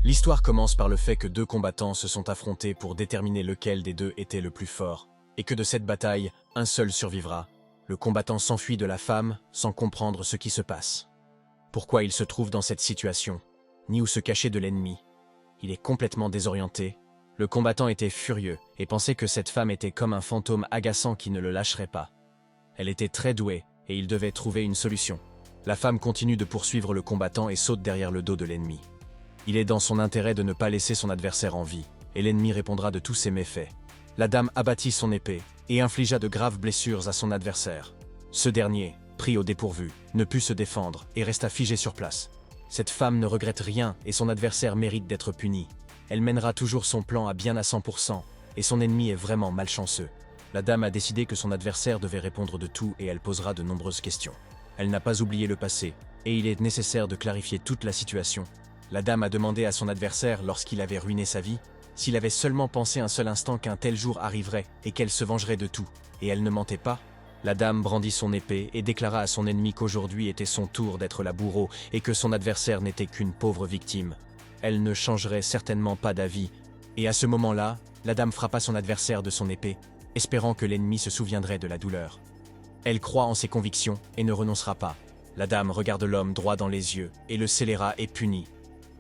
L'histoire commence par le fait que deux combattants se sont affrontés pour déterminer lequel des deux était le plus fort, et que de cette bataille, un seul survivra. Le combattant s'enfuit de la femme sans comprendre ce qui se passe. Pourquoi il se trouve dans cette situation, ni où se cacher de l'ennemi. Il est complètement désorienté. Le combattant était furieux et pensait que cette femme était comme un fantôme agaçant qui ne le lâcherait pas. Elle était très douée et il devait trouver une solution. La femme continue de poursuivre le combattant et saute derrière le dos de l'ennemi. Il est dans son intérêt de ne pas laisser son adversaire en vie, et l'ennemi répondra de tous ses méfaits. La dame abattit son épée et infligea de graves blessures à son adversaire. Ce dernier, pris au dépourvu, ne put se défendre et resta figé sur place. Cette femme ne regrette rien et son adversaire mérite d'être puni. Elle mènera toujours son plan à bien à 100%, et son ennemi est vraiment malchanceux. La dame a décidé que son adversaire devait répondre de tout et elle posera de nombreuses questions. Elle n'a pas oublié le passé, et il est nécessaire de clarifier toute la situation. La dame a demandé à son adversaire, lorsqu'il avait ruiné sa vie, s'il avait seulement pensé un seul instant qu'un tel jour arriverait et qu'elle se vengerait de tout, et elle ne mentait pas. La dame brandit son épée et déclara à son ennemi qu'aujourd'hui était son tour d'être la bourreau et que son adversaire n'était qu'une pauvre victime. Elle ne changerait certainement pas d'avis, et à ce moment-là, la dame frappa son adversaire de son épée, espérant que l'ennemi se souviendrait de la douleur. Elle croit en ses convictions et ne renoncera pas. La dame regarde l'homme droit dans les yeux et le scélérat est puni.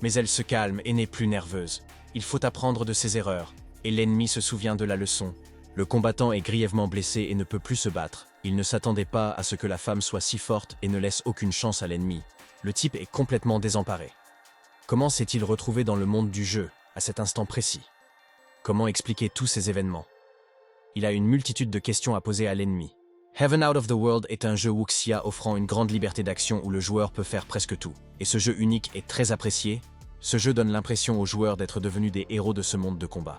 Mais elle se calme et n'est plus nerveuse. Il faut apprendre de ses erreurs, et l'ennemi se souvient de la leçon. Le combattant est grièvement blessé et ne peut plus se battre. Il ne s'attendait pas à ce que la femme soit si forte et ne laisse aucune chance à l'ennemi. Le type est complètement désemparé. Comment s'est-il retrouvé dans le monde du jeu, à cet instant précis? Comment expliquer tous ces événements? Il a une multitude de questions à poser à l'ennemi. Heaven Out of the World est un jeu Wuxia offrant une grande liberté d'action où le joueur peut faire presque tout. Et ce jeu unique est très apprécié. Ce jeu donne l'impression aux joueurs d'être devenus des héros de ce monde de combat.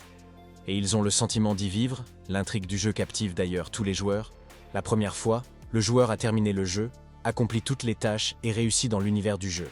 Et ils ont le sentiment d'y vivre, l'intrigue du jeu captive d'ailleurs tous les joueurs. La première fois, le joueur a terminé le jeu, accompli toutes les tâches et réussi dans l'univers du jeu.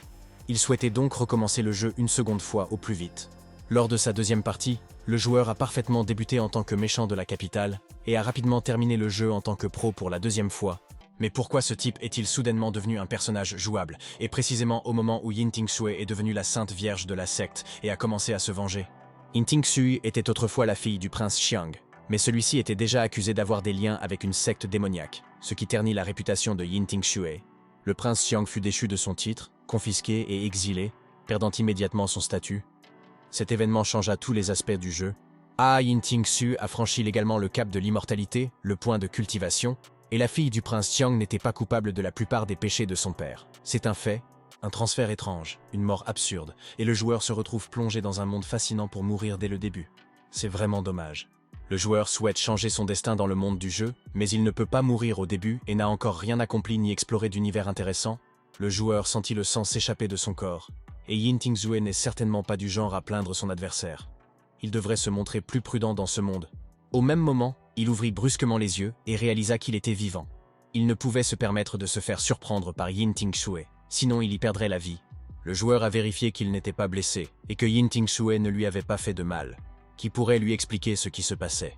Il souhaitait donc recommencer le jeu une seconde fois au plus vite. Lors de sa deuxième partie, le joueur a parfaitement débuté en tant que méchant de la capitale et a rapidement terminé le jeu en tant que pro pour la deuxième fois. Mais pourquoi ce type est-il soudainement devenu un personnage jouable, et précisément au moment où Yin Tingsui est devenue la sainte vierge de la secte et a commencé à se venger? Yin Tingsui était autrefois la fille du prince Xiang, mais celui-ci était déjà accusé d'avoir des liens avec une secte démoniaque, ce qui ternit la réputation de Yin Tingsui. Le prince Xiang fut déchu de son titre, confisqué et exilé, perdant immédiatement son statut. Cet événement changea tous les aspects du jeu. Yin Tingsui a franchi légalement le cap de l'immortalité, le point de cultivation, et la fille du prince Xiang n'était pas coupable de la plupart des péchés de son père. C'est un fait, un transfert étrange, une mort absurde, et le joueur se retrouve plongé dans un monde fascinant pour mourir dès le début. C'est vraiment dommage. Le joueur souhaite changer son destin dans le monde du jeu, mais il ne peut pas mourir au début et n'a encore rien accompli ni exploré d'univers intéressant. Le joueur sentit le sang s'échapper de son corps, et Yin Tingsui n'est certainement pas du genre à plaindre son adversaire. Il devrait se montrer plus prudent dans ce monde. Au même moment, il ouvrit brusquement les yeux et réalisa qu'il était vivant. Il ne pouvait se permettre de se faire surprendre par Yin Tingsui, sinon il y perdrait la vie. Le joueur a vérifié qu'il n'était pas blessé et que Yin Tingsui ne lui avait pas fait de mal, qui pourrait lui expliquer ce qui se passait.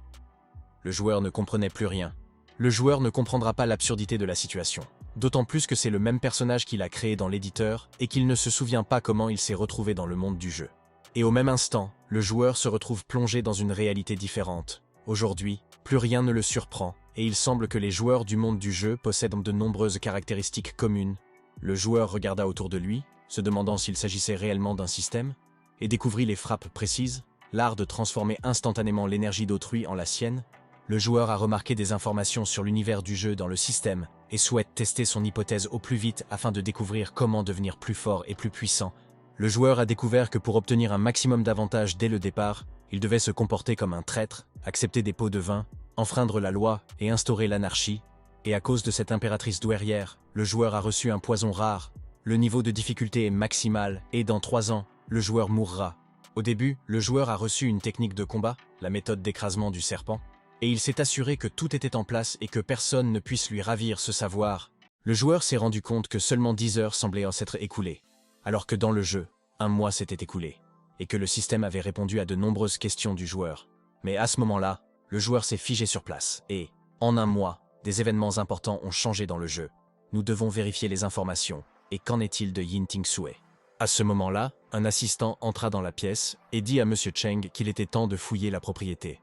Le joueur ne comprenait plus rien. Le joueur ne comprendra pas l'absurdité de la situation. D'autant plus que c'est le même personnage qu'il a créé dans l'éditeur et qu'il ne se souvient pas comment il s'est retrouvé dans le monde du jeu. Et au même instant, le joueur se retrouve plongé dans une réalité différente. Aujourd'hui, plus rien ne le surprend, et il semble que les joueurs du monde du jeu possèdent de nombreuses caractéristiques communes. Le joueur regarda autour de lui, se demandant s'il s'agissait réellement d'un système, et découvrit les frappes précises, l'art de transformer instantanément l'énergie d'autrui en la sienne. Le joueur a remarqué des informations sur l'univers du jeu dans le système, et souhaite tester son hypothèse au plus vite afin de découvrir comment devenir plus fort et plus puissant. Le joueur a découvert que pour obtenir un maximum d'avantages dès le départ, il devait se comporter comme un traître, accepter des pots de vin, enfreindre la loi et instaurer l'anarchie. Et à cause de cette impératrice douairière, le joueur a reçu un poison rare. Le niveau de difficulté est maximal et dans 3 ans, le joueur mourra. Au début, le joueur a reçu une technique de combat, la méthode d'écrasement du serpent, et il s'est assuré que tout était en place et que personne ne puisse lui ravir ce savoir. Le joueur s'est rendu compte que seulement 10 heures semblaient s'être écoulées, alors que dans le jeu, 1 mois s'était écoulé, et que le système avait répondu à de nombreuses questions du joueur. Mais à ce moment-là, le joueur s'est figé sur place, et, en 1 mois, des événements importants ont changé dans le jeu. Nous devons vérifier les informations, et qu'en est-il de Yin Tingsui? À ce moment-là, un assistant entra dans la pièce et dit à Monsieur Cheng qu'il était temps de fouiller la propriété.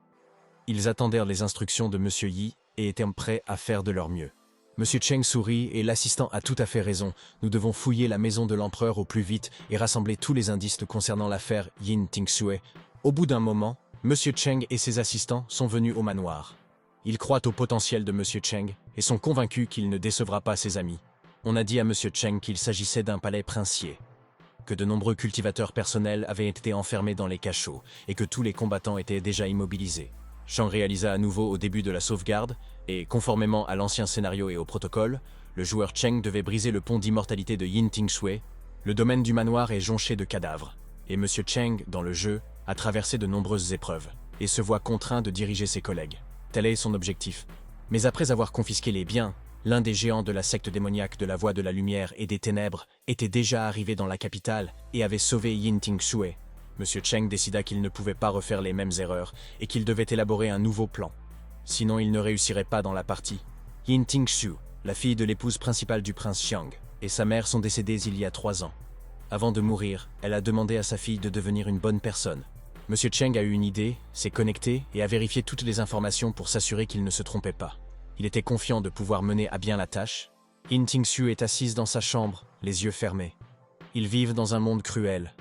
Ils attendirent les instructions de Monsieur Yi et étaient prêts à faire de leur mieux. Monsieur Cheng sourit et l'assistant a tout à fait raison. Nous devons fouiller la maison de l'empereur au plus vite et rassembler tous les indices concernant l'affaire Yin Tingsue. Au bout d'un moment, Monsieur Cheng et ses assistants sont venus au manoir. Ils croient au potentiel de Monsieur Cheng et sont convaincus qu'il ne décevra pas ses amis. On a dit à Monsieur Cheng qu'il s'agissait d'un palais princier, que de nombreux cultivateurs personnels avaient été enfermés dans les cachots et que tous les combattants étaient déjà immobilisés. Chang réalisa à nouveau au début de la sauvegarde et, conformément à l'ancien scénario et au protocole, le joueur Cheng devait briser le pont d'immortalité de Yin Tingsue. Le domaine du manoir est jonché de cadavres, et Monsieur Cheng, dans le jeu, a traversé de nombreuses épreuves et se voit contraint de diriger ses collègues. Tel est son objectif. Mais après avoir confisqué les biens, l'un des géants de la secte démoniaque de la Voie de la Lumière et des Ténèbres était déjà arrivé dans la capitale et avait sauvé Yin Tingsue. Monsieur Cheng décida qu'il ne pouvait pas refaire les mêmes erreurs et qu'il devait élaborer un nouveau plan. Sinon, il ne réussirait pas dans la partie. Yin Tingsue, la fille de l'épouse principale du prince Xiang, et sa mère sont décédées il y a 3 ans. Avant de mourir, elle a demandé à sa fille de devenir une bonne personne. Monsieur Cheng a eu une idée, s'est connecté et a vérifié toutes les informations pour s'assurer qu'il ne se trompait pas. Il était confiant de pouvoir mener à bien la tâche. Yin Tingsue est assise dans sa chambre, les yeux fermés. Ils vivent dans un monde cruel,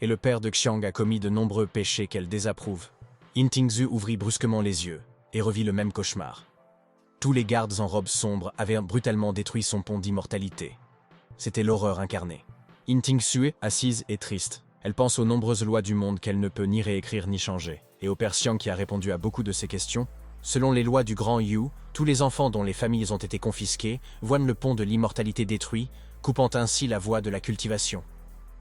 et le père de Xiang a commis de nombreux péchés qu'elle désapprouve. Yin Tingsue ouvrit brusquement les yeux et revit le même cauchemar. Tous les gardes en robes sombres avaient brutalement détruit son pont d'immortalité. C'était l'horreur incarnée. Yin Tingsue, assise et triste, elle pense aux nombreuses lois du monde qu'elle ne peut ni réécrire ni changer, et au père Xiang qui a répondu à beaucoup de ses questions. Selon les lois du Grand Yu, tous les enfants dont les familles ont été confisquées voient le pont de l'immortalité détruit, coupant ainsi la voie de la cultivation.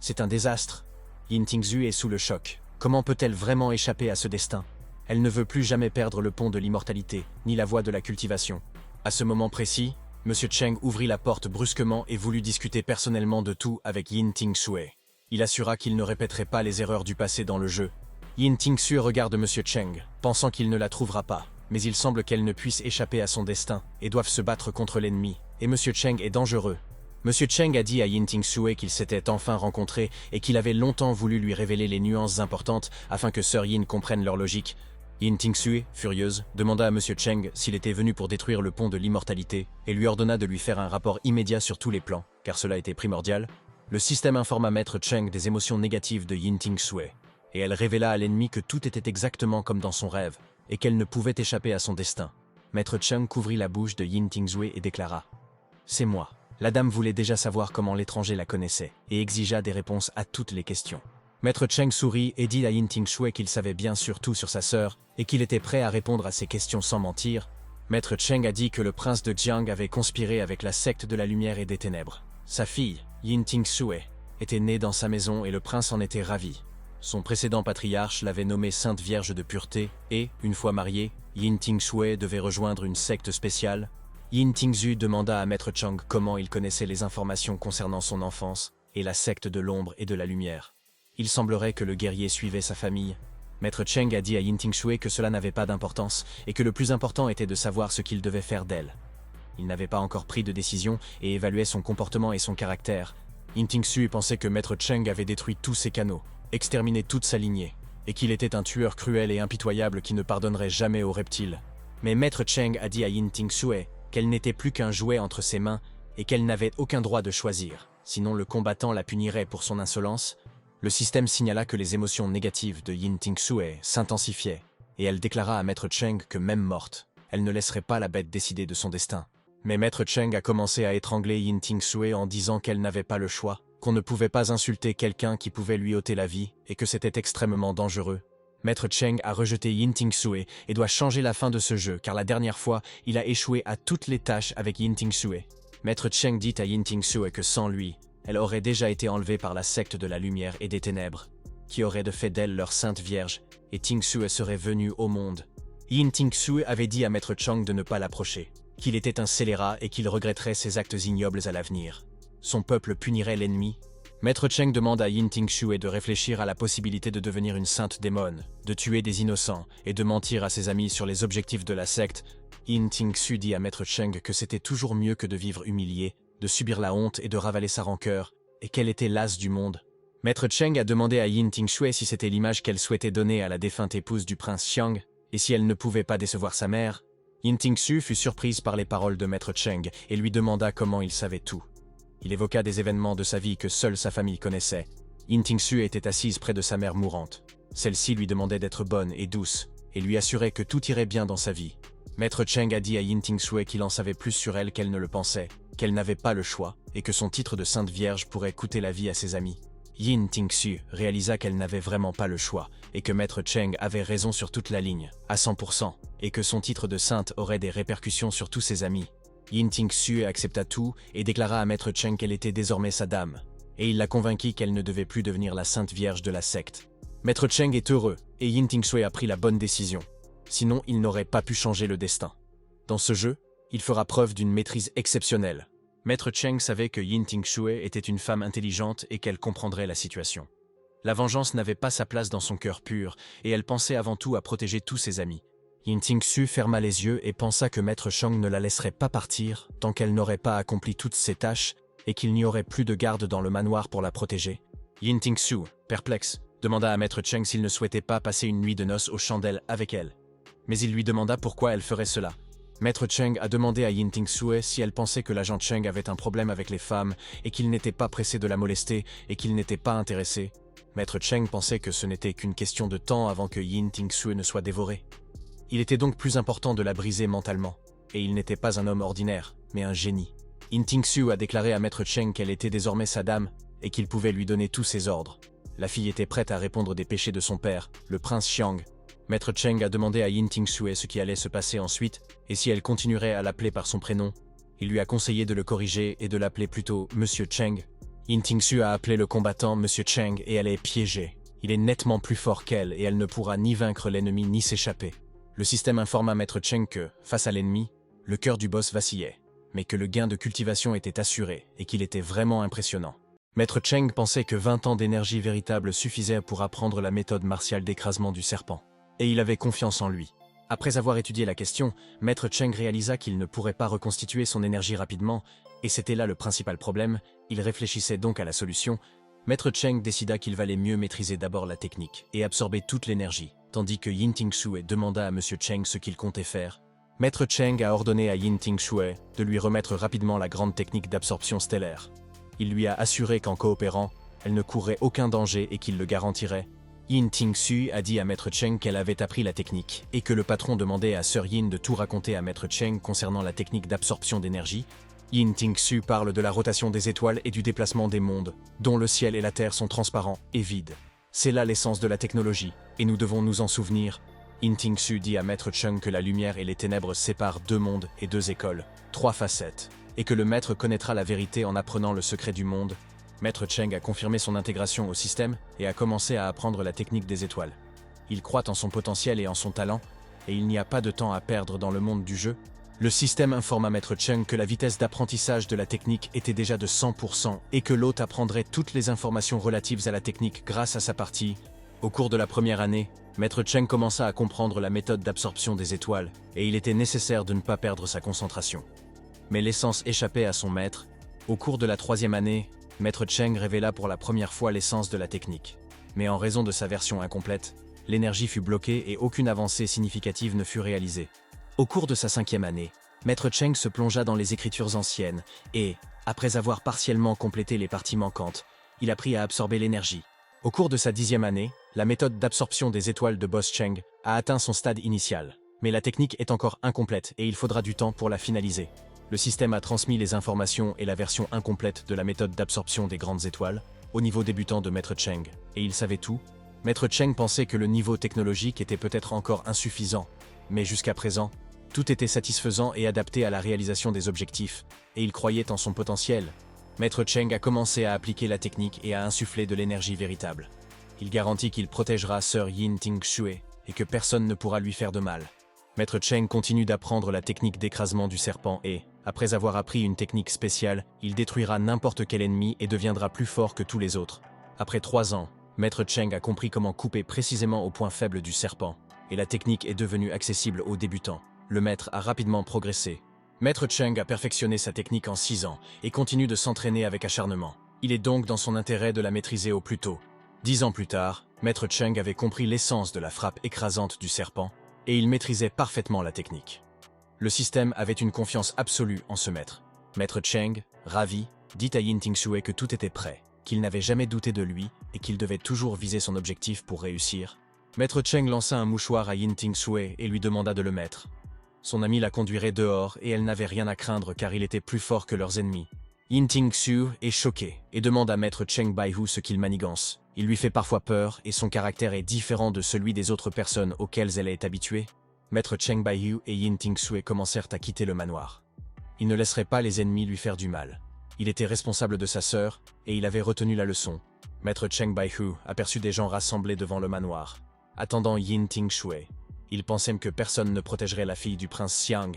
C'est un désastre. Yin Tingsue est sous le choc. Comment peut-elle vraiment échapper à ce destin? Elle ne veut plus jamais perdre le pont de l'immortalité, ni la voie de la cultivation. À ce moment précis, Monsieur Cheng ouvrit la porte brusquement et voulut discuter personnellement de tout avec Yin Tingsue. Il assura qu'il ne répéterait pas les erreurs du passé dans le jeu. Yin Tingsue regarde Monsieur Cheng, pensant qu'il ne la trouvera pas, mais il semble qu'elle ne puisse échapper à son destin et doivent se battre contre l'ennemi, et Monsieur Cheng est dangereux. Monsieur Cheng a dit à Yin Tingsue qu'ils s'étaient enfin rencontrés et qu'il avait longtemps voulu lui révéler les nuances importantes afin que Sœur Yin comprenne leur logique. Yin Tingsue, furieuse, demanda à Monsieur Cheng s'il était venu pour détruire le pont de l'immortalité et lui ordonna de lui faire un rapport immédiat sur tous les plans, car cela était primordial. Le système informa Maître Cheng des émotions négatives de Yin Tingsue, et elle révéla à l'ennemi que tout était exactement comme dans son rêve, et qu'elle ne pouvait échapper à son destin. Maître Cheng couvrit la bouche de Yin Tingsue et déclara « C'est moi ». La dame voulait déjà savoir comment l'étranger la connaissait, et exigea des réponses à toutes les questions. Maître Cheng sourit et dit à Yin Tingsue qu'il savait bien sûr tout sur sa sœur, et qu'il était prêt à répondre à ses questions sans mentir. Maître Cheng a dit que le prince de Jiang avait conspiré avec la secte de la lumière et des ténèbres. Sa fille, Yin Tingsue, était née dans sa maison et le prince en était ravi. Son précédent patriarche l'avait nommée Sainte Vierge de pureté et, une fois mariée, Yin Tingsue devait rejoindre une secte spéciale. Yin Tingsue demanda à Maître Cheng comment il connaissait les informations concernant son enfance et la secte de l'ombre et de la lumière. Il semblerait que le guerrier suivait sa famille. Maître Cheng a dit à Yin Tingsue que cela n'avait pas d'importance et que le plus important était de savoir ce qu'il devait faire d'elle. Il n'avait pas encore pris de décision et évaluait son comportement et son caractère. Yin Tingsue pensait que Maître Cheng avait détruit tous ses canaux, exterminé toute sa lignée, et qu'il était un tueur cruel et impitoyable qui ne pardonnerait jamais aux reptiles. Mais Maître Cheng a dit à Yin Tingsue qu'elle n'était plus qu'un jouet entre ses mains et qu'elle n'avait aucun droit de choisir, sinon le combattant la punirait pour son insolence. Le système signala que les émotions négatives de Yin Tingsue s'intensifiaient, et elle déclara à Maître Cheng que même morte, elle ne laisserait pas la bête décider de son destin. Mais Maître Cheng a commencé à étrangler Yin Tingsue en disant qu'elle n'avait pas le choix, qu'on ne pouvait pas insulter quelqu'un qui pouvait lui ôter la vie et que c'était extrêmement dangereux. Maître Cheng a rejeté Yin Tingsue et doit changer la fin de ce jeu car la dernière fois, il a échoué à toutes les tâches avec Yin Tingsue. Maître Cheng dit à Yin Tingsue que sans lui, elle aurait déjà été enlevée par la secte de la lumière et des ténèbres, qui aurait de fait d'elle leur sainte vierge, et Tingsue serait venue au monde. Yin Tingsue avait dit à Maître Cheng de ne pas l'approcher, qu'il était un scélérat et qu'il regretterait ses actes ignobles à l'avenir. Son peuple punirait l'ennemi. Maître Cheng demande à Yin Tingsue de réfléchir à la possibilité de devenir une sainte démone, de tuer des innocents et de mentir à ses amis sur les objectifs de la secte. Yin Tingsue dit à Maître Cheng que c'était toujours mieux que de vivre humilié, de subir la honte et de ravaler sa rancœur, et qu'elle était lasse du monde. Maître Cheng a demandé à Yin Tingshui si c'était l'image qu'elle souhaitait donner à la défunte épouse du prince Xiang, et si elle ne pouvait pas décevoir sa mère. Yin Tingshui fut surprise par les paroles de Maître Cheng et lui demanda comment il savait tout. Il évoqua des événements de sa vie que seule sa famille connaissait. Yin Tingshui était assise près de sa mère mourante. Celle-ci lui demandait d'être bonne et douce, et lui assurait que tout irait bien dans sa vie. Maître Cheng a dit à Yin Tingshui qu'il en savait plus sur elle qu'elle ne le pensait, qu'elle n'avait pas le choix, et que son titre de Sainte Vierge pourrait coûter la vie à ses amis. Yin Tingshui réalisa qu'elle n'avait vraiment pas le choix, et que Maître Cheng avait raison sur toute la ligne, à 100%, et que son titre de sainte aurait des répercussions sur tous ses amis. Yin Tingshui accepta tout et déclara à Maître Cheng qu'elle était désormais sa dame, et il la convainquit qu'elle ne devait plus devenir la Sainte Vierge de la secte. Maître Cheng est heureux, et Yin Tingshui a pris la bonne décision. Sinon, il n'aurait pas pu changer le destin. Dans ce jeu, il fera preuve d'une maîtrise exceptionnelle. Maître Cheng savait que Yin Tingshui était une femme intelligente et qu'elle comprendrait la situation. La vengeance n'avait pas sa place dans son cœur pur, et elle pensait avant tout à protéger tous ses amis. Yin Tingshui ferma les yeux et pensa que Maître Cheng ne la laisserait pas partir tant qu'elle n'aurait pas accompli toutes ses tâches et qu'il n'y aurait plus de garde dans le manoir pour la protéger. Yin Tingshui, perplexe, demanda à Maître Cheng s'il ne souhaitait pas passer une nuit de noces aux chandelles avec elle. Mais il lui demanda pourquoi elle ferait cela. Maître Cheng a demandé à Yin Tingshui si elle pensait que l'agent Cheng avait un problème avec les femmes et qu'il n'était pas pressé de la molester et qu'il n'était pas intéressé. Maître Cheng pensait que ce n'était qu'une question de temps avant que Yin Tingshui ne soit dévoré. Il était donc plus important de la briser mentalement, et il n'était pas un homme ordinaire, mais un génie. Yin Tingshui a déclaré à Maître Cheng qu'elle était désormais sa dame et qu'il pouvait lui donner tous ses ordres. La fille était prête à répondre des péchés de son père, le prince Xiang. Maître Cheng a demandé à Yin Tingshui ce qui allait se passer ensuite, et si elle continuerait à l'appeler par son prénom. Il lui a conseillé de le corriger et de l'appeler plutôt Monsieur Cheng. Yin Tingshui a appelé le combattant Monsieur Cheng et elle est piégée. Il est nettement plus fort qu'elle et elle ne pourra ni vaincre l'ennemi ni s'échapper. Le système informa Maître Cheng que, face à l'ennemi, le cœur du boss vacillait, mais que le gain de cultivation était assuré et qu'il était vraiment impressionnant. Maître Cheng pensait que 20 ans d'énergie véritable suffisaient pour apprendre la méthode martiale d'écrasement du serpent. Et il avait confiance en lui. Après avoir étudié la question, Maître Cheng réalisa qu'il ne pourrait pas reconstituer son énergie rapidement, et c'était là le principal problème. Il réfléchissait donc à la solution. Maître Cheng décida qu'il valait mieux maîtriser d'abord la technique et absorber toute l'énergie, tandis que Yin Tingshui demanda à Monsieur Cheng ce qu'il comptait faire. Maître Cheng a ordonné à Yin Tingshui de lui remettre rapidement la grande technique d'absorption stellaire. Il lui a assuré qu'en coopérant, elle ne courrait aucun danger et qu'il le garantirait. Yin Tingshui a dit à Maître Cheng qu'elle avait appris la technique et que le patron demandait à Sir Yin de tout raconter à Maître Cheng concernant la technique d'absorption d'énergie. Yin Tingshui parle de la rotation des étoiles et du déplacement des mondes, dont le ciel et la terre sont transparents et vides. C'est là l'essence de la technologie, et nous devons nous en souvenir. Yin Tingshui dit à Maître Cheng que la lumière et les ténèbres séparent 2 mondes et 2 écoles, 3 facettes, et que le maître connaîtra la vérité en apprenant le secret du monde. Maître Cheng a confirmé son intégration au système et a commencé à apprendre la technique des étoiles. Il croit en son potentiel et en son talent, et il n'y a pas de temps à perdre dans le monde du jeu. Le système informa Maître Cheng que la vitesse d'apprentissage de la technique était déjà de 100% et que l'hôte apprendrait toutes les informations relatives à la technique grâce à sa partie. Au cours de la première année, Maître Cheng commença à comprendre la méthode d'absorption des étoiles et il était nécessaire de ne pas perdre sa concentration. Mais l'essence échappait à son maître. Au cours de la 3e année, Maître Cheng révéla pour la première fois l'essence de la technique. Mais en raison de sa version incomplète, l'énergie fut bloquée et aucune avancée significative ne fut réalisée. Au cours de sa 5e année, Maître Cheng se plongea dans les écritures anciennes et, après avoir partiellement complété les parties manquantes, il apprit à absorber l'énergie. Au cours de sa 10e année, la méthode d'absorption des étoiles de Boss Cheng a atteint son stade initial. Mais la technique est encore incomplète et il faudra du temps pour la finaliser. Le système a transmis les informations et la version incomplète de la méthode d'absorption des grandes étoiles au niveau débutant de Maître Cheng, et il savait tout. Maître Cheng pensait que le niveau technologique était peut-être encore insuffisant, mais jusqu'à présent, tout était satisfaisant et adapté à la réalisation des objectifs, et il croyait en son potentiel. Maître Cheng a commencé à appliquer la technique et à insuffler de l'énergie véritable. Il garantit qu'il protégera Sir Yin Tingshui et que personne ne pourra lui faire de mal. Maître Cheng continue d'apprendre la technique d'écrasement du serpent et, après avoir appris une technique spéciale, il détruira n'importe quel ennemi et deviendra plus fort que tous les autres. Après 3 ans, Maître Cheng a compris comment couper précisément au point faible du serpent, et la technique est devenue accessible aux débutants. Le maître a rapidement progressé. Maître Cheng a perfectionné sa technique en 6 ans et continue de s'entraîner avec acharnement. Il est donc dans son intérêt de la maîtriser au plus tôt. 10 ans plus tard, Maître Cheng avait compris l'essence de la frappe écrasante du serpent, et il maîtrisait parfaitement la technique. Le système avait une confiance absolue en ce maître. Maître Cheng, ravi, dit à Yin Tingsue que tout était prêt, qu'il n'avait jamais douté de lui et qu'il devait toujours viser son objectif pour réussir. Maître Cheng lança un mouchoir à Yin Tingsue et lui demanda de le mettre. Son ami la conduirait dehors et elle n'avait rien à craindre car il était plus fort que leurs ennemis. Yin Tingsue est choqué et demande à Maître Cheng Baihu ce qu'il manigance. Il lui fait parfois peur et son caractère est différent de celui des autres personnes auxquelles elle est habituée. Maître Cheng Baihu et Yin Tingsue commencèrent à quitter le manoir. Il ne laisserait pas les ennemis lui faire du mal. Il était responsable de sa sœur et il avait retenu la leçon. Maître Cheng Baihu aperçut des gens rassemblés devant le manoir, attendant Yin Tingsue. Il pensait que personne ne protégerait la fille du prince Xiang,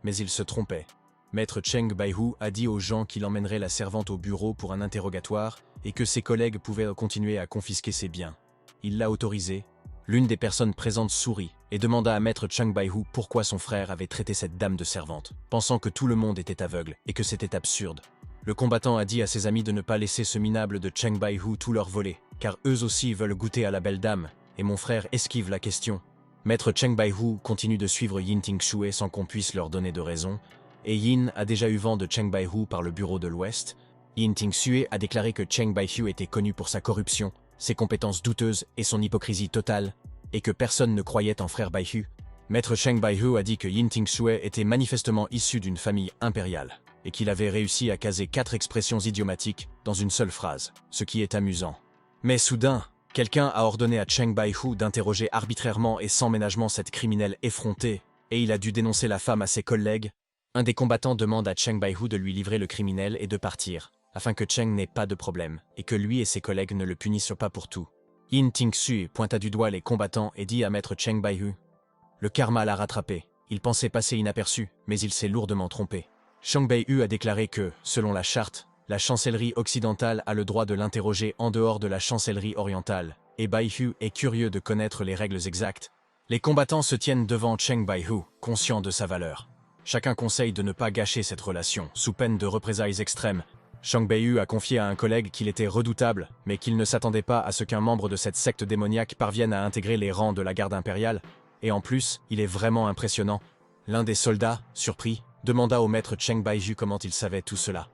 mais il se trompait. Maître Cheng Baihu a dit aux gens qu'il emmènerait la servante au bureau pour un interrogatoire et que ses collègues pouvaient continuer à confisquer ses biens. Il l'a autorisé. L'une des personnes présentes sourit et demanda à Maître Cheng Baihu pourquoi son frère avait traité cette dame de servante, pensant que tout le monde était aveugle et que c'était absurde. Le combattant a dit à ses amis de ne pas laisser ce minable de Cheng Baihu tout leur voler, car eux aussi veulent goûter à la belle dame, et mon frère esquive la question. Maître Cheng Baihu continue de suivre Yin Tingsue sans qu'on puisse leur donner de raison, et Yin a déjà eu vent de Cheng Baihu par le bureau de l'Ouest. Yin Tingsue a déclaré que Cheng Baihu était connu pour sa corruption, ses compétences douteuses et son hypocrisie totale, et que personne ne croyait en frère Baihu. Maître Cheng Baihu a dit que Yin Tingsue était manifestement issu d'une famille impériale, et qu'il avait réussi à caser 4 expressions idiomatiques dans une seule phrase, ce qui est amusant. Mais soudain, quelqu'un a ordonné à Cheng Baihu d'interroger arbitrairement et sans ménagement cette criminelle effrontée, et il a dû dénoncer la femme à ses collègues. Un des combattants demande à Cheng Baihu de lui livrer le criminel et de partir, afin que Cheng n'ait pas de problème, et que lui et ses collègues ne le punissent pas pour tout. Yin Tingsue pointa du doigt les combattants et dit à Maître Cheng Baihu: « Le karma l'a rattrapé. Il pensait passer inaperçu, mais il s'est lourdement trompé. » Cheng Baihu a déclaré que, selon la charte, la chancellerie occidentale a le droit de l'interroger en dehors de la chancellerie orientale, et Baihu est curieux de connaître les règles exactes. Les combattants se tiennent devant Cheng Baihu, conscients de sa valeur. Chacun conseille de ne pas gâcher cette relation, sous peine de représailles extrêmes. Cheng Baihu a confié à un collègue qu'il était redoutable, mais qu'il ne s'attendait pas à ce qu'un membre de cette secte démoniaque parvienne à intégrer les rangs de la garde impériale. Et en plus, il est vraiment impressionnant. L'un des soldats, surpris, demanda au maître Cheng Baihu comment il savait tout cela.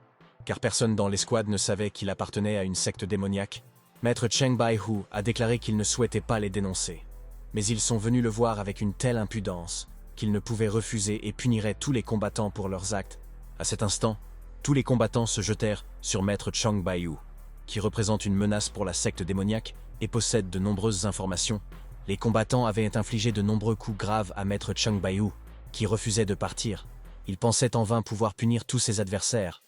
Car personne dans l'escouade ne savait qu'il appartenait à une secte démoniaque. Maître Cheng Baihu a déclaré qu'il ne souhaitait pas les dénoncer. Mais ils sont venus le voir avec une telle impudence qu'il ne pouvait refuser et punirait tous les combattants pour leurs actes. À cet instant, tous les combattants se jetèrent sur Maître Cheng Baihu, qui représente une menace pour la secte démoniaque et possède de nombreuses informations. Les combattants avaient infligé de nombreux coups graves à Maître Cheng Baihu, qui refusait de partir. Ils pensaient en vain pouvoir punir tous ses adversaires,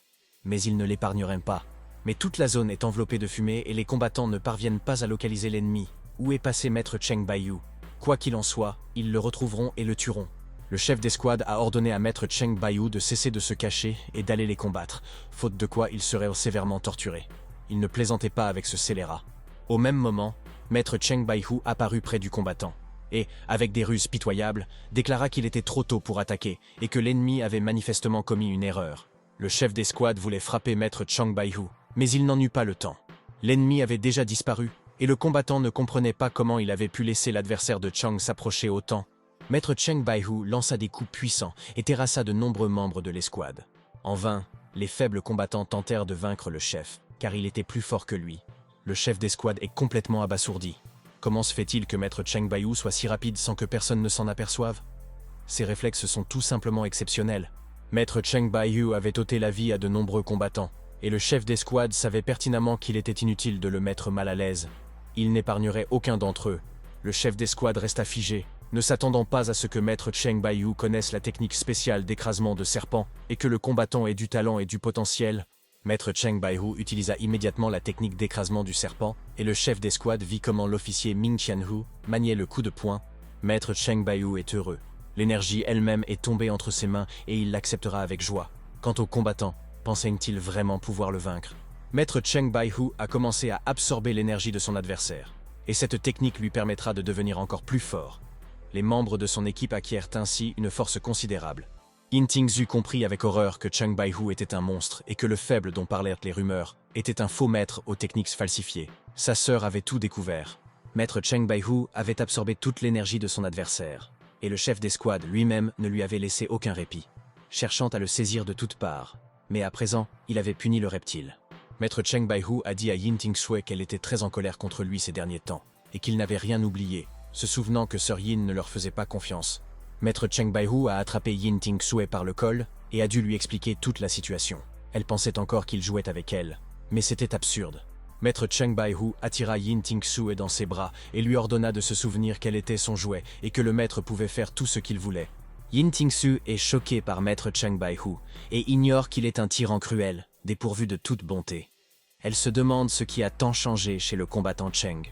mais ils ne l'épargneraient pas. Mais toute la zone est enveloppée de fumée et les combattants ne parviennent pas à localiser l'ennemi. Où est passé Maître Cheng Baihu? Quoi qu'il en soit, ils le retrouveront et le tueront. Le chef d'escouade a ordonné à Maître Cheng Baihu de cesser de se cacher et d'aller les combattre, faute de quoi il serait sévèrement torturé. Il ne plaisantait pas avec ce scélérat. Au même moment, Maître Cheng Baihu apparut près du combattant, et, avec des ruses pitoyables, déclara qu'il était trop tôt pour attaquer et que l'ennemi avait manifestement commis une erreur. Le chef d'escouade voulait frapper Maître Cheng Baihu, mais il n'en eut pas le temps. L'ennemi avait déjà disparu, et le combattant ne comprenait pas comment il avait pu laisser l'adversaire de Cheng s'approcher autant. Maître Cheng Baihu lança des coups puissants et terrassa de nombreux membres de l'escouade. En vain, les faibles combattants tentèrent de vaincre le chef, car il était plus fort que lui. Le chef d'escouade est complètement abasourdi. Comment se fait-il que Maître Cheng Baihu soit si rapide sans que personne ne s'en aperçoive? Ses réflexes sont tout simplement exceptionnels. Maître Cheng Baihu avait ôté la vie à de nombreux combattants, et le chef d'escouade savait pertinemment qu'il était inutile de le mettre mal à l'aise. Il n'épargnerait aucun d'entre eux. Le chef d'escouade resta figé, ne s'attendant pas à ce que Maître Cheng Baihu connaisse la technique spéciale d'écrasement de serpent et que le combattant ait du talent et du potentiel. Maître Cheng Baihu utilisa immédiatement la technique d'écrasement du serpent et le chef d'escouade vit comment l'officier Ming Qianhu maniait le coup de poing. Maître Cheng Baihu est heureux. L'énergie elle-même est tombée entre ses mains et il l'acceptera avec joie. Quant au combattant, pensait-il vraiment pouvoir le vaincre? Maître Cheng Baihu a commencé à absorber l'énergie de son adversaire, et cette technique lui permettra de devenir encore plus fort. Les membres de son équipe acquièrent ainsi une force considérable. Yin Tingzhu comprit avec horreur que Cheng Baihu était un monstre et que le faible dont parlaient les rumeurs était un faux maître aux techniques falsifiées. Sa sœur avait tout découvert. Maître Cheng Baihu avait absorbé toute l'énergie de son adversaire. Et le chef d'escouade lui-même ne lui avait laissé aucun répit, cherchant à le saisir de toutes parts. Mais à présent, il avait puni le reptile. Maître Cheng Baihu a dit à Yin Tingzhu qu'elle était très en colère contre lui ces derniers temps, et qu'il n'avait rien oublié, se souvenant que Sir Yin ne leur faisait pas confiance. Maître Cheng Baihu a attrapé Yin Tingzhu par le col et a dû lui expliquer toute la situation. Elle pensait encore qu'il jouait avec elle, mais c'était absurde. Maître Cheng Baihu attira Yin Tingzhu dans ses bras et lui ordonna de se souvenir qu'elle était son jouet et que le maître pouvait faire tout ce qu'il voulait. Yin Tingzhu est choqué par Maître Cheng Baihu et ignore qu'il est un tyran cruel, dépourvu de toute bonté. Elle se demande ce qui a tant changé chez le combattant Cheng.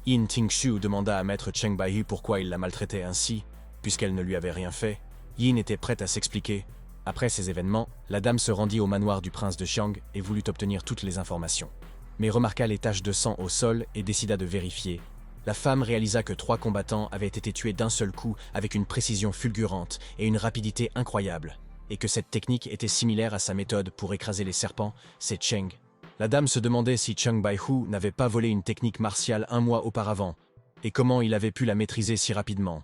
Yin Tingzhu demanda à Maître Cheng Baihu pourquoi il la maltraitait ainsi, puisqu'elle ne lui avait rien fait. Yin était prête à s'expliquer. Après ces événements, la dame se rendit au manoir du prince de Xiang et voulut obtenir toutes les informations. Mais remarqua les taches de sang au sol et décida de vérifier. La femme réalisa que 3 combattants avaient été tués d'un seul coup avec une précision fulgurante et une rapidité incroyable, et que cette technique était similaire à sa méthode pour écraser les serpents, c'est Cheng. La dame se demandait si Cheng Baihu n'avait pas volé une technique martiale 1 mois auparavant, et comment il avait pu la maîtriser si rapidement.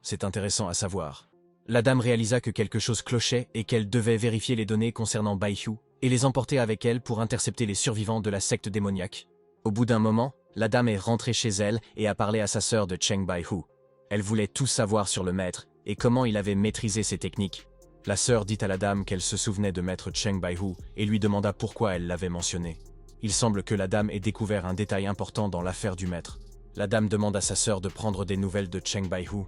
C'est intéressant à savoir. La dame réalisa que quelque chose clochait et qu'elle devait vérifier les données concernant Baihu et les emporter avec elle pour intercepter les survivants de la secte démoniaque. Au bout d'un moment, la dame est rentrée chez elle et a parlé à sa sœur de Cheng Baihu. Elle voulait tout savoir sur le maître et comment il avait maîtrisé ses techniques. La sœur dit à la dame qu'elle se souvenait de maître Cheng Baihu et lui demanda pourquoi elle l'avait mentionné. Il semble que la dame ait découvert un détail important dans l'affaire du maître. La dame demande à sa sœur de prendre des nouvelles de Cheng Baihu.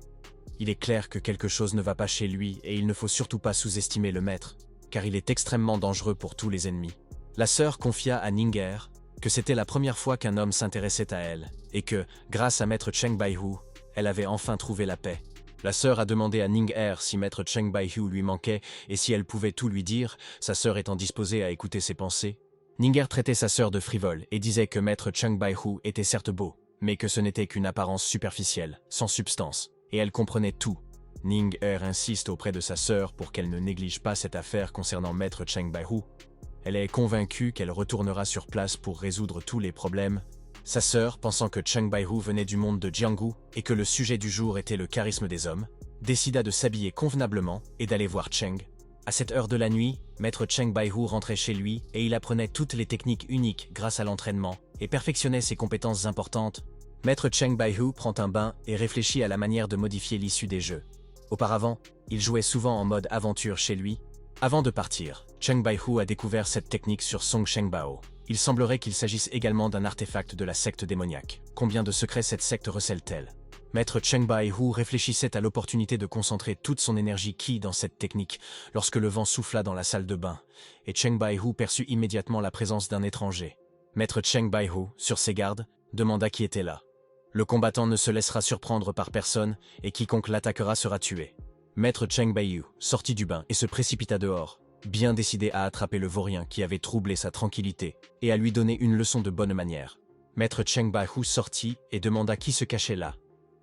Il est clair que quelque chose ne va pas chez lui et il ne faut surtout pas sous-estimer le maître, car il est extrêmement dangereux pour tous les ennemis. La sœur confia à Ninger que c'était la première fois qu'un homme s'intéressait à elle, et que, grâce à maître Cheng Baihu, elle avait enfin trouvé la paix. La sœur a demandé à Ninger si maître Cheng Baihu lui manquait et si elle pouvait tout lui dire, sa sœur étant disposée à écouter ses pensées. Ninger traitait sa sœur de frivole et disait que maître Cheng Baihu était certes beau, mais que ce n'était qu'une apparence superficielle, sans substance. Et elle comprenait tout. Ninger insiste auprès de sa sœur pour qu'elle ne néglige pas cette affaire concernant maître Cheng Baihu. Elle est convaincue qu'elle retournera sur place pour résoudre tous les problèmes. Sa sœur, pensant que Cheng Baihu venait du monde de Jianggu et que le sujet du jour était le charisme des hommes, décida de s'habiller convenablement et d'aller voir Cheng. À cette heure de la nuit, maître Cheng Baihu rentrait chez lui et il apprenait toutes les techniques uniques grâce à l'entraînement et perfectionnait ses compétences importantes. Maître Cheng Baihu prend un bain et réfléchit à la manière de modifier l'issue des jeux. Auparavant, il jouait souvent en mode aventure chez lui. Avant de partir, Cheng Baihu a découvert cette technique sur Song Shengbao. Il semblerait qu'il s'agisse également d'un artefact de la secte démoniaque. Combien de secrets cette secte recèle-t-elle? Maître Cheng Baihu réfléchissait à l'opportunité de concentrer toute son énergie Qi dans cette technique lorsque le vent souffla dans la salle de bain, et Cheng Baihu perçut immédiatement la présence d'un étranger. Maître Cheng Baihu, sur ses gardes, demanda qui était là. Le combattant ne se laissera surprendre par personne et quiconque l'attaquera sera tué. Maître Cheng Baihu sortit du bain et se précipita dehors, bien décidé à attraper le vaurien qui avait troublé sa tranquillité et à lui donner une leçon de bonne manière. Maître Cheng Baihu sortit et demanda qui se cachait là.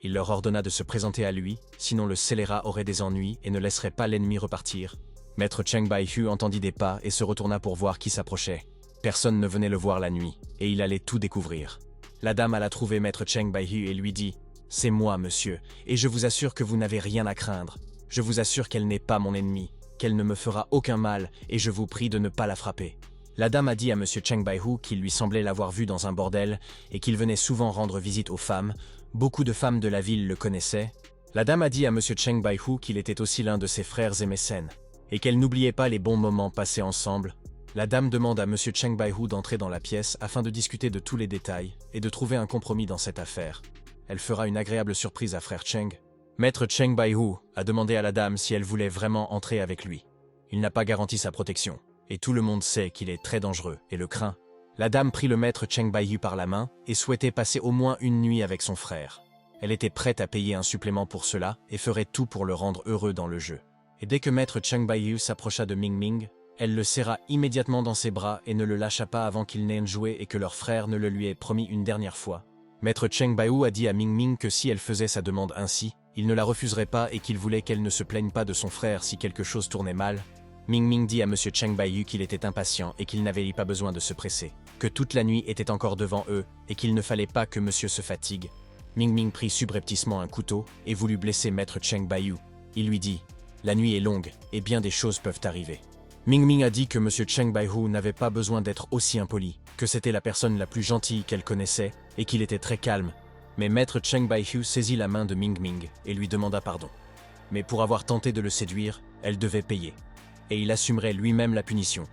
Il leur ordonna de se présenter à lui, sinon le scélérat aurait des ennuis et ne laisserait pas l'ennemi repartir. Maître Cheng Baihu entendit des pas et se retourna pour voir qui s'approchait. Personne ne venait le voir la nuit, et il allait tout découvrir. La dame alla trouver maître Cheng Baihu et lui dit « C'est moi, monsieur, et je vous assure que vous n'avez rien à craindre. Je vous assure qu'elle n'est pas mon ennemie, qu'elle ne me fera aucun mal, et je vous prie de ne pas la frapper. » La dame a dit à monsieur Cheng Baihu qu'il lui semblait l'avoir vu dans un bordel et qu'il venait souvent rendre visite aux femmes. Beaucoup de femmes de la ville le connaissaient. La dame a dit à monsieur Cheng Baihu qu'il était aussi l'un de ses frères et mécènes, et qu'elle n'oubliait pas les bons moments passés ensemble. La dame demande à monsieur Cheng Baihu d'entrer dans la pièce afin de discuter de tous les détails et de trouver un compromis dans cette affaire. Elle fera une agréable surprise à frère Cheng. Maître Cheng Baihu a demandé à la dame si elle voulait vraiment entrer avec lui. Il n'a pas garanti sa protection, et tout le monde sait qu'il est très dangereux et le craint. La dame prit le maître Cheng Baihu par la main et souhaitait passer au moins une nuit avec son frère. Elle était prête à payer un supplément pour cela et ferait tout pour le rendre heureux dans le jeu. Et dès que maître Cheng Baihu s'approcha de Ming Ming, elle le serra immédiatement dans ses bras et ne le lâcha pas avant qu'ils n'aient joué et que leur frère ne le lui ait promis une dernière fois. Maître Cheng Baihu a dit à Ming Ming que si elle faisait sa demande ainsi, il ne la refuserait pas et qu'il voulait qu'elle ne se plaigne pas de son frère si quelque chose tournait mal. Ming Ming dit à Monsieur Cheng Baiyu qu'il était impatient et qu'il n'avait pas besoin de se presser, que toute la nuit était encore devant eux et qu'il ne fallait pas que Monsieur se fatigue. Ming Ming prit subrepticement un couteau et voulut blesser Maître Cheng Baiyu. Il lui dit « La nuit est longue et bien des choses peuvent arriver ». Ming Ming a dit que Monsieur Cheng Baiyu n'avait pas besoin d'être aussi impoli, que c'était la personne la plus gentille qu'elle connaissait et qu'il était très calme. Mais Maître Cheng Baiyu saisit la main de Ming Ming et lui demanda pardon. Mais pour avoir tenté de le séduire, elle devait payer. Et il assumerait lui-même la punition.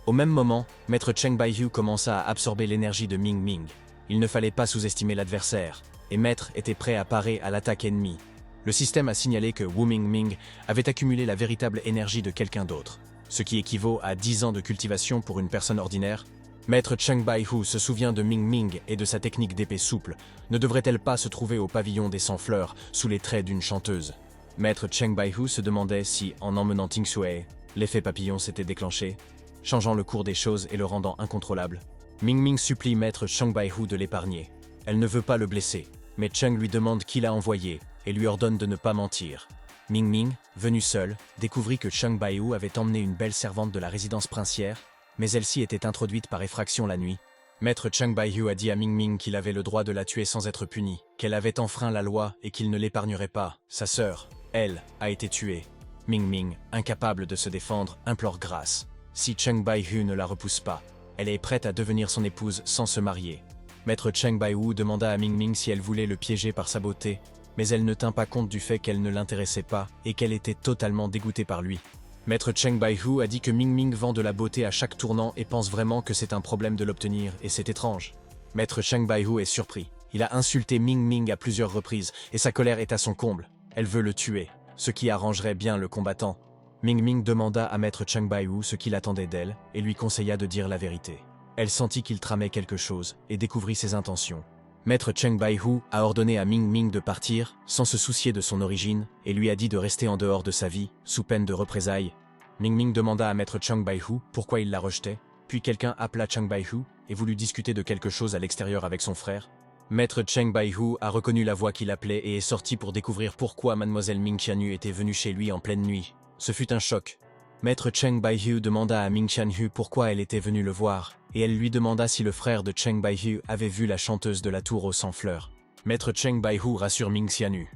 Au même moment, Maître Cheng Baiyu commença à absorber l'énergie de Ming Ming. Il ne fallait pas sous-estimer l'adversaire, et Maître était prêt à parer à l'attaque ennemie. Le système a signalé que Wu Ming Ming avait accumulé la véritable énergie de quelqu'un d'autre, ce qui équivaut à 10 ans de cultivation pour une personne ordinaire. Maître Cheng Baiyu se souvient de Ming Ming et de sa technique d'épée souple. Ne devrait-elle pas se trouver au pavillon des 100 fleurs, sous les traits d'une chanteuse? Maître Cheng Baiyu se demandait si, en emmenant Ting Sui, l'effet papillon s'était déclenché, changeant le cours des choses et le rendant incontrôlable. Ming Ming supplie Maître Cheng Baiyu de l'épargner. Elle ne veut pas le blesser, mais Cheng lui demande qui l'a envoyé et lui ordonne de ne pas mentir. Ming Ming, venue seule, découvrit que Cheng Baiyu avait emmené une belle servante de la résidence princière, mais elle-ci était introduite par effraction la nuit. Maître Cheng Baiyu a dit à Ming Ming qu'il avait le droit de la tuer sans être puni, qu'elle avait enfreint la loi et qu'il ne l'épargnerait pas. Sa sœur, elle, a été tuée. Ming Ming, incapable de se défendre, implore grâce. Si Cheng Baiyu ne la repousse pas, elle est prête à devenir son épouse sans se marier. Maître Cheng Baiyu demanda à Ming Ming si elle voulait le piéger par sa beauté, mais elle ne tint pas compte du fait qu'elle ne l'intéressait pas et qu'elle était totalement dégoûtée par lui. Maître Cheng Baiyu a dit que Ming Ming vend de la beauté à chaque tournant et pense vraiment que c'est un problème de l'obtenir, et c'est étrange. Maître Cheng Baiyu est surpris. Il a insulté Ming Ming à plusieurs reprises, et sa colère est à son comble. Elle veut le tuer, ce qui arrangerait bien le combattant. Ming Ming demanda à Maître Cheng Baiyu ce qu'il attendait d'elle et lui conseilla de dire la vérité. Elle sentit qu'il tramait quelque chose et découvrit ses intentions. Maître Cheng Baiyu a ordonné à Ming Ming de partir, sans se soucier de son origine, et lui a dit de rester en dehors de sa vie, sous peine de représailles. Ming Ming demanda à Maître Cheng Baiyu pourquoi il la rejetait, puis quelqu'un appela Cheng Baiyu et voulut discuter de quelque chose à l'extérieur avec son frère. Maître Cheng Baiyu a reconnu la voix qui l'appelait et est sorti pour découvrir pourquoi Mademoiselle Ming Qianyu était venue chez lui en pleine nuit. Ce fut un choc. Maître Cheng Baiyu demanda à Ming Qianyu pourquoi elle était venue le voir, et elle lui demanda si le frère de Cheng Baiyu avait vu la chanteuse de la tour aux 100 fleurs. Maître Cheng Baiyu rassure Ming Qianyu.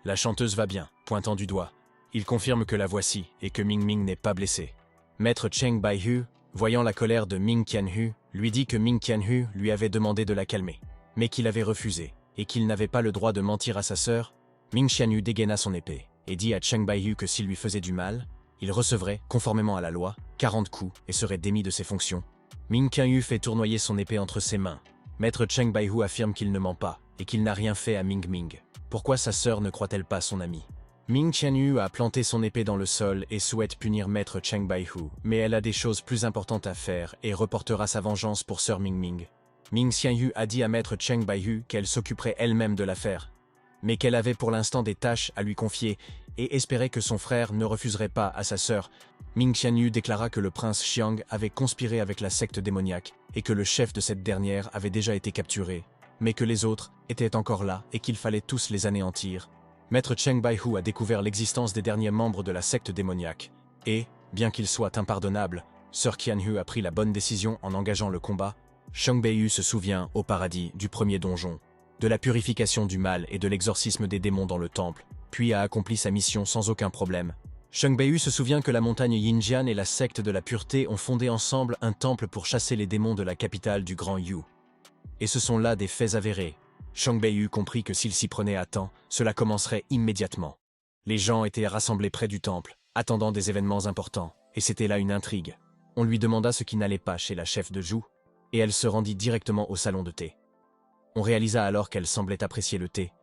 La chanteuse va bien, pointant du doigt. Il confirme que la voici et que Ming Ming n'est pas blessée. Maître Cheng Baiyu, voyant la colère de Ming Qianyu, lui dit que Ming Qianyu lui avait demandé de la calmer, mais qu'il avait refusé, et qu'il n'avait pas le droit de mentir à sa sœur. Ming Qianyu dégaina son épée, et dit à Cheng Baiyu que s'il lui faisait du mal, il recevrait, conformément à la loi, 40 coups et serait démis de ses fonctions. Ming Qianyu fait tournoyer son épée entre ses mains. Maître Cheng Baiyu affirme qu'il ne ment pas, et qu'il n'a rien fait à Ming Ming. Pourquoi sa sœur ne croit-elle pas son ami? Ming Qianyu a planté son épée dans le sol et souhaite punir Maître Cheng Baiyu, mais elle a des choses plus importantes à faire et reportera sa vengeance pour sœur Ming Ming. Ming Qianyu a dit à Maître Cheng Baiyu qu'elle s'occuperait elle-même de l'affaire, mais qu'elle avait pour l'instant des tâches à lui confier et espérait que son frère ne refuserait pas à sa sœur. Ming Qianyu déclara que le prince Xiang avait conspiré avec la secte démoniaque et que le chef de cette dernière avait déjà été capturé, mais que les autres étaient encore là et qu'il fallait tous les anéantir. Maître Cheng Baiyu a découvert l'existence des derniers membres de la secte démoniaque, et, bien qu'il soit impardonnable, Sœur Qianyu a pris la bonne décision en engageant le combat. Cheng Baiyu se souvient, au paradis, du premier donjon, de la purification du mal et de l'exorcisme des démons dans le temple, puis a accompli sa mission sans aucun problème. Cheng Baiyu se souvient que la montagne Yinjian et la secte de la pureté ont fondé ensemble un temple pour chasser les démons de la capitale du Grand Yu. Et ce sont là des faits avérés. Cheng Baiyu comprit que s'il s'y prenait à temps, cela commencerait immédiatement. Les gens étaient rassemblés près du temple, attendant des événements importants, et c'était là une intrigue. On lui demanda ce qui n'allait pas chez la chef de Zhou, et elle se rendit directement au salon de thé. On réalisa alors qu'elle semblait apprécier le thé,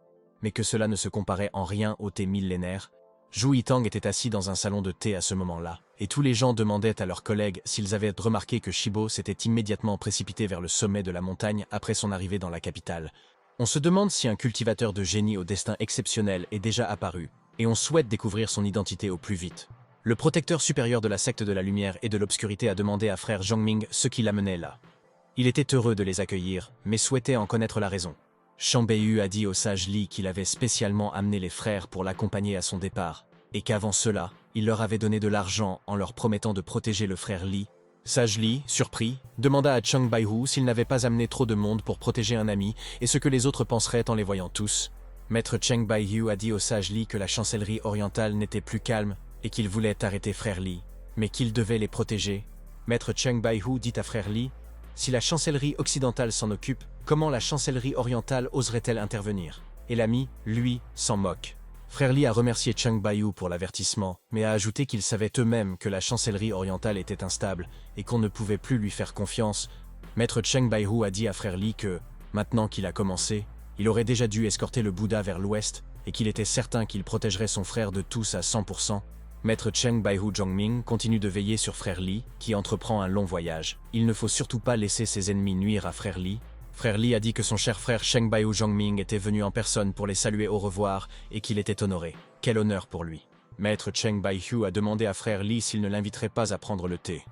mais que cela ne se comparait en rien au thé millénaire. Zhou Yitang était assis dans un salon de thé à ce moment-là, et tous les gens demandaient à leurs collègues s'ils avaient remarqué que Shibo s'était immédiatement précipité vers le sommet de la montagne après son arrivée dans la capitale. On se demande si un cultivateur de génie au destin exceptionnel est déjà apparu, et on souhaite découvrir son identité au plus vite. Le protecteur supérieur de la secte de la lumière et de l'obscurité a demandé à frère Zhongming ce qui l'amenait là. Il était heureux de les accueillir, mais souhaitait en connaître la raison. Shang Beiyu a dit au sage Li qu'il avait spécialement amené les frères pour l'accompagner à son départ, et qu'avant cela, il leur avait donné de l'argent en leur promettant de protéger le frère Li. Sage Li, surpris, demanda à Chang Baihu s'il n'avait pas amené trop de monde pour protéger un ami et ce que les autres penseraient en les voyant tous. Maître Chang Baihu a dit au sage Li que la chancellerie orientale n'était plus calme et qu'il voulait arrêter frère Li, mais qu'il devait les protéger. Maître Chang Baihu dit à frère Li, si la chancellerie occidentale s'en occupe, comment la chancellerie orientale oserait-elle intervenir? Et l'ami, lui, s'en moque. Frère Li a remercié Chang Baihu pour l'avertissement, mais a ajouté qu'ils savaient eux-mêmes que la chancellerie orientale était instable et qu'on ne pouvait plus lui faire confiance. Maître Chang Baihu a dit à frère Li que, maintenant qu'il a commencé, il aurait déjà dû escorter le Bouddha vers l'ouest et qu'il était certain qu'il protégerait son frère de tous à 100%. Maître Chang Baihu Zhongming continue de veiller sur frère Li, qui entreprend un long voyage. Il ne faut surtout pas laisser ses ennemis nuire à frère Li. Frère Li a dit que son cher frère Chang Baihu Zhongming était venu en personne pour les saluer au revoir et qu'il était honoré. Quel honneur pour lui. Maître Chang Baihu a demandé à frère Li s'il ne l'inviterait pas à prendre le thé.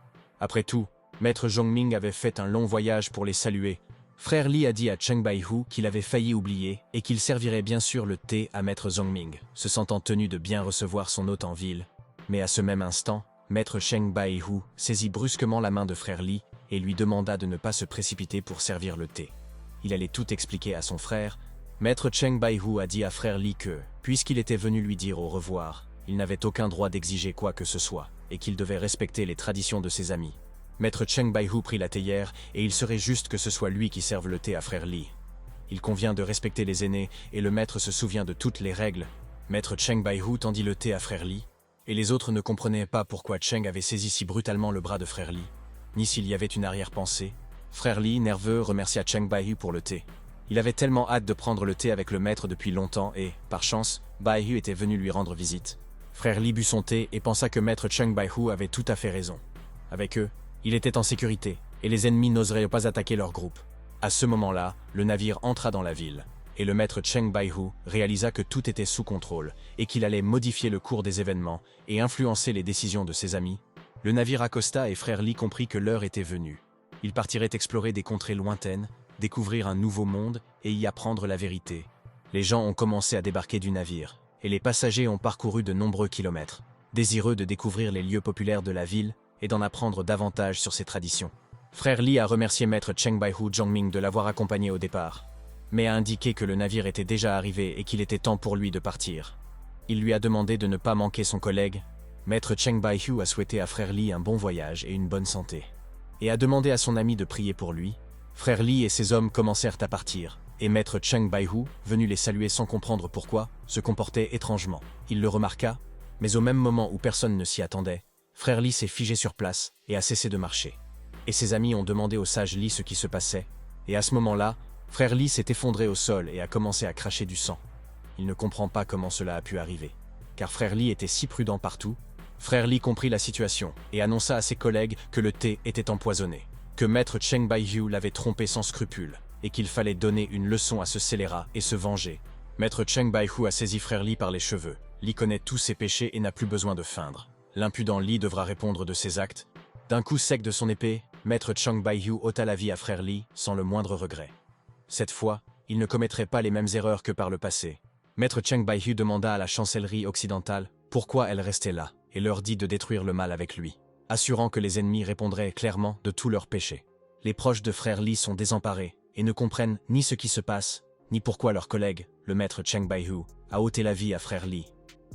Après tout, Maître Zhongming avait fait un long voyage pour les saluer. Frère Li a dit à Chang Baihu qu'il avait failli oublier et qu'il servirait bien sûr le thé à Maître Zhongming, se sentant tenu de bien recevoir son hôte en ville. Mais à ce même instant, Maître Chang Baihu saisit brusquement la main de frère Li et lui demanda de ne pas se précipiter pour servir le thé. Il allait tout expliquer à son frère. Maître Chang Baihu a dit à frère Li que, puisqu'il était venu lui dire au revoir, il n'avait aucun droit d'exiger quoi que ce soit, et qu'il devait respecter les traditions de ses amis. Maître Chang Baihu prit la théière, et il serait juste que ce soit lui qui serve le thé à frère Li. Il convient de respecter les aînés, et le maître se souvient de toutes les règles. Maître Chang Baihu tendit le thé à frère Li, et les autres ne comprenaient pas pourquoi Cheng avait saisi si brutalement le bras de frère Li, ni s'il y avait une arrière-pensée. Frère Li, nerveux, remercia Chang Baihu pour le thé. Il avait tellement hâte de prendre le thé avec le maître depuis longtemps et, par chance, Baihu était venu lui rendre visite. Frère Li but son thé et pensa que maître Chang Baihu avait tout à fait raison. Avec eux, il était en sécurité, et les ennemis n'oseraient pas attaquer leur groupe. À ce moment-là, le navire entra dans la ville, et le maître Chang Baihu réalisa que tout était sous contrôle, et qu'il allait modifier le cours des événements et influencer les décisions de ses amis. Le navire accosta et frère Li comprit que l'heure était venue. Il partirait explorer des contrées lointaines, découvrir un nouveau monde et y apprendre la vérité. Les gens ont commencé à débarquer du navire, et les passagers ont parcouru de nombreux kilomètres, désireux de découvrir les lieux populaires de la ville et d'en apprendre davantage sur ses traditions. Frère Li a remercié maître Chang Baihu Zhongming de l'avoir accompagné au départ, mais a indiqué que le navire était déjà arrivé et qu'il était temps pour lui de partir. Il lui a demandé de ne pas manquer son collègue. Maître Chang Baihu a souhaité à frère Li un bon voyage et une bonne santé, et a demandé à son ami de prier pour lui. Frère Li et ses hommes commencèrent à partir, et maître Chang Baihu, venu les saluer sans comprendre pourquoi, se comportait étrangement. Il le remarqua, mais au même moment où personne ne s'y attendait, frère Li s'est figé sur place et a cessé de marcher. Et ses amis ont demandé au sage Li ce qui se passait, et à ce moment-là, frère Li s'est effondré au sol et a commencé à cracher du sang. Il ne comprend pas comment cela a pu arriver, car frère Li était si prudent partout. Frère Li comprit la situation et annonça à ses collègues que le thé était empoisonné, que maître Chang Baihu l'avait trompé sans scrupule, et qu'il fallait donner une leçon à ce scélérat et se venger. Maître Chang Baihu a saisi frère Li par les cheveux. Li connaît tous ses péchés et n'a plus besoin de feindre. L'impudent Li devra répondre de ses actes. D'un coup sec de son épée, maître Chang Baihu ôta la vie à frère Li sans le moindre regret. Cette fois, il ne commettrait pas les mêmes erreurs que par le passé. Maître Chang Baihu demanda à la chancellerie occidentale pourquoi elle restait là, et leur dit de détruire le mal avec lui, assurant que les ennemis répondraient clairement de tous leurs péchés. Les proches de frère Li sont désemparés, et ne comprennent ni ce qui se passe, ni pourquoi leur collègue, le maître Chang Baihu, a ôté la vie à frère Li,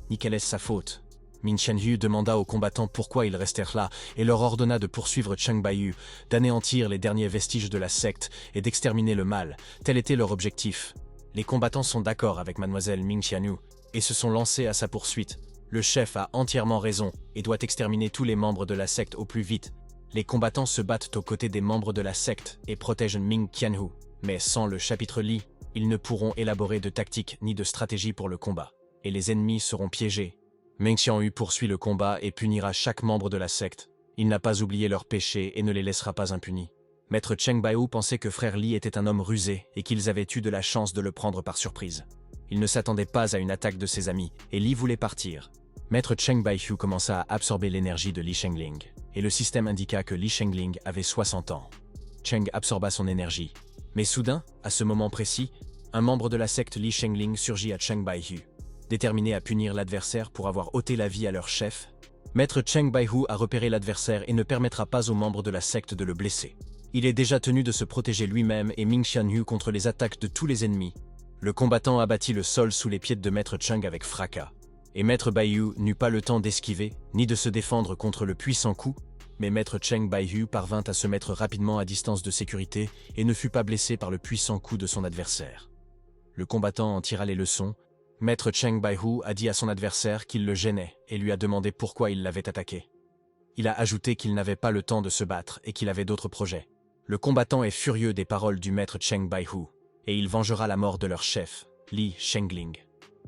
ni quelle est sa faute. Min Qianyu demanda aux combattants pourquoi ils restèrent là et leur ordonna de poursuivre Chang Baihu, d'anéantir les derniers vestiges de la secte et d'exterminer le mal. Tel était leur objectif. Les combattants sont d'accord avec mademoiselle Min Qianyu et se sont lancés à sa poursuite. Le chef a entièrement raison et doit exterminer tous les membres de la secte au plus vite. Les combattants se battent aux côtés des membres de la secte et protègent Min Qianyu. Mais sans le chapitre Li, ils ne pourront élaborer de tactique ni de stratégie pour le combat. Et les ennemis seront piégés. Meng Qianyu poursuit le combat et punira chaque membre de la secte. Il n'a pas oublié leurs péchés et ne les laissera pas impunis. Maître Chang Baihu pensait que frère Li était un homme rusé et qu'ils avaient eu de la chance de le prendre par surprise. Il ne s'attendait pas à une attaque de ses amis et Li voulait partir. Maître Chang Baihu commença à absorber l'énergie de Li Shengling, et le système indiqua que Li Shengling avait 60 ans. Cheng absorba son énergie. Mais soudain, à ce moment précis, un membre de la secte Li Shengling surgit à Cheng Baihu. Déterminé à punir l'adversaire pour avoir ôté la vie à leur chef, Maître Cheng Baihu a repéré l'adversaire et ne permettra pas aux membres de la secte de le blesser. Il est déjà tenu de se protéger lui-même et Ming Xianyu contre les attaques de tous les ennemis. Le combattant abattit le sol sous les pieds de Maître Cheng avec fracas. Et Maître Baihu n'eut pas le temps d'esquiver, ni de se défendre contre le puissant coup, mais Maître Cheng Baihu parvint à se mettre rapidement à distance de sécurité et ne fut pas blessé par le puissant coup de son adversaire. Le combattant en tira les leçons. Maître Cheng Baihu a dit à son adversaire qu'il le gênait et lui a demandé pourquoi il l'avait attaqué. Il a ajouté qu'il n'avait pas le temps de se battre et qu'il avait d'autres projets. Le combattant est furieux des paroles du Maître Cheng Baihu, et il vengera la mort de leur chef, Li Shengling.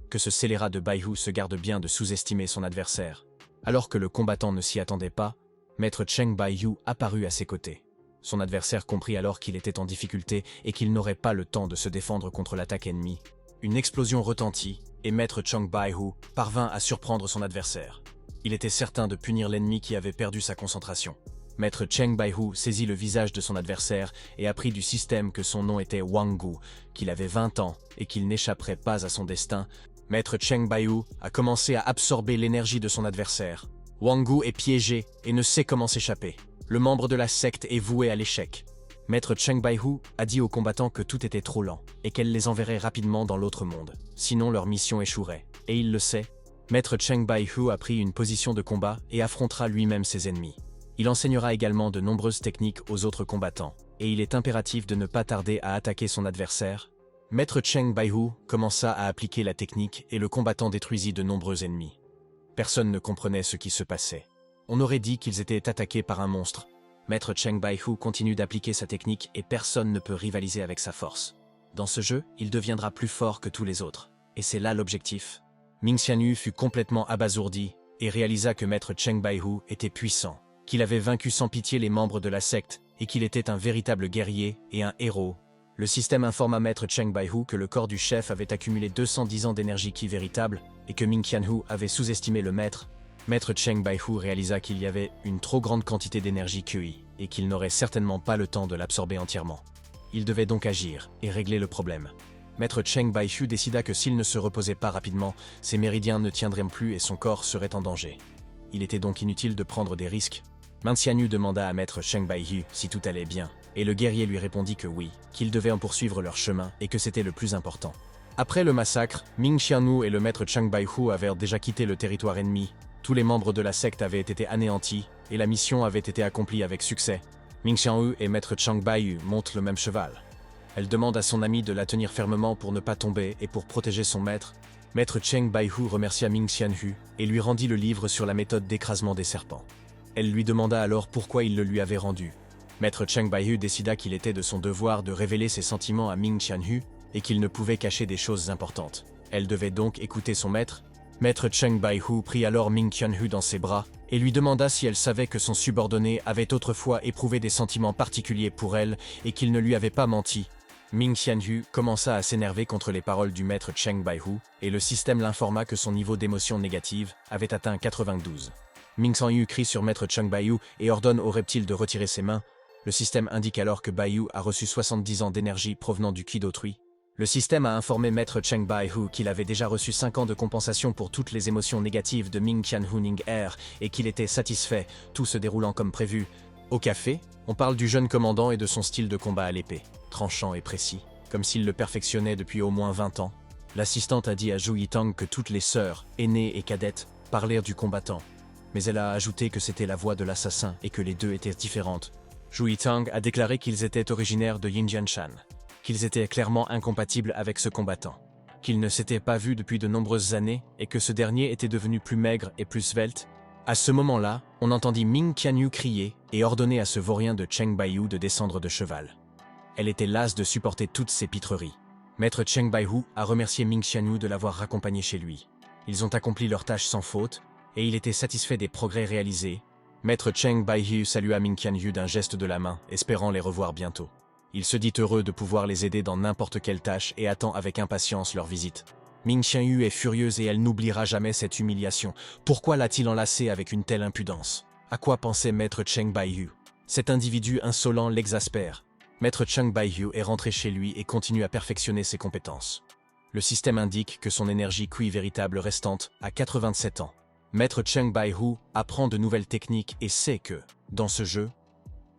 Que ce scélérat de Baihu se garde bien de sous-estimer son adversaire. Alors que le combattant ne s'y attendait pas, Maître Cheng Baihu apparut à ses côtés. Son adversaire comprit alors qu'il était en difficulté et qu'il n'aurait pas le temps de se défendre contre l'attaque ennemie. Une explosion retentit et Maître Cheng Baihu parvint à surprendre son adversaire. Il était certain de punir l'ennemi qui avait perdu sa concentration. Maître Cheng Baihu saisit le visage de son adversaire et apprit du système que son nom était Wang Gu, qu'il avait 20 ans et qu'il n'échapperait pas à son destin. Maître Cheng Baihu a commencé à absorber l'énergie de son adversaire. Wang Gu est piégé et ne sait comment s'échapper. Le membre de la secte est voué à l'échec. Maître Cheng Baihu a dit aux combattants que tout était trop lent et qu'elle les enverrait rapidement dans l'autre monde, sinon leur mission échouerait. Et il le sait. Maître Cheng Baihu a pris une position de combat et affrontera lui-même ses ennemis. Il enseignera également de nombreuses techniques aux autres combattants, et il est impératif de ne pas tarder à attaquer son adversaire. Maître Cheng Baihu commença à appliquer la technique et le combattant détruisit de nombreux ennemis. Personne ne comprenait ce qui se passait. On aurait dit qu'ils étaient attaqués par un monstre. Maître Cheng Baihu continue d'appliquer sa technique et personne ne peut rivaliser avec sa force. Dans ce jeu, il deviendra plus fort que tous les autres. Et c'est là l'objectif. Ming Xianyu fut complètement abasourdi et réalisa que Maître Cheng Baihu était puissant, qu'il avait vaincu sans pitié les membres de la secte et qu'il était un véritable guerrier et un héros. Le système informa Maître Cheng Baihu que le corps du chef avait accumulé 210 ans d'énergie ki véritable et que Ming Xianyu avait sous-estimé le maître. Maître Cheng Baihu réalisa qu'il y avait une trop grande quantité d'énergie QI et qu'il n'aurait certainement pas le temps de l'absorber entièrement. Il devait donc agir et régler le problème. Maître Cheng Baihu décida que s'il ne se reposait pas rapidement, ses méridiens ne tiendraient plus et son corps serait en danger. Il était donc inutile de prendre des risques. Ming Xianyu demanda à Maître Cheng Baihu si tout allait bien, et le guerrier lui répondit que oui, qu'ils devaient en poursuivre leur chemin et que c'était le plus important. Après le massacre, Ming Xianyu et le Maître Cheng Baihu avaient déjà quitté le territoire ennemi. Tous les membres de la secte avaient été anéantis et la mission avait été accomplie avec succès. Ming Xianyu et Maître Cheng Baihu montent le même cheval. Elle demande à son ami de la tenir fermement pour ne pas tomber et pour protéger son maître. Maître Cheng Baihu remercia Ming Xianyu et lui rendit le livre sur la méthode d'écrasement des serpents. Elle lui demanda alors pourquoi il le lui avait rendu. Maître Cheng Baihu décida qu'il était de son devoir de révéler ses sentiments à Ming Xianyu et qu'il ne pouvait cacher des choses importantes. Elle devait donc écouter son maître. Maître Cheng Baihu prit alors Ming Xianyu dans ses bras et lui demanda si elle savait que son subordonné avait autrefois éprouvé des sentiments particuliers pour elle et qu'il ne lui avait pas menti. Ming Xianyu commença à s'énerver contre les paroles du maître Cheng Baihu et le système l'informa que son niveau d'émotion négative avait atteint 92. Ming Xianyu crie sur maître Cheng Baihu et ordonne au reptile de retirer ses mains. Le système indique alors que Baihu a reçu 70 ans d'énergie provenant du ki d'autrui. Le système a informé Maître Cheng Baihu qu'il avait déjà reçu 5 ans de compensation pour toutes les émotions négatives de Ming Xianyu Ning Er et qu'il était satisfait, tout se déroulant comme prévu. Au café, on parle du jeune commandant et de son style de combat à l'épée, tranchant et précis, comme s'il le perfectionnait depuis au moins 20 ans. L'assistante a dit à Zhu Yitang que toutes les sœurs, aînées et cadettes, parlèrent du combattant. Mais elle a ajouté que c'était la voix de l'assassin et que les deux étaient différentes. Zhu Yitang a déclaré qu'ils étaient originaires de Yinjianshan, qu'ils étaient clairement incompatibles avec ce combattant, qu'ils ne s'étaient pas vus depuis de nombreuses années et que ce dernier était devenu plus maigre et plus svelte. À ce moment-là, on entendit Ming Xianyu crier et ordonner à ce vaurien de Cheng Baihu de descendre de cheval. Elle était lasse de supporter toutes ces pitreries. Maître Cheng Baihu a remercié Ming Xianyu de l'avoir raccompagné chez lui. Ils ont accompli leur tâche sans faute et il était satisfait des progrès réalisés. Maître Cheng Baihu salua Ming Xianyu d'un geste de la main, espérant les revoir bientôt. Il se dit heureux de pouvoir les aider dans n'importe quelle tâche et attend avec impatience leur visite. Ming Xianyu est furieuse et elle n'oubliera jamais cette humiliation. Pourquoi l'a-t-il enlacée avec une telle impudence? À quoi pensait Maître Cheng Baihu? Cet individu insolent l'exaspère. Maître Chung Bai-hu est rentré chez lui et continue à perfectionner ses compétences. Le système indique que son énergie Qi véritable restante a 87 ans. Maître Chung Bai-hu apprend de nouvelles techniques et sait que, dans ce jeu,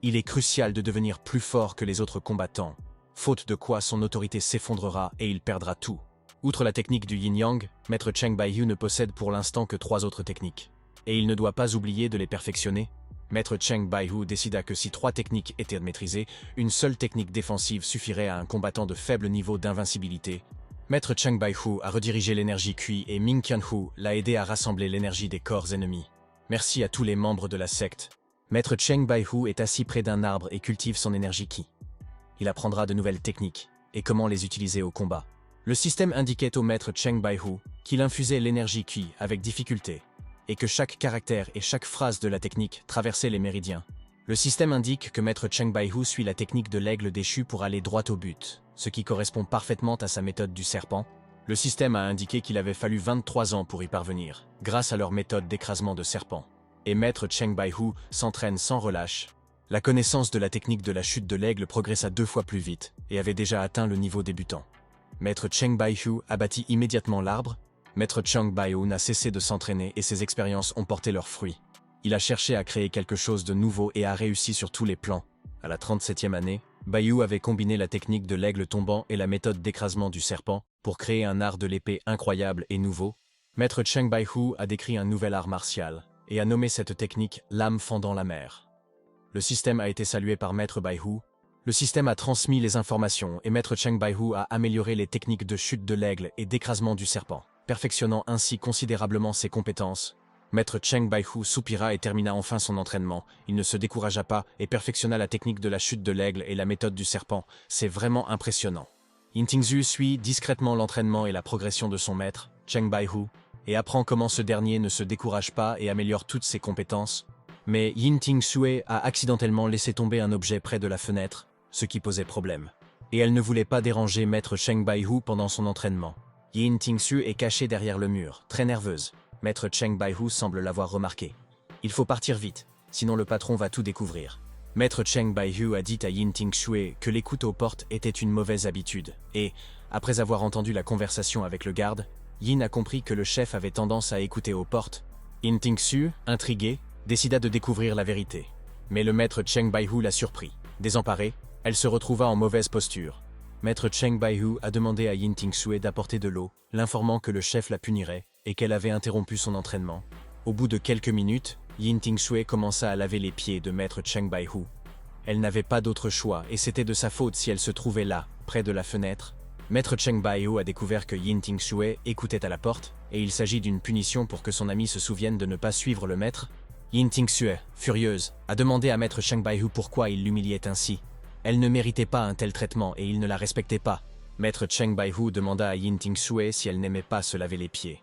il est crucial de devenir plus fort que les autres combattants, faute de quoi son autorité s'effondrera et il perdra tout. Outre la technique du yin-yang, Maître Chung Bai-hu ne possède pour l'instant que 3 autres techniques. Et il ne doit pas oublier de les perfectionner. Maître Chung Bai-hu décida que si 3 techniques étaient maîtrisées, une seule technique défensive suffirait à un combattant de faible niveau d'invincibilité. Maître Chung Bai-hu a redirigé l'énergie Qi et Ming Qianhu l'a aidé à rassembler l'énergie des corps ennemis. Merci à tous les membres de la secte. Maître Chung Bai-hu est assis près d'un arbre et cultive son énergie Qi. Il apprendra de nouvelles techniques et comment les utiliser au combat. Le système indiquait au maître Chung Bai-hu qu'il infusait l'énergie Qi avec difficulté et que chaque caractère et chaque phrase de la technique traversait les méridiens. Le système indique que maître Chung Bai-hu suit la technique de l'aigle déchu pour aller droit au but, ce qui correspond parfaitement à sa méthode du serpent. Le système a indiqué qu'il avait fallu 23 ans pour y parvenir, grâce à leur méthode d'écrasement de serpent. Et maître Chung Bai-hu s'entraîne sans relâche. La connaissance de la technique de la chute de l'aigle progressa 2 fois plus vite et avait déjà atteint le niveau débutant. Maître Chung Bai-hu abattit immédiatement l'arbre. Maître Chung Bai-hu n'a cessé de s'entraîner et ses expériences ont porté leurs fruits. Il a cherché à créer quelque chose de nouveau et a réussi sur tous les plans. À la 37e année, Bai-hu avait combiné la technique de l'aigle tombant et la méthode d'écrasement du serpent pour créer un art de l'épée incroyable et nouveau. Maître Chung Bai-hu a décrit un nouvel art martial et a nommé cette technique l'âme fendant la mer. Le système a été salué par Maître Bai-hu. Le système a transmis les informations et Maître Chung Bai-hu a amélioré les techniques de chute de l'aigle et d'écrasement du serpent, perfectionnant ainsi considérablement ses compétences. Maître Chung Bai-hu soupira et termina enfin son entraînement. Il ne se découragea pas et perfectionna la technique de la chute de l'aigle et la méthode du serpent. C'est vraiment impressionnant. Yin Tingzhu suit discrètement l'entraînement et la progression de son maître, Chung Bai-hu, et apprend comment ce dernier ne se décourage pas et améliore toutes ses compétences. Mais Yin Tingzhu a accidentellement laissé tomber un objet près de la fenêtre, ce qui posait problème. Et elle ne voulait pas déranger Maître Chung Bai-hu pendant son entraînement. Yin Tingzhu est cachée derrière le mur, très nerveuse. Maître Chung Bai-hu semble l'avoir remarqué. Il faut partir vite, sinon le patron va tout découvrir. Maître Chung Bai-hu a dit à Yin Tingzhu que l'écoute aux portes était une mauvaise habitude, et, après avoir entendu la conversation avec le garde, Yin a compris que le chef avait tendance à écouter aux portes. Yin Tingzhu, intriguée, décida de découvrir la vérité. Mais le maître Chung Bai-hu l'a surpris. Désemparée, elle se retrouva en mauvaise posture. Maître Chung Bai-hu a demandé à Yin Tingzhu d'apporter de l'eau, l'informant que le chef la punirait et qu'elle avait interrompu son entraînement. Au bout de quelques minutes, Yin Tingzhu commença à laver les pieds de Maître Chung Bai-hu. Elle n'avait pas d'autre choix et c'était de sa faute si elle se trouvait là, près de la fenêtre. Maître Chung Bai-hu a découvert que Yin Tingzhu écoutait à la porte et il s'agit d'une punition pour que son ami se souvienne de ne pas suivre le maître. Yin Tingzhu, furieuse, a demandé à Maître Chung Bai-hu pourquoi il l'humiliait ainsi. Elle ne méritait pas un tel traitement et il ne la respectait pas. Maître Chung Bai-hu demanda à Yin Tingzhu si elle n'aimait pas se laver les pieds.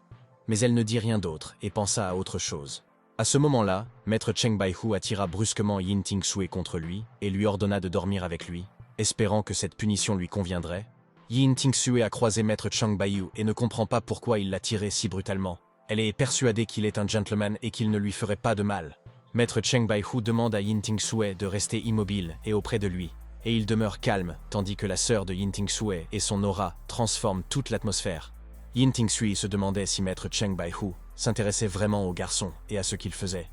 Mais elle ne dit rien d'autre et pensa à autre chose. À ce moment-là, Maître Chung Bai-hu attira brusquement Yin Tingzhu contre lui et lui ordonna de dormir avec lui, espérant que cette punition lui conviendrait. Yin Tingzhu a croisé Maître Chung Bai-hu et ne comprend pas pourquoi il l'a tiré si brutalement. Elle est persuadée qu'il est un gentleman et qu'il ne lui ferait pas de mal. Maître Chung Bai-hu demande à Yin Tingzhu de rester immobile et auprès de lui, et il demeure calme tandis que la sœur de Yin Tingzhu et son aura transforment toute l'atmosphère. Yin Tingzhu se demandait si Maître Chung Bai-hu s'intéressait vraiment au garçon et à ce qu'il faisait.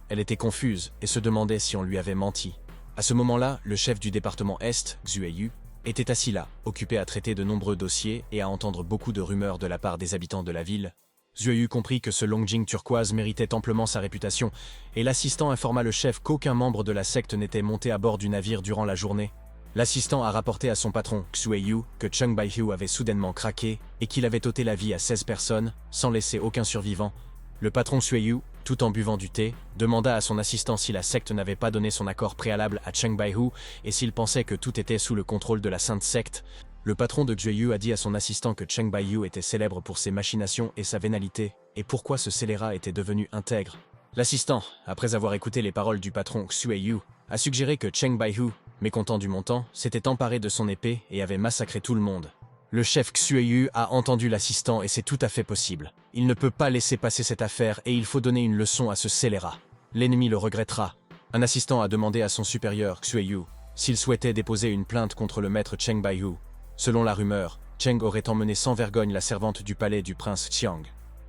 Elle était confuse et se demandait si on lui avait menti. À ce moment-là, le chef du département Est, Xueyu, était assis là, occupé à traiter de nombreux dossiers et à entendre beaucoup de rumeurs de la part des habitants de la ville. Xueyu comprit que ce Longjing turquoise méritait amplement sa réputation, et l'assistant informa le chef qu'aucun membre de la secte n'était monté à bord du navire durant la journée. L'assistant a rapporté à son patron, Xueyu, que Chung Bai-hu avait soudainement craqué et qu'il avait ôté la vie à 16 personnes, sans laisser aucun survivant. Le patron Xueyu, tout en buvant du thé, demanda à son assistant si la secte n'avait pas donné son accord préalable à Chung Bai-hu et s'il pensait que tout était sous le contrôle de la sainte secte. Le patron de Xueyu a dit à son assistant que Chung Bai-hu était célèbre pour ses machinations et sa vénalité, et pourquoi ce scélérat était devenu intègre. L'assistant, après avoir écouté les paroles du patron Xueyu, a suggéré que Chung Bai-hu, mécontent du montant, s'était emparé de son épée et avait massacré tout le monde. Le chef Xueyu a entendu l'assistant et c'est tout à fait possible. Il ne peut pas laisser passer cette affaire et il faut donner une leçon à ce scélérat. L'ennemi le regrettera. Un assistant a demandé à son supérieur Xueyu S'il souhaitait déposer une plainte contre le maître Cheng Baihu, selon la rumeur, Cheng aurait emmené sans vergogne la servante du palais du prince Xiang.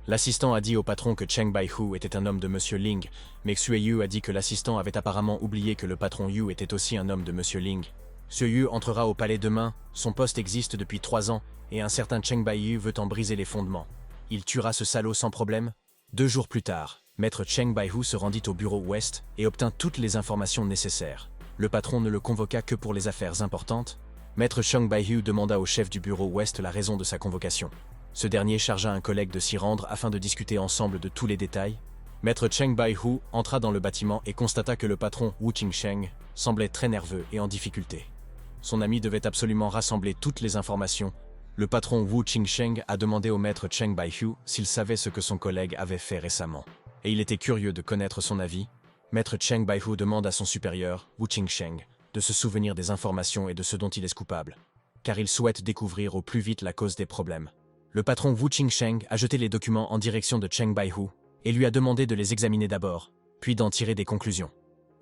L'assistant a dit au patron que Cheng Baihu était un homme de Monsieur Ling, mais Xue Yu a dit que l'assistant avait apparemment oublié que le patron Yu était aussi un homme de Monsieur Ling. Xue Yu entrera au palais demain, son poste existe depuis 3 ans, et un certain Cheng Baihu veut en briser les fondements. Il tuera ce salaud sans problème. 2 jours plus tard, maître Cheng Baihu se rendit au bureau ouest et obtint toutes les informations nécessaires. Le patron ne le convoqua que pour les affaires importantes. Maître Cheng Baihu demanda au chef du bureau ouest la raison de sa convocation. Ce dernier chargea un collègue de s'y rendre afin de discuter ensemble de tous les détails. Maître Cheng Baihu entra dans le bâtiment et constata que le patron Wu Qingsheng semblait très nerveux et en difficulté. Son ami devait absolument rassembler toutes les informations. Le patron Wu Qingsheng a demandé au maître Cheng Baihu s'il savait ce que son collègue avait fait récemment. Et il était curieux de connaître son avis. Maître Cheng Baihu demande à son supérieur, Wu Qingsheng, de se souvenir des informations et de ce dont il est coupable, car il souhaite découvrir au plus vite la cause des problèmes. Le patron Wu Qingsheng a jeté les documents en direction de Cheng Baihu et lui a demandé de les examiner d'abord, puis d'en tirer des conclusions.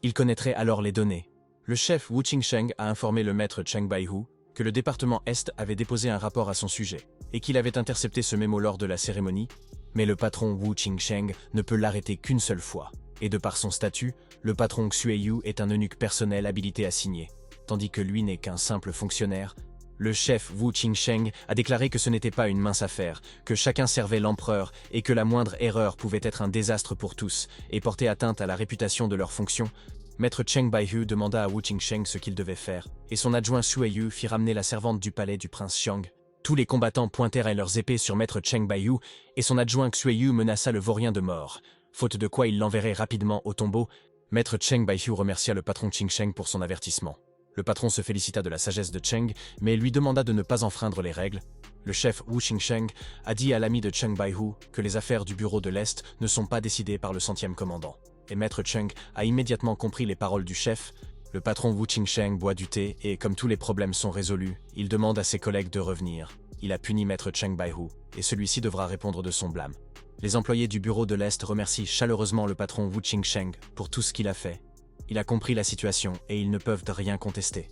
Il connaîtrait alors les données. Le chef Wu Qingsheng a informé le maître Cheng Baihu que le département Est avait déposé un rapport à son sujet et qu'il avait intercepté ce mémo lors de la cérémonie, mais le patron Wu Qingsheng ne peut l'arrêter qu'une seule fois. Et de par son statut, le patron Xue Yu est un eunuque personnel habilité à signer, tandis que lui n'est qu'un simple fonctionnaire. Le chef Wu Qingsheng a déclaré que ce n'était pas une mince affaire, que chacun servait l'empereur et que la moindre erreur pouvait être un désastre pour tous et porter atteinte à la réputation de leur fonction. Maître Cheng Baihu demanda à Wu Qingsheng ce qu'il devait faire, et son adjoint Xue Yu fit ramener la servante du palais du prince Xiang. Tous les combattants pointèrent leurs épées sur Maître Cheng Baihu et son adjoint Xue Yu menaça le vaurien de mort, faute de quoi il l'enverrait rapidement au tombeau. Maître Cheng Baihu remercia le patron Qingsheng pour son avertissement. Le patron se félicita de la sagesse de Cheng, mais lui demanda de ne pas enfreindre les règles. Le chef Wu Qingsheng a dit à l'ami de Cheng Baihu que les affaires du bureau de l'Est ne sont pas décidées par le 100e commandant. Et Maître Cheng a immédiatement compris les paroles du chef. Le patron Wu Qingsheng boit du thé et, comme tous les problèmes sont résolus, il demande à ses collègues de revenir. Il a puni Maître Cheng Baihu, et celui-ci devra répondre de son blâme. Les employés du bureau de l'Est remercient chaleureusement le patron Wu Qingsheng pour tout ce qu'il a fait. Il a compris la situation et ils ne peuvent rien contester.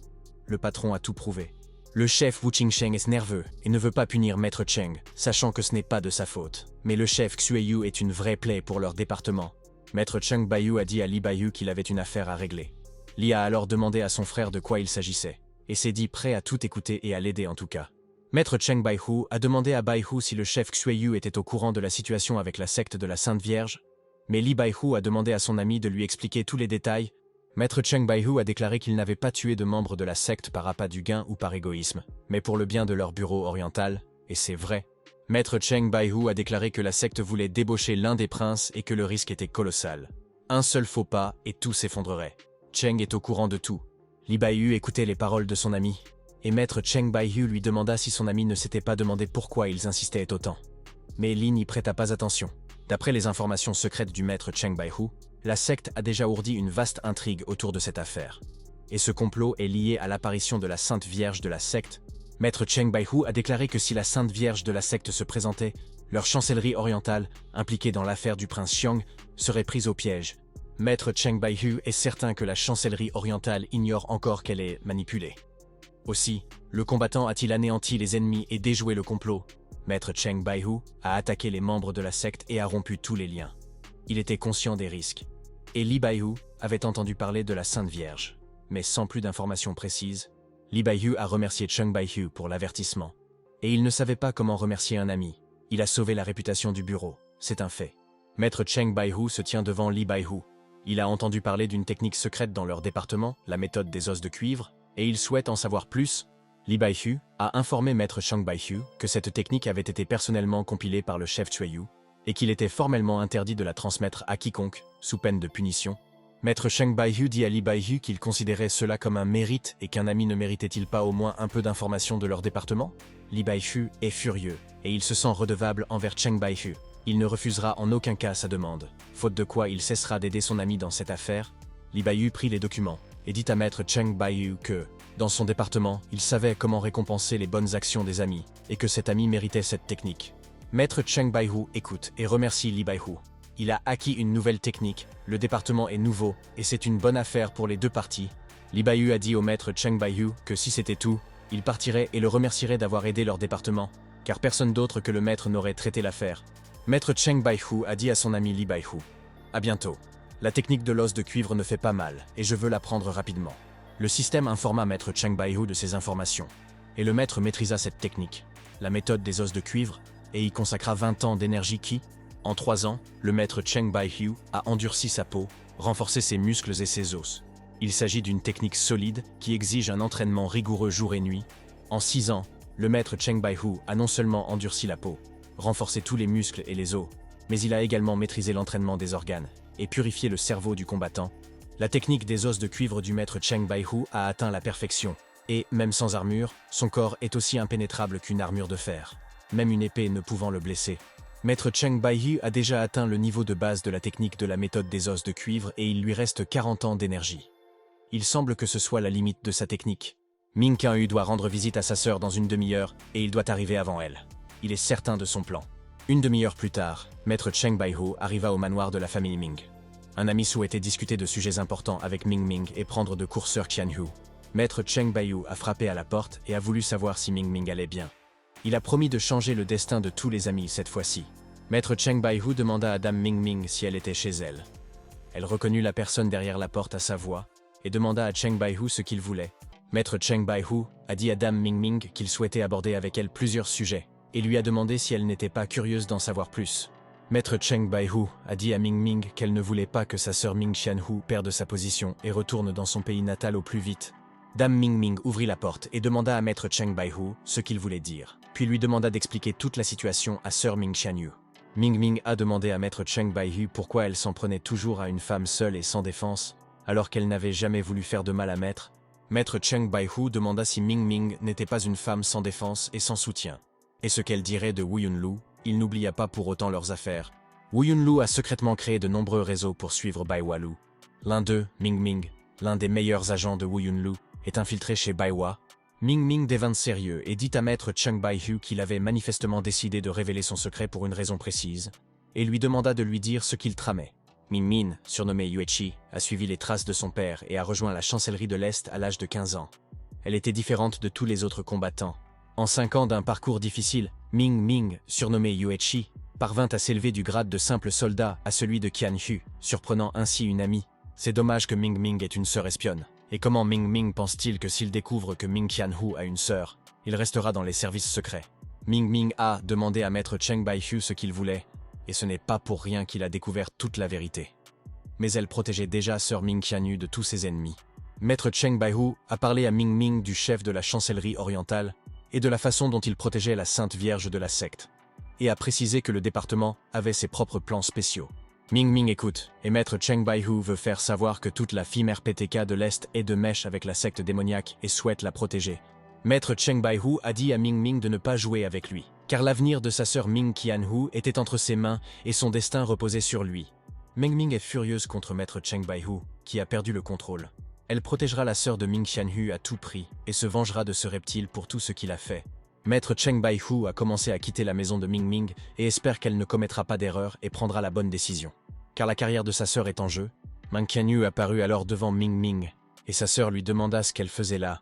Le patron a tout prouvé. Le chef Wu Qingsheng est nerveux et ne veut pas punir Maître Cheng, sachant que ce n'est pas de sa faute. Mais le chef Xue Yu est une vraie plaie pour leur département. Maître Cheng Baihu a dit à Li Baihu qu'il avait une affaire à régler. Li a alors demandé à son frère de quoi il s'agissait, et s'est dit prêt à tout écouter et à l'aider en tout cas. Maître Cheng Baihu a demandé à Baihu si le chef Xue Yu était au courant de la situation avec la secte de la Sainte Vierge, mais Li Baihu a demandé à son ami de lui expliquer tous les détails. Maître Cheng Baihu a déclaré qu'il n'avait pas tué de membres de la secte par appât du gain ou par égoïsme, mais pour le bien de leur bureau oriental, et c'est vrai. Maître Cheng Baihu a déclaré que la secte voulait débaucher l'un des princes et que le risque était colossal. Un seul faux pas et tout s'effondrerait. Cheng est au courant de tout. Li Baihu écoutait les paroles de son ami, et Maître Cheng Baihu lui demanda si son ami ne s'était pas demandé pourquoi ils insistaient autant. Mais Li n'y prêta pas attention. D'après les informations secrètes du Maître Cheng Baihu, la secte a déjà ourdi une vaste intrigue autour de cette affaire. Et ce complot est lié à l'apparition de la Sainte Vierge de la secte. Maître Cheng Baihu a déclaré que si la Sainte Vierge de la secte se présentait, leur chancellerie orientale, impliquée dans l'affaire du prince Xiang, serait prise au piège. Maître Cheng Baihu est certain que la chancellerie orientale ignore encore qu'elle est manipulée. Aussi, le combattant a-t-il anéanti les ennemis et déjoué le complot? Maître Cheng Baihu a attaqué les membres de la secte et a rompu tous les liens. Il était conscient des risques. Et Li Baihu avait entendu parler de la Sainte Vierge. Mais sans plus d'informations précises, Li Baihu a remercié Cheng Baihu pour l'avertissement. Et il ne savait pas comment remercier un ami. Il a sauvé la réputation du bureau, c'est un fait. Maître Cheng Baihu se tient devant Li Baihu. Il a entendu parler d'une technique secrète dans leur département, la méthode des os de cuivre, et il souhaite en savoir plus. Li Baihu a informé Maître Cheng Baihu que cette technique avait été personnellement compilée par le chef Xue Yu, et qu'il était formellement interdit de la transmettre à quiconque, sous peine de punition. Maître Cheng Baihu dit à Li Baihu qu'il considérait cela comme un mérite et qu'un ami ne méritait-il pas au moins un peu d'informations de leur département? Li Baihu est furieux, et il se sent redevable envers Cheng Baihu. Il ne refusera en aucun cas sa demande, faute de quoi il cessera d'aider son ami dans cette affaire. Li Baihu prit les documents et dit à Maître Cheng Baihu que, dans son département, il savait comment récompenser les bonnes actions des amis, et que cet ami méritait cette technique. Maître Cheng Baihu écoute et remercie Li Baihu. Il a acquis une nouvelle technique, le département est nouveau, et c'est une bonne affaire pour les deux parties. Li Baiyu a dit au maître Cheng Baiyu que si c'était tout, il partirait et le remercierait d'avoir aidé leur département, car personne d'autre que le maître n'aurait traité l'affaire. Maître Cheng Baihu a dit à son ami Li Baihu: « À bientôt. La technique de l'os de cuivre ne fait pas mal, et je veux l'apprendre rapidement. » Le système informa maître Cheng Baihu de ces informations, et le maître maîtrisa cette technique, la méthode des os de cuivre, et y consacra 20 ans d'énergie qui, en 3 ans, le maître Cheng Baihu a endurci sa peau, renforcé ses muscles et ses os. Il s'agit d'une technique solide qui exige un entraînement rigoureux jour et nuit. En 6 ans, le maître Cheng Baihu a non seulement endurci la peau, renforcé tous les muscles et les os, mais il a également maîtrisé l'entraînement des organes et purifié le cerveau du combattant. La technique des os de cuivre du maître Cheng Baihu a atteint la perfection, et, même sans armure, son corps est aussi impénétrable qu'une armure de fer, même une épée ne pouvant le blesser. Maître Cheng Baihu a déjà atteint le niveau de base de la technique de la méthode des os de cuivre et il lui reste 40 ans d'énergie. Il semble que ce soit la limite de sa technique. Ming Qianhu doit rendre visite à sa sœur dans une demi-heure et il doit arriver avant elle. Il est certain de son plan. Une demi-heure plus tard, maître Cheng Baihu arriva au manoir de la famille Ming. Un ami souhaitait discuter de sujets importants avec Ming Ming et prendre de cours sœur Qianhu. Maître Cheng Baihu a frappé à la porte et a voulu savoir si Ming Ming allait bien. Il a promis de changer le destin de tous les amis cette fois-ci. Maître Cheng Baihu demanda à dame Ming Ming si elle était chez elle. Elle reconnut la personne derrière la porte à sa voix et demanda à Cheng Baihu ce qu'il voulait. Maître Cheng Baihu a dit à dame Ming Ming qu'il souhaitait aborder avec elle plusieurs sujets et lui a demandé si elle n'était pas curieuse d'en savoir plus. Maître Cheng Baihu a dit à Ming Ming qu'elle ne voulait pas que sa sœur Ming Qianhu perde sa position et retourne dans son pays natal au plus vite. Dame Ming Ming ouvrit la porte et demanda à maître Cheng Baihu ce qu'il voulait dire, puis lui demanda d'expliquer toute la situation à sœur Ming Qianhu. Ming Ming a demandé à maître Cheng Baihu pourquoi elle s'en prenait toujours à une femme seule et sans défense, alors qu'elle n'avait jamais voulu faire de mal à maître. Maître Cheng Baihu demanda si Ming Ming n'était pas une femme sans défense et sans soutien. Et ce qu'elle dirait de Wu Yunlu, il n'oublia pas pour autant leurs affaires. Wu Yunlu a secrètement créé de nombreux réseaux pour suivre Baiwa Lu. L'un d'eux, Ming Ming, l'un des meilleurs agents de Wu Yunlu, est infiltré chez Baiwa. Ming Ming devint sérieux et dit à maître Cheng Baihu qu'il avait manifestement décidé de révéler son secret pour une raison précise, et lui demanda de lui dire ce qu'il tramait. Ming Ming, surnommée Yuechi, a suivi les traces de son père et a rejoint la chancellerie de l'Est à l'âge de 15 ans. Elle était différente de tous les autres combattants. En 5 ans d'un parcours difficile, Ming Ming, surnommée Yuechi, parvint à s'élever du grade de simple soldat à celui de Qianhu, surprenant ainsi une amie. C'est dommage que Ming Ming ait une sœur espionne. Et comment Ming Ming pense-t-il que s'il découvre que Ming Qianhu a une sœur, il restera dans les services secrets? Ming Ming a demandé à maître Cheng Baihu ce qu'il voulait, et ce n'est pas pour rien qu'il a découvert toute la vérité. Mais elle protégeait déjà sœur Ming Qianhu de tous ses ennemis. Maître Cheng Baihu a parlé à Ming Ming du chef de la chancellerie orientale et de la façon dont il protégeait la Sainte Vierge de la secte, et a précisé que le département avait ses propres plans spéciaux. Ming Ming écoute, et maître Cheng Baihu veut faire savoir que toute la FIME RPTK de l'Est est de mèche avec la secte démoniaque et souhaite la protéger. Maître Cheng Baihu a dit à Ming Ming de ne pas jouer avec lui, car l'avenir de sa sœur Ming Qianhu était entre ses mains et son destin reposait sur lui. Ming Ming est furieuse contre maître Cheng Baihu, qui a perdu le contrôle. Elle protégera la sœur de Ming Qianhu à tout prix et se vengera de ce reptile pour tout ce qu'il a fait. Maître Cheng Baihu a commencé à quitter la maison de Ming Ming et espère qu'elle ne commettra pas d'erreur et prendra la bonne décision. Car la carrière de sa sœur est en jeu, Ming Qianhu apparut alors devant Ming Ming, et sa sœur lui demanda ce qu'elle faisait là.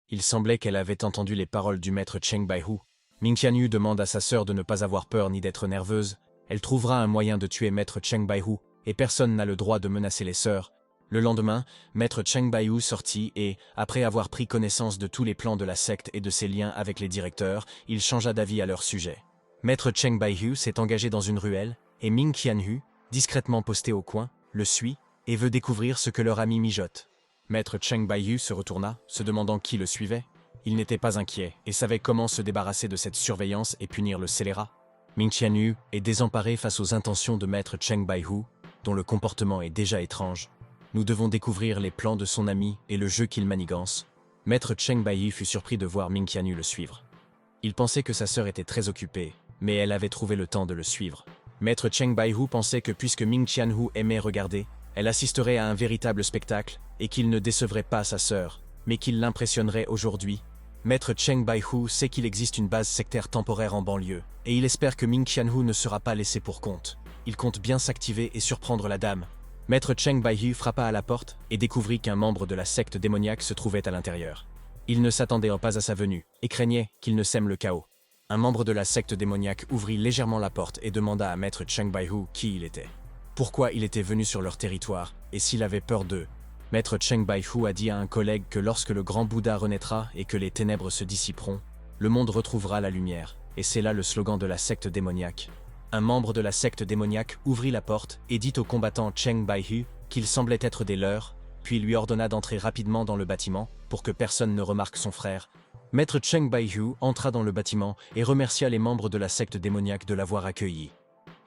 Il semblait qu'elle avait entendu les paroles du maître Cheng Baihu. Ming Qianhu demande à sa sœur de ne pas avoir peur ni d'être nerveuse. Elle trouvera un moyen de tuer maître Cheng Baihu, et personne n'a le droit de menacer les sœurs. Le lendemain, maître Cheng Baihu sortit et, après avoir pris connaissance de tous les plans de la secte et de ses liens avec les directeurs, il changea d'avis à leur sujet. Maître Cheng Baihu s'est engagé dans une ruelle, et Ming Qianhu, discrètement posté au coin, le suit, et veut découvrir ce que leur ami mijote. Maître Cheng Baihu se retourna, se demandant qui le suivait. Il n'était pas inquiet, et savait comment se débarrasser de cette surveillance et punir le scélérat. Ming Qianhu est désemparé face aux intentions de maître Cheng Baihu, dont le comportement est déjà étrange. Nous devons découvrir les plans de son ami et le jeu qu'il manigance. Maître Cheng Baihu fut surpris de voir Ming Qianhu le suivre. Il pensait que sa sœur était très occupée, mais elle avait trouvé le temps de le suivre. Maître Cheng Baihu pensait que puisque Ming Qianhu aimait regarder, elle assisterait à un véritable spectacle et qu'il ne décevrait pas sa sœur, mais qu'il l'impressionnerait aujourd'hui. Maître Cheng Baihu sait qu'il existe une base sectaire temporaire en banlieue, et il espère que Ming Qianhu ne sera pas laissé pour compte. Il compte bien s'activer et surprendre la dame. Maître Cheng Baihu frappa à la porte et découvrit qu'un membre de la secte démoniaque se trouvait à l'intérieur. Il ne s'attendait pas à sa venue et craignait qu'il ne sème le chaos. Un membre de la secte démoniaque ouvrit légèrement la porte et demanda à Maître Cheng Baihu qui il était, pourquoi il était venu sur leur territoire et s'il avait peur d'eux. Maître Cheng Baihu a dit à un collègue que lorsque le grand Bouddha renaîtra et que les ténèbres se dissiperont, le monde retrouvera la lumière, et c'est là le slogan de la secte démoniaque. Un membre de la secte démoniaque ouvrit la porte et dit au combattant Cheng Baihu qu'il semblait être des leurs, puis lui ordonna d'entrer rapidement dans le bâtiment pour que personne ne remarque son frère. Maître Cheng Baihu entra dans le bâtiment et remercia les membres de la secte démoniaque de l'avoir accueilli.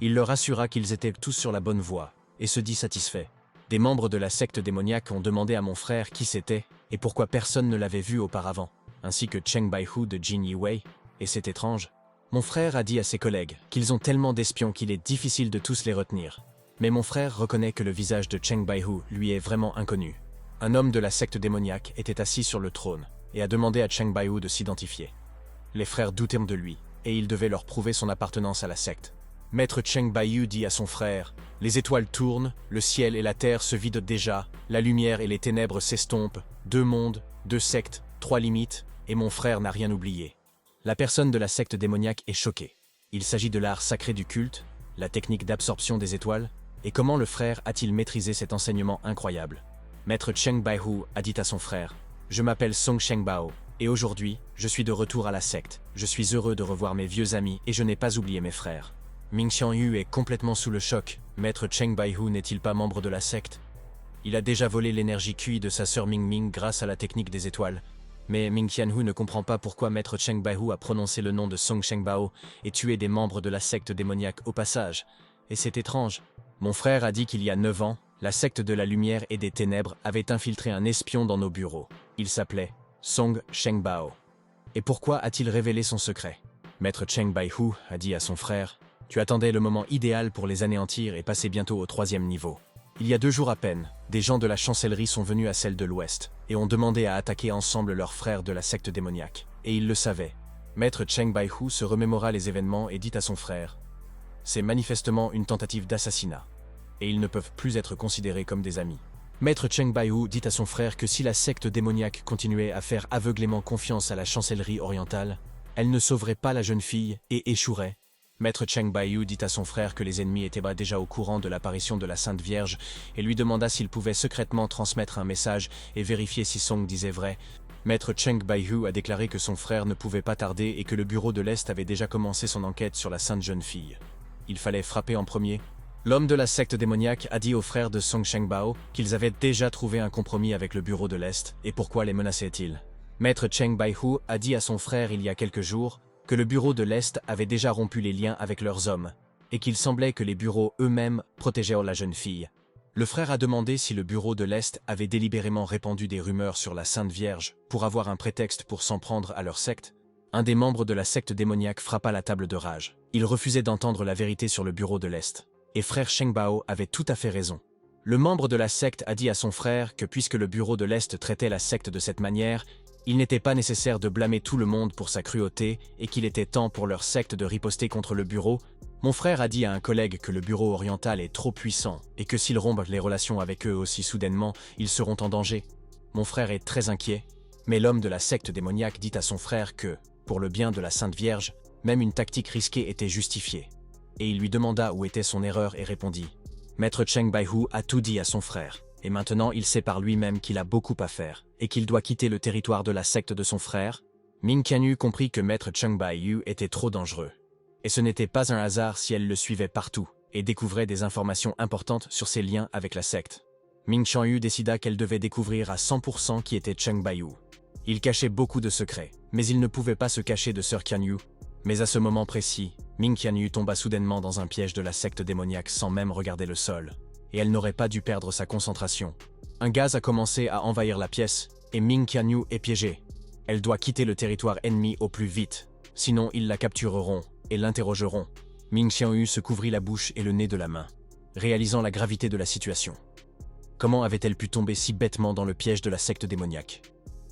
Il leur assura qu'ils étaient tous sur la bonne voie, et se dit satisfait. Des membres de la secte démoniaque ont demandé à mon frère qui c'était et pourquoi personne ne l'avait vu auparavant, ainsi que Cheng Baihu de Jin Yiwei, et c'est étrange. Mon frère a dit à ses collègues qu'ils ont tellement d'espions qu'il est difficile de tous les retenir. Mais mon frère reconnaît que le visage de Cheng Baihu lui est vraiment inconnu. Un homme de la secte démoniaque était assis sur le trône et a demandé à Cheng Baihu de s'identifier. Les frères doutaient de lui et il devait leur prouver son appartenance à la secte. Maître Cheng Baihu dit à son frère « Les étoiles tournent, le ciel et la terre se vident déjà, la lumière et les ténèbres s'estompent, 2 mondes, 2 sectes, 3 limites, et mon frère n'a rien oublié. » La personne de la secte démoniaque est choquée. Il s'agit de l'art sacré du culte, la technique d'absorption des étoiles, et comment le frère a-t-il maîtrisé cet enseignement incroyable. Maître Cheng Baihu a dit à son frère « Je m'appelle Song Shengbao, et aujourd'hui, je suis de retour à la secte. Je suis heureux de revoir mes vieux amis et je n'ai pas oublié mes frères. » Ming Xianyu est complètement sous le choc. Maître Cheng Baihu n'est-il pas membre de la secte? Il a déjà volé l'énergie QI de sa sœur Ming Ming grâce à la technique des étoiles. Mais Ming Qianhu ne comprend pas pourquoi Maître Cheng Baihu a prononcé le nom de Song Shengbao et tué des membres de la secte démoniaque au passage. Et c'est étrange. Mon frère a dit qu'il y a 9 ans, la secte de la lumière et des ténèbres avait infiltré un espion dans nos bureaux. Il s'appelait Song Shengbao. Et pourquoi a-t-il révélé son secret? Maître Cheng Baihu a dit à son frère « Tu attendais le moment idéal pour les anéantir et passer bientôt au 3e niveau. Il y a 2 jours à peine, des gens de la chancellerie sont venus à celle de l'Ouest et ont demandé à attaquer ensemble leurs frères de la secte démoniaque. Et ils le savaient. Maître Cheng Baihu se remémora les événements et dit à son frère « C'est manifestement une tentative d'assassinat, et ils ne peuvent plus être considérés comme des amis. » Maître Cheng Baihu dit à son frère que si la secte démoniaque continuait à faire aveuglément confiance à la chancellerie orientale, elle ne sauverait pas la jeune fille et échouerait. Maître Cheng Baihu dit à son frère que les ennemis étaient déjà au courant de l'apparition de la Sainte Vierge et lui demanda s'il pouvait secrètement transmettre un message et vérifier si Song disait vrai. Maître Cheng Baihu a déclaré que son frère ne pouvait pas tarder et que le bureau de l'Est avait déjà commencé son enquête sur la sainte jeune fille. Il fallait frapper en premier. L'homme de la secte démoniaque a dit aux frères de Song Shengbao qu'ils avaient déjà trouvé un compromis avec le bureau de l'Est et pourquoi les menaçait-il. Maître Cheng Baihu a dit à son frère il y a quelques jours que le bureau de l'Est avait déjà rompu les liens avec leurs hommes, et qu'il semblait que les bureaux eux-mêmes protégeaient la jeune fille. Le frère a demandé si le bureau de l'Est avait délibérément répandu des rumeurs sur la Sainte Vierge pour avoir un prétexte pour s'en prendre à leur secte. Un des membres de la secte démoniaque frappa la table de rage. Il refusait d'entendre la vérité sur le bureau de l'Est. Et frère Shengbao avait tout à fait raison. Le membre de la secte a dit à son frère que puisque le bureau de l'Est traitait la secte de cette manière, il n'était pas nécessaire de blâmer tout le monde pour sa cruauté et qu'il était temps pour leur secte de riposter contre le bureau. Mon frère a dit à un collègue que le bureau oriental est trop puissant et que s'ils rompent les relations avec eux aussi soudainement, ils seront en danger. Mon frère est très inquiet, mais l'homme de la secte démoniaque dit à son frère que, pour le bien de la Sainte Vierge, même une tactique risquée était justifiée. Et il lui demanda où était son erreur et répondit « Maître Cheng Baihu a tout dit à son frère. Et maintenant il sait par lui-même qu'il a beaucoup à faire, et qu'il doit quitter le territoire de la secte de son frère. » Ming Qianyu comprit que Maître Cheng Baihu était trop dangereux. Et ce n'était pas un hasard si elle le suivait partout, et découvrait des informations importantes sur ses liens avec la secte. Ming Qianyu décida qu'elle devait découvrir à 100% qui était Cheng Baihu. Il cachait beaucoup de secrets, mais il ne pouvait pas se cacher de Sœur Qianyu. Mais à ce moment précis, Ming Qianyu tomba soudainement dans un piège de la secte démoniaque sans même regarder le sol. Et elle n'aurait pas dû perdre sa concentration. Un gaz a commencé à envahir la pièce, et Ming Qianyu est piégée. Elle doit quitter le territoire ennemi au plus vite, sinon ils la captureront et l'interrogeront. Ming Qianyu se couvrit la bouche et le nez de la main, réalisant la gravité de la situation. Comment avait-elle pu tomber si bêtement dans le piège de la secte démoniaque?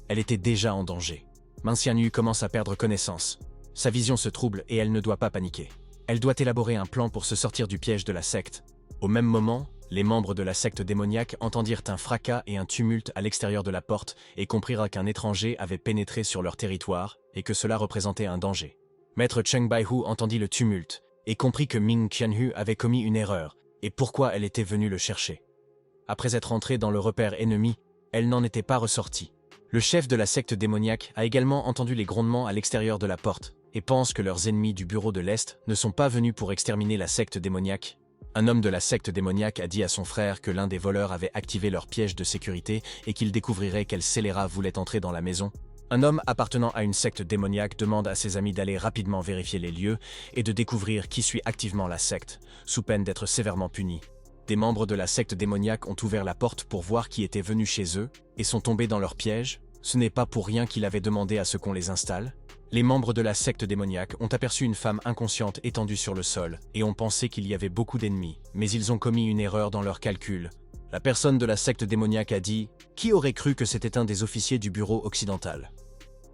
Elle était déjà en danger. Ming Qianyu commence à perdre connaissance. Sa vision se trouble et elle ne doit pas paniquer. Elle doit élaborer un plan pour se sortir du piège de la secte. Au même moment, Les membres de la secte démoniaque entendirent un fracas et un tumulte à l'extérieur de la porte et comprirent qu'un étranger avait pénétré sur leur territoire et que cela représentait un danger. Maître Cheng Baihu entendit le tumulte et comprit que Ming Qianhu avait commis une erreur et pourquoi elle était venue le chercher. Après être entrée dans le repère ennemi, elle n'en était pas ressortie. Le chef de la secte démoniaque a également entendu les grondements à l'extérieur de la porte et pense que leurs ennemis du bureau de l'Est ne sont pas venus pour exterminer la secte démoniaque. Un homme de la secte démoniaque a dit à son frère que l'un des voleurs avait activé leur piège de sécurité et qu'il découvrirait quel scélérat voulait entrer dans la maison. Un homme appartenant à une secte démoniaque demande à ses amis d'aller rapidement vérifier les lieux et de découvrir qui suit activement la secte, sous peine d'être sévèrement puni. Des membres de la secte démoniaque ont ouvert la porte pour voir qui était venu chez eux et sont tombés dans leur piège. Ce n'est pas pour rien qu'il avait demandé à ce qu'on les installe. Les membres de la secte démoniaque ont aperçu une femme inconsciente étendue sur le sol et ont pensé qu'il y avait beaucoup d'ennemis, mais ils ont commis une erreur dans leurs calculs. La personne de la secte démoniaque a dit « Qui aurait cru que c'était un des officiers du bureau occidental ?»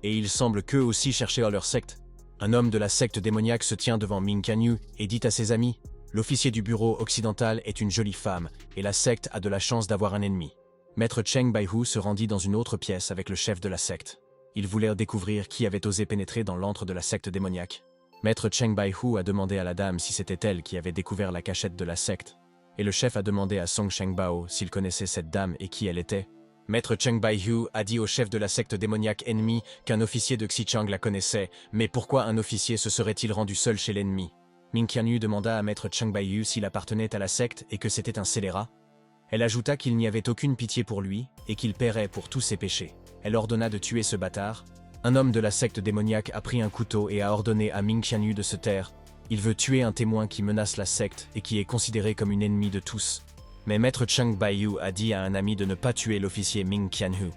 Et il semble qu'eux aussi cherchaient à leur secte. Un homme de la secte démoniaque se tient devant Ming Qianyu et dit à ses amis « L'officier du bureau occidental est une jolie femme et la secte a de la chance d'avoir un ennemi. » Maître Cheng Baihu se rendit dans une autre pièce avec le chef de la secte. Ils voulèrent découvrir qui avait osé pénétrer dans l'antre de la secte démoniaque. Maître Cheng Baihu a demandé à la dame si c'était elle qui avait découvert la cachette de la secte. Et le chef a demandé à Song Shengbao s'il connaissait cette dame et qui elle était. Maître Cheng Baihu a dit au chef de la secte démoniaque ennemie qu'un officier de Xichang la connaissait, mais pourquoi un officier se serait-il rendu seul chez l'ennemi? Ming Qianyu demanda à Maître Cheng Baihu s'il appartenait à la secte et que c'était un scélérat. Elle ajouta qu'il n'y avait aucune pitié pour lui et qu'il paierait pour tous ses péchés. Elle ordonna de tuer ce bâtard. Un homme de la secte démoniaque a pris un couteau et a ordonné à Ming Qianyu de se taire. Il veut tuer un témoin qui menace la secte et qui est considéré comme une ennemie de tous. Mais Maître Cheng Baihu a dit à un ami de ne pas tuer l'officier Ming Qianhu,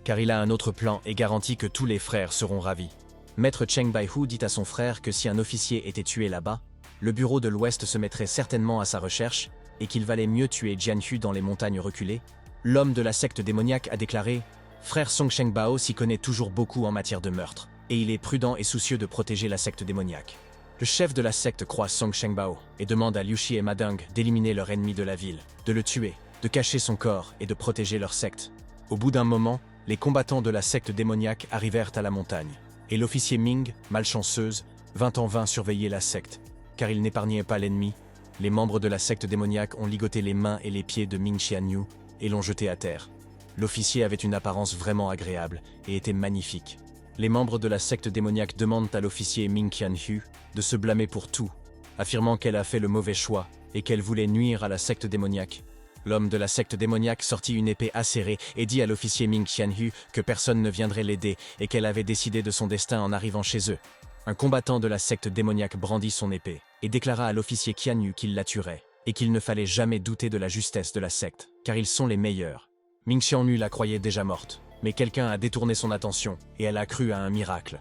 car il a un autre plan et garantit que tous les frères seront ravis. Maître Cheng Baihu dit à son frère que si un officier était tué là-bas, le bureau de l'Ouest se mettrait certainement à sa recherche et qu'il valait mieux tuer Jianhu dans les montagnes reculées. L'homme de la secte démoniaque a déclaré « Frère Song Shengbao s'y connaît toujours beaucoup en matière de meurtre, et il est prudent et soucieux de protéger la secte démoniaque. » Le chef de la secte croit Song Shengbao et demande à Liu Shi et Madung d'éliminer leur ennemi de la ville, de le tuer, de cacher son corps et de protéger leur secte. Au bout d'un moment, les combattants de la secte démoniaque arrivèrent à la montagne, et l'officier Ming, malchanceuse, vint en vain surveiller la secte, car il n'épargnait pas l'ennemi. Les membres de la secte démoniaque ont ligoté les mains et les pieds de Ming Qianyu et l'ont jeté à terre. L'officier avait une apparence vraiment agréable et était magnifique. Les membres de la secte démoniaque demandent à l'officier Ming Qianhu de se blâmer pour tout, affirmant qu'elle a fait le mauvais choix et qu'elle voulait nuire à la secte démoniaque. L'homme de la secte démoniaque sortit une épée acérée et dit à l'officier Ming Qianhu que personne ne viendrait l'aider et qu'elle avait décidé de son destin en arrivant chez eux. Un combattant de la secte démoniaque brandit son épée et déclara à l'officier Qianyu qu'il la tuerait et qu'il ne fallait jamais douter de la justesse de la secte, car ils sont les meilleurs. Ming Qianyu la croyait déjà morte, mais quelqu'un a détourné son attention et elle a cru à un miracle.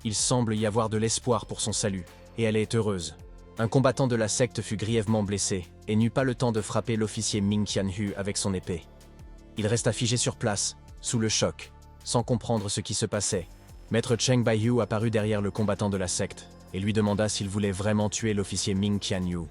Il semble y avoir de l'espoir pour son salut, et elle est heureuse. Un combattant de la secte fut grièvement blessé et n'eut pas le temps de frapper l'officier Ming Qianhu avec son épée. Il resta figé sur place, sous le choc, sans comprendre ce qui se passait. Maître Cheng Baihu apparut derrière le combattant de la secte et lui demanda s'il voulait vraiment tuer l'officier Ming Qianyu.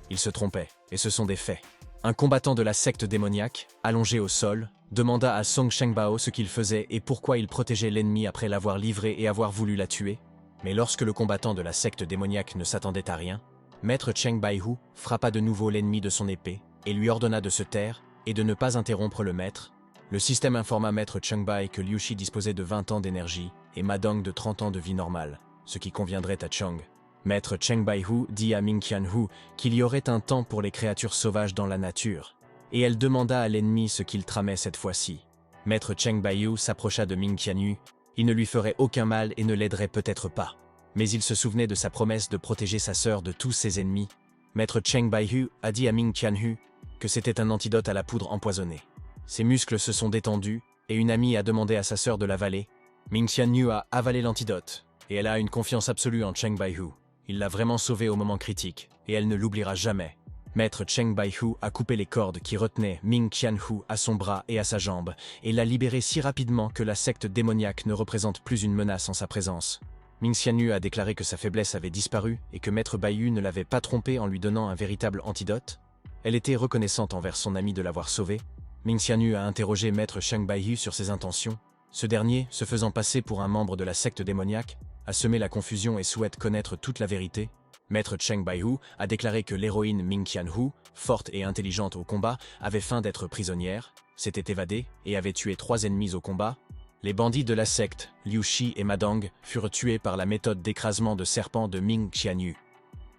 Il se trompait, et ce sont des faits. Un combattant de la secte démoniaque, allongé au sol, demanda à Song Shengbao ce qu'il faisait et pourquoi il protégeait l'ennemi après l'avoir livré et avoir voulu la tuer. Mais lorsque le combattant de la secte démoniaque ne s'attendait à rien, Maître Cheng Baihu frappa de nouveau l'ennemi de son épée et lui ordonna de se taire et de ne pas interrompre le maître. Le système informa Maître Cheng Bai que Liu Shi disposait de 20 ans d'énergie et Madung de 30 ans de vie normale, ce qui conviendrait à Cheng. Maître Cheng Baihu dit à Ming Qianhu qu'il y aurait un temps pour les créatures sauvages dans la nature, et elle demanda à l'ennemi ce qu'il tramait cette fois-ci. Maître Cheng Baihu s'approcha de Ming Qianyu. Il ne lui ferait aucun mal et ne l'aiderait peut-être pas. Mais il se souvenait de sa promesse de protéger sa sœur de tous ses ennemis. Maître Cheng Baihu a dit à Ming Qianhu que c'était un antidote à la poudre empoisonnée. Ses muscles se sont détendus et une amie a demandé à sa sœur de l'avaler. Ming Qianyu a avalé l'antidote et elle a une confiance absolue en Cheng Baihu. Il l'a vraiment sauvée au moment critique et elle ne l'oubliera jamais. Maître Cheng Baihu a coupé les cordes qui retenaient Ming Qianhu à son bras et à sa jambe et l'a libéré si rapidement que la secte démoniaque ne représente plus une menace en sa présence. Ming Qianyu a déclaré que sa faiblesse avait disparu et que Maître Baihu ne l'avait pas trompé en lui donnant un véritable antidote. Elle était reconnaissante envers son ami de l'avoir sauvée. Ming Xianyu a interrogé Maître Cheng Baihu sur ses intentions. Ce dernier, se faisant passer pour un membre de la secte démoniaque, a semé la confusion et souhaite connaître toute la vérité. Maître Cheng Baihu a déclaré que l'héroïne Ming Qianhu, forte et intelligente au combat, avait faim d'être prisonnière, s'était évadée et avait tué 3 ennemis au combat. Les bandits de la secte, Liu Shi et Madang, furent tués par la méthode d'écrasement de serpent de Ming Qianyu.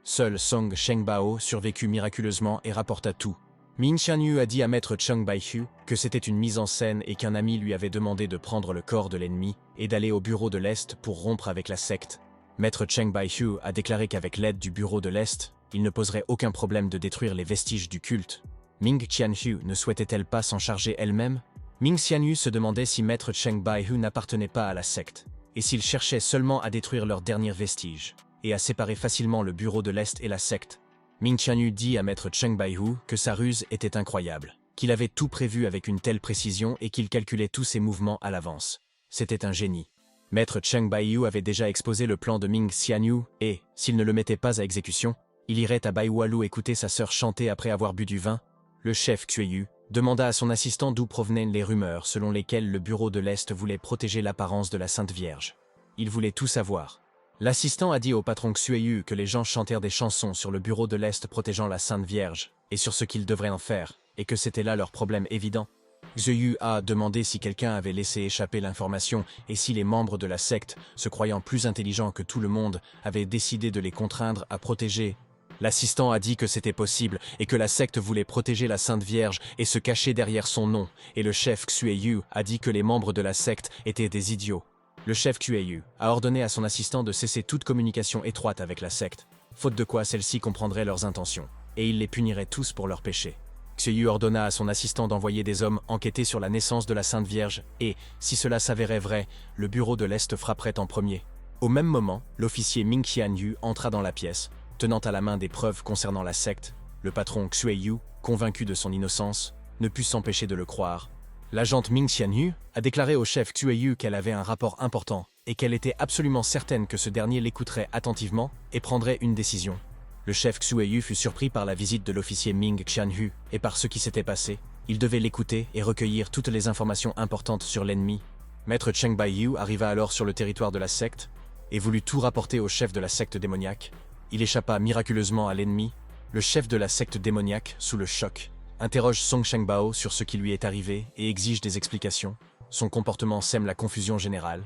Seul Song Shengbao survécut miraculeusement et rapporta tout. Ming Qianyu a dit à Maître Cheng Baihu que c'était une mise en scène et qu'un ami lui avait demandé de prendre le corps de l'ennemi et d'aller au bureau de l'Est pour rompre avec la secte. Maître Cheng Baihu a déclaré qu'avec l'aide du bureau de l'Est, il ne poserait aucun problème de détruire les vestiges du culte. Ming Qianhu ne souhaitait-elle pas s'en charger elle-même? Ming Xianyu se demandait si Maître Cheng Baihu n'appartenait pas à la secte, et s'il cherchait seulement à détruire leurs derniers vestiges, et à séparer facilement le bureau de l'Est et la secte. Ming Qianyu dit à Maître Cheng Baihu que sa ruse était incroyable, qu'il avait tout prévu avec une telle précision et qu'il calculait tous ses mouvements à l'avance. C'était un génie. Maître Cheng Baihu avait déjà exposé le plan de Ming Xianyu et, s'il ne le mettait pas à exécution, il irait à Baihualu écouter sa sœur chanter après avoir bu du vin. Le chef Xueyu demanda à son assistant d'où provenaient les rumeurs selon lesquelles le bureau de l'Est voulait protéger l'apparence de la Sainte Vierge. Il voulait tout savoir. L'assistant a dit au patron Xueyu que les gens chantèrent des chansons sur le bureau de l'Est protégeant la Sainte Vierge et sur ce qu'ils devraient en faire, et que c'était là leur problème évident. Xueyu a demandé si quelqu'un avait laissé échapper l'information et si les membres de la secte, se croyant plus intelligents que tout le monde, avaient décidé de les contraindre à protéger. L'assistant a dit que c'était possible et que la secte voulait protéger la Sainte Vierge et se cacher derrière son nom, et le chef Xueyu a dit que les membres de la secte étaient des idiots. Le chef Xueyu a ordonné à son assistant de cesser toute communication étroite avec la secte, faute de quoi celle-ci comprendrait leurs intentions, et il les punirait tous pour leurs péchés. Xueyu ordonna à son assistant d'envoyer des hommes enquêter sur la naissance de la Sainte Vierge et, si cela s'avérait vrai, le bureau de l'Est frapperait en premier. Au même moment, l'officier Ming Qianyu entra dans la pièce, tenant à la main des preuves concernant la secte. Le patron Xueyu, convaincu de son innocence, ne put s'empêcher de le croire. L'agente Ming Qianyu a déclaré au chef Xueyu qu'elle avait un rapport important et qu'elle était absolument certaine que ce dernier l'écouterait attentivement et prendrait une décision. Le chef Xueyu fut surpris par la visite de l'officier Ming Qianyu et par ce qui s'était passé. Il devait l'écouter et recueillir toutes les informations importantes sur l'ennemi. Maître Cheng Baihu arriva alors sur le territoire de la secte et voulut tout rapporter au chef de la secte démoniaque. Il échappa miraculeusement à l'ennemi. Le chef de la secte démoniaque, sous le choc, interroge Song Shengbao sur ce qui lui est arrivé et exige des explications. Son comportement sème la confusion générale.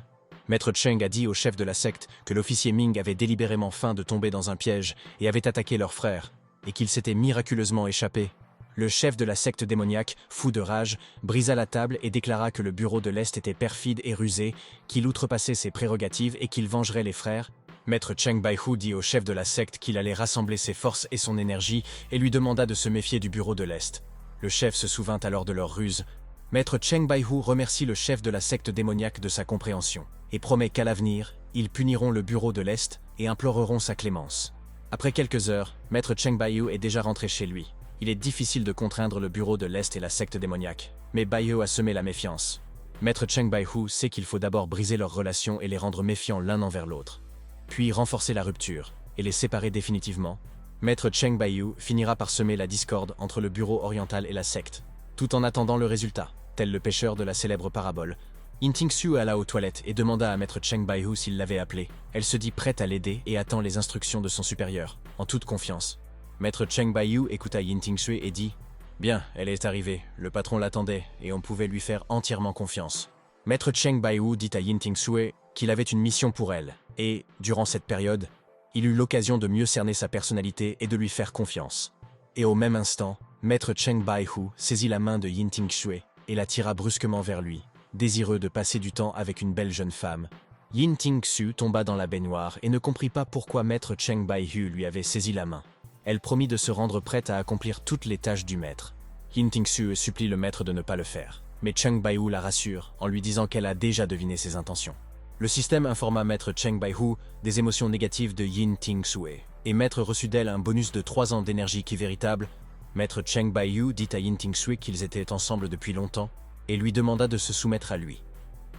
Maître Cheng a dit au chef de la secte que l'officier Ming avait délibérément feint de tomber dans un piège et avait attaqué leur frère, et qu'il s'était miraculeusement échappé. Le chef de la secte démoniaque, fou de rage, brisa la table et déclara que le bureau de l'Est était perfide et rusé, qu'il outrepassait ses prérogatives et qu'il vengerait les frères. Maître Cheng Baihu dit au chef de la secte qu'il allait rassembler ses forces et son énergie et lui demanda de se méfier du bureau de l'Est. Le chef se souvint alors de leur ruse. Maître Cheng Baihu remercie le chef de la secte démoniaque de sa compréhension et promet qu'à l'avenir, ils puniront le bureau de l'Est et imploreront sa clémence. Après quelques heures, Maître Cheng Baihu est déjà rentré chez lui. Il est difficile de contraindre le bureau de l'Est et la secte démoniaque, mais Baihu a semé la méfiance. Maître Cheng Baihu sait qu'il faut d'abord briser leurs relations et les rendre méfiants l'un envers l'autre, puis renforcer la rupture et les séparer définitivement. Maître Cheng Baihu finira par semer la discorde entre le bureau oriental et la secte, tout en attendant le résultat, tel le pêcheur de la célèbre parabole. Yin Tingxu alla aux toilettes et demanda à Maître Cheng Baihu s'il l'avait appelée. Elle se dit prête à l'aider et attend les instructions de son supérieur, en toute confiance. Maître Cheng Baihu écouta Yin Tingxu et dit « Bien, elle est arrivée, le patron l'attendait et on pouvait lui faire entièrement confiance. » Maître Cheng Baihu dit à Yin Tingxu qu'il avait une mission pour elle et, durant cette période, il eut l'occasion de mieux cerner sa personnalité et de lui faire confiance. Et au même instant, Maître Cheng Baihu saisit la main de Yin Tingxu et la tira brusquement vers lui, désireux de passer du temps avec une belle jeune femme. Yin Tingxu tomba dans la baignoire et ne comprit pas pourquoi Maître Cheng Baihu lui avait saisi la main. Elle promit de se rendre prête à accomplir toutes les tâches du maître. Yin Tingxu supplie le maître de ne pas le faire, mais Cheng Baihu la rassure en lui disant qu'elle a déjà deviné ses intentions. Le système informa Maître Cheng Baihu des émotions négatives de Yin Tingxu et Maître reçut d'elle un bonus de 3 ans d'énergie qui véritable. Maître Cheng Baihu dit à Yin Tingxu qu'ils étaient ensemble depuis longtemps et lui demanda de se soumettre à lui.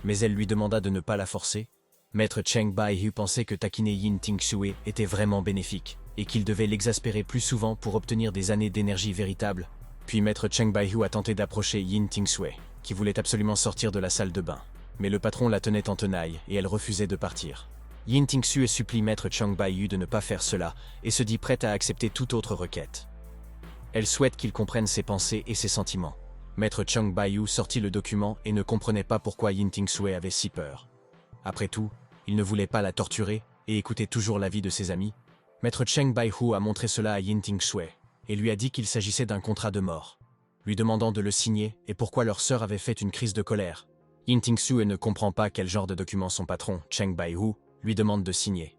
Mais elle lui demanda de ne pas la forcer. Maître Cheng Baihu pensait que taquiner Yin Tingxu était vraiment bénéfique. et qu'il devait l'exaspérer plus souvent pour obtenir des années d'énergie véritable. Puis Maître Cheng Baihu a tenté d'approcher Yin Tingsui, qui voulait absolument sortir de la salle de bain. Mais le patron la tenait en tenaille et elle refusait de partir. Yin Tingsui supplie Maître Cheng Baihu de ne pas faire cela et se dit prête à accepter toute autre requête. Elle souhaite qu'il comprenne ses pensées et ses sentiments. Maître Cheng Baihu sortit le document et ne comprenait pas pourquoi Yin Tingsui avait si peur. Après tout, il ne voulait pas la torturer et écoutait toujours l'avis de ses amis. Maître Cheng Baihu a montré cela à Yin Tingsui et lui a dit qu'il s'agissait d'un contrat de mort, lui demandant de le signer et pourquoi leur sœur avait fait une crise de colère. Yin Tingsui ne comprend pas quel genre de document son patron, Cheng Baihu, lui demande de signer.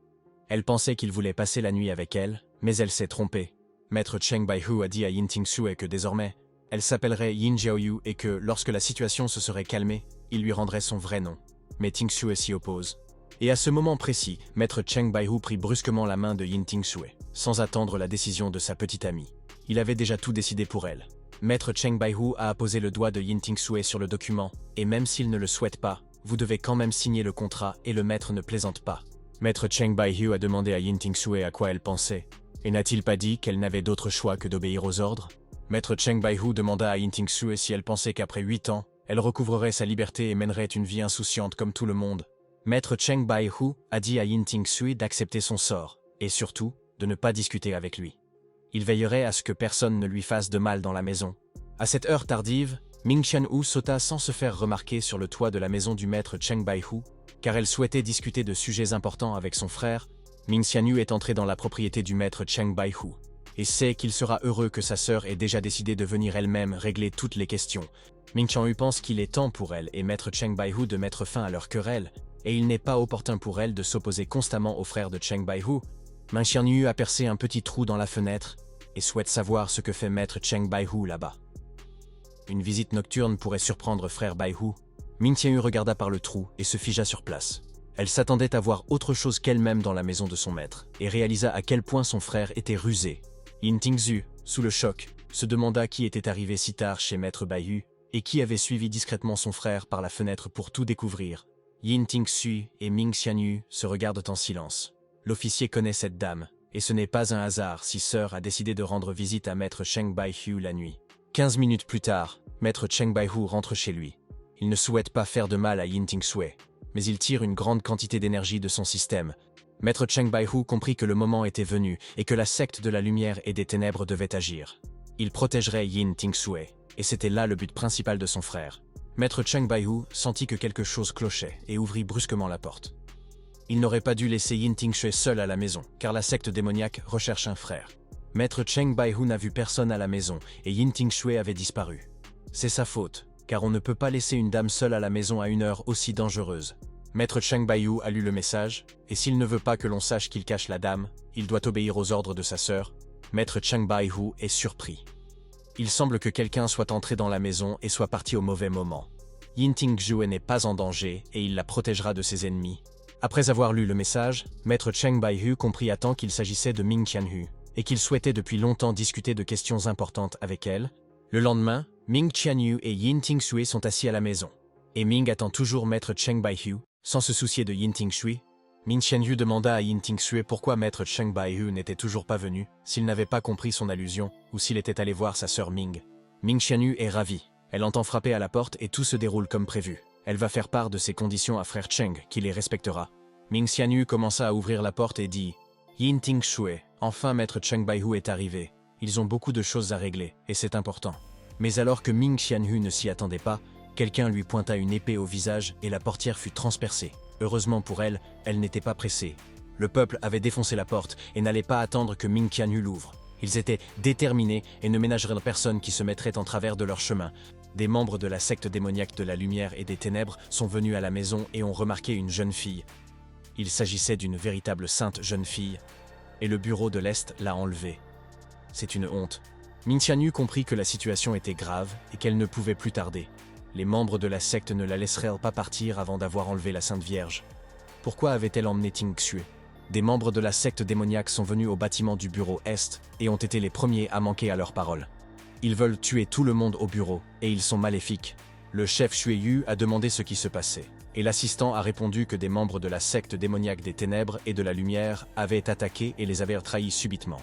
Elle pensait qu'il voulait passer la nuit avec elle, mais elle s'est trompée. Maître Cheng Baihu a dit à Yin Tingsui que désormais, elle s'appellerait Yin Jiaoyu et que, lorsque la situation se serait calmée, il lui rendrait son vrai nom. Mais Tingsui s'y oppose. Et à ce moment précis, Maître Cheng Baihu prit brusquement la main de Yin Tingsui, sans attendre la décision de sa petite amie. Il avait déjà tout décidé pour elle. Maître Cheng Baihu a apposé le doigt de Yin Tingsui sur le document, et même s'il ne le souhaite pas, vous devez quand même signer le contrat et le maître ne plaisante pas. Maître Cheng Baihu a demandé à Yin Tingsui à quoi elle pensait, et n'a-t-il pas dit qu'elle n'avait d'autre choix que d'obéir aux ordres? Maître Cheng Baihu demanda à Yin Tingsui si elle pensait qu'après 8 ans, elle recouvrerait sa liberté et mènerait une vie insouciante comme tout le monde. Maître Cheng Baihu a dit à Yin Tingsui d'accepter son sort, et surtout, de ne pas discuter avec lui. Il veillerait à ce que personne ne lui fasse de mal dans la maison. À cette heure tardive, Ming Qianhu sauta sans se faire remarquer sur le toit de la maison du maître Cheng Baihu, car elle souhaitait discuter de sujets importants avec son frère. Ming Qianhu est entré dans la propriété du maître Cheng Baihu, et sait qu'il sera heureux que sa sœur ait déjà décidé de venir elle-même régler toutes les questions. Ming Qianhu pense qu'il est temps pour elle et maître Cheng Baihu de mettre fin à leur querelle, et il n'est pas opportun pour elle de s'opposer constamment au frère de Cheng Baihu. Ming Qianhu a percé un petit trou dans la fenêtre, et souhaite savoir ce que fait maître Cheng Baihu là-bas. Une visite nocturne pourrait surprendre frère Baihu. Ming Qianhu regarda par le trou et se figea sur place. Elle s'attendait à voir autre chose qu'elle-même dans la maison de son maître, et réalisa à quel point son frère était rusé. Yin Tingsui, sous le choc, se demanda qui était arrivé si tard chez maître Baihu, et qui avait suivi discrètement son frère par la fenêtre pour tout découvrir. Yin Tingsui et Ming Qianhu se regardent en silence. L'officier connaît cette dame, et ce n'est pas un hasard si sœur a décidé de rendre visite à maître Cheng Baihu la nuit. 15 minutes plus tard, maître Cheng Baihu rentre chez lui. Il ne souhaite pas faire de mal à Yin Tingsui, mais il tire une grande quantité d'énergie de son système. Maître Cheng Baihu comprit que le moment était venu et que la secte de la lumière et des ténèbres devait agir. Il protégerait Yin Tingsui, et c'était là le but principal de son frère. Maître Cheng Baihu sentit que quelque chose clochait et ouvrit brusquement la porte. Il n'aurait pas dû laisser Yin Tingsui seul à la maison, car la secte démoniaque recherche un frère. Maître Cheng Baihu n'a vu personne à la maison et Yin Tingsui avait disparu. C'est sa faute, car on ne peut pas laisser une dame seule à la maison à une heure aussi dangereuse. Maître Cheng Baihu a lu le message, et s'il ne veut pas que l'on sache qu'il cache la dame, il doit obéir aux ordres de sa sœur. Maître Cheng Baihu est surpris. Il semble que quelqu'un soit entré dans la maison et soit parti au mauvais moment. Yin Tingsui n'est pas en danger et il la protégera de ses ennemis. Après avoir lu le message, Maître Cheng Baihu comprit à temps qu'il s'agissait de Ming Qianhu, et qu'il souhaitait depuis longtemps discuter de questions importantes avec elle. Le lendemain, Ming Qianhu et Yin Tingsui sont assis à la maison. Et Ming attend toujours Maître Cheng Baihu, sans se soucier de Yin Tingsui. Ming Qianhu demanda à Yin Tingsui pourquoi Maître Cheng Baihu n'était toujours pas venu, s'il n'avait pas compris son allusion, ou s'il était allé voir sa sœur Ming. Ming Qianhu est ravie. Elle entend frapper à la porte et tout se déroule comme prévu. Elle va faire part de ses conditions à frère Cheng, qui les respectera. Ming Qianhu commença à ouvrir la porte et dit « Yin Tingsui, enfin maître Cheng Baihu est arrivé. Ils ont beaucoup de choses à régler, et c'est important. » Mais alors que Ming Qianhu ne s'y attendait pas, quelqu'un lui pointa une épée au visage et la portière fut transpercée. Heureusement pour elle, elle n'était pas pressée. Le peuple avait défoncé la porte et n'allait pas attendre que Ming Qianhu l'ouvre. Ils étaient déterminés et ne ménageraient personne qui se mettrait en travers de leur chemin. Des membres de la secte démoniaque de la lumière et des ténèbres sont venus à la maison et ont remarqué une jeune fille. Il s'agissait d'une véritable sainte jeune fille, et le bureau de l'Est l'a enlevée. C'est une honte. Ming Qianhu comprit que la situation était grave et qu'elle ne pouvait plus tarder. Les membres de la secte ne la laisseraient pas partir avant d'avoir enlevé la Sainte Vierge. Pourquoi avait-elle emmené Tingsui? Des membres de la secte démoniaque sont venus au bâtiment du bureau Est et ont été les premiers à manquer à leur parole. Ils veulent tuer tout le monde au bureau, et ils sont maléfiques. Le chef Xueyu a demandé ce qui se passait. et l'assistant a répondu que des membres de la secte démoniaque des ténèbres et de la lumière avaient attaqué et les avaient trahis subitement.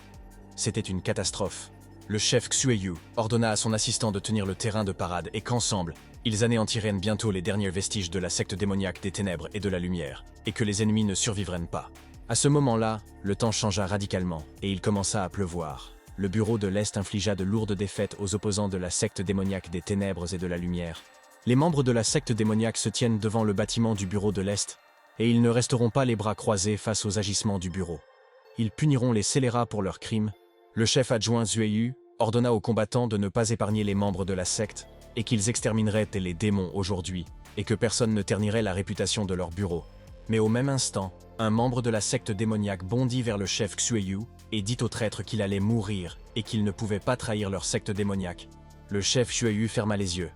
C'était une catastrophe. Le chef Xueyu ordonna à son assistant de tenir le terrain de parade et qu'ensemble, ils anéantiraient bientôt les derniers vestiges de la secte démoniaque des ténèbres et de la lumière, et que les ennemis ne survivraient pas. À ce moment-là, le temps changea radicalement, et il commença à pleuvoir. Le bureau de l'Est infligea de lourdes défaites aux opposants de la secte démoniaque des ténèbres et de la lumière. Les membres de la secte démoniaque se tiennent devant le bâtiment du bureau de l'Est, et ils ne resteront pas les bras croisés face aux agissements du bureau. Ils puniront les scélérats pour leurs crimes. Le chef adjoint Xueyu ordonna aux combattants de ne pas épargner les membres de la secte, et qu'ils extermineraient les démons aujourd'hui, et que personne ne ternirait la réputation de leur bureau. Mais au même instant, un membre de la secte démoniaque bondit vers le chef Xueyu et dit au traître qu'il allait mourir et qu'il ne pouvait pas trahir leur secte démoniaque. Le chef Xueyu ferma les yeux.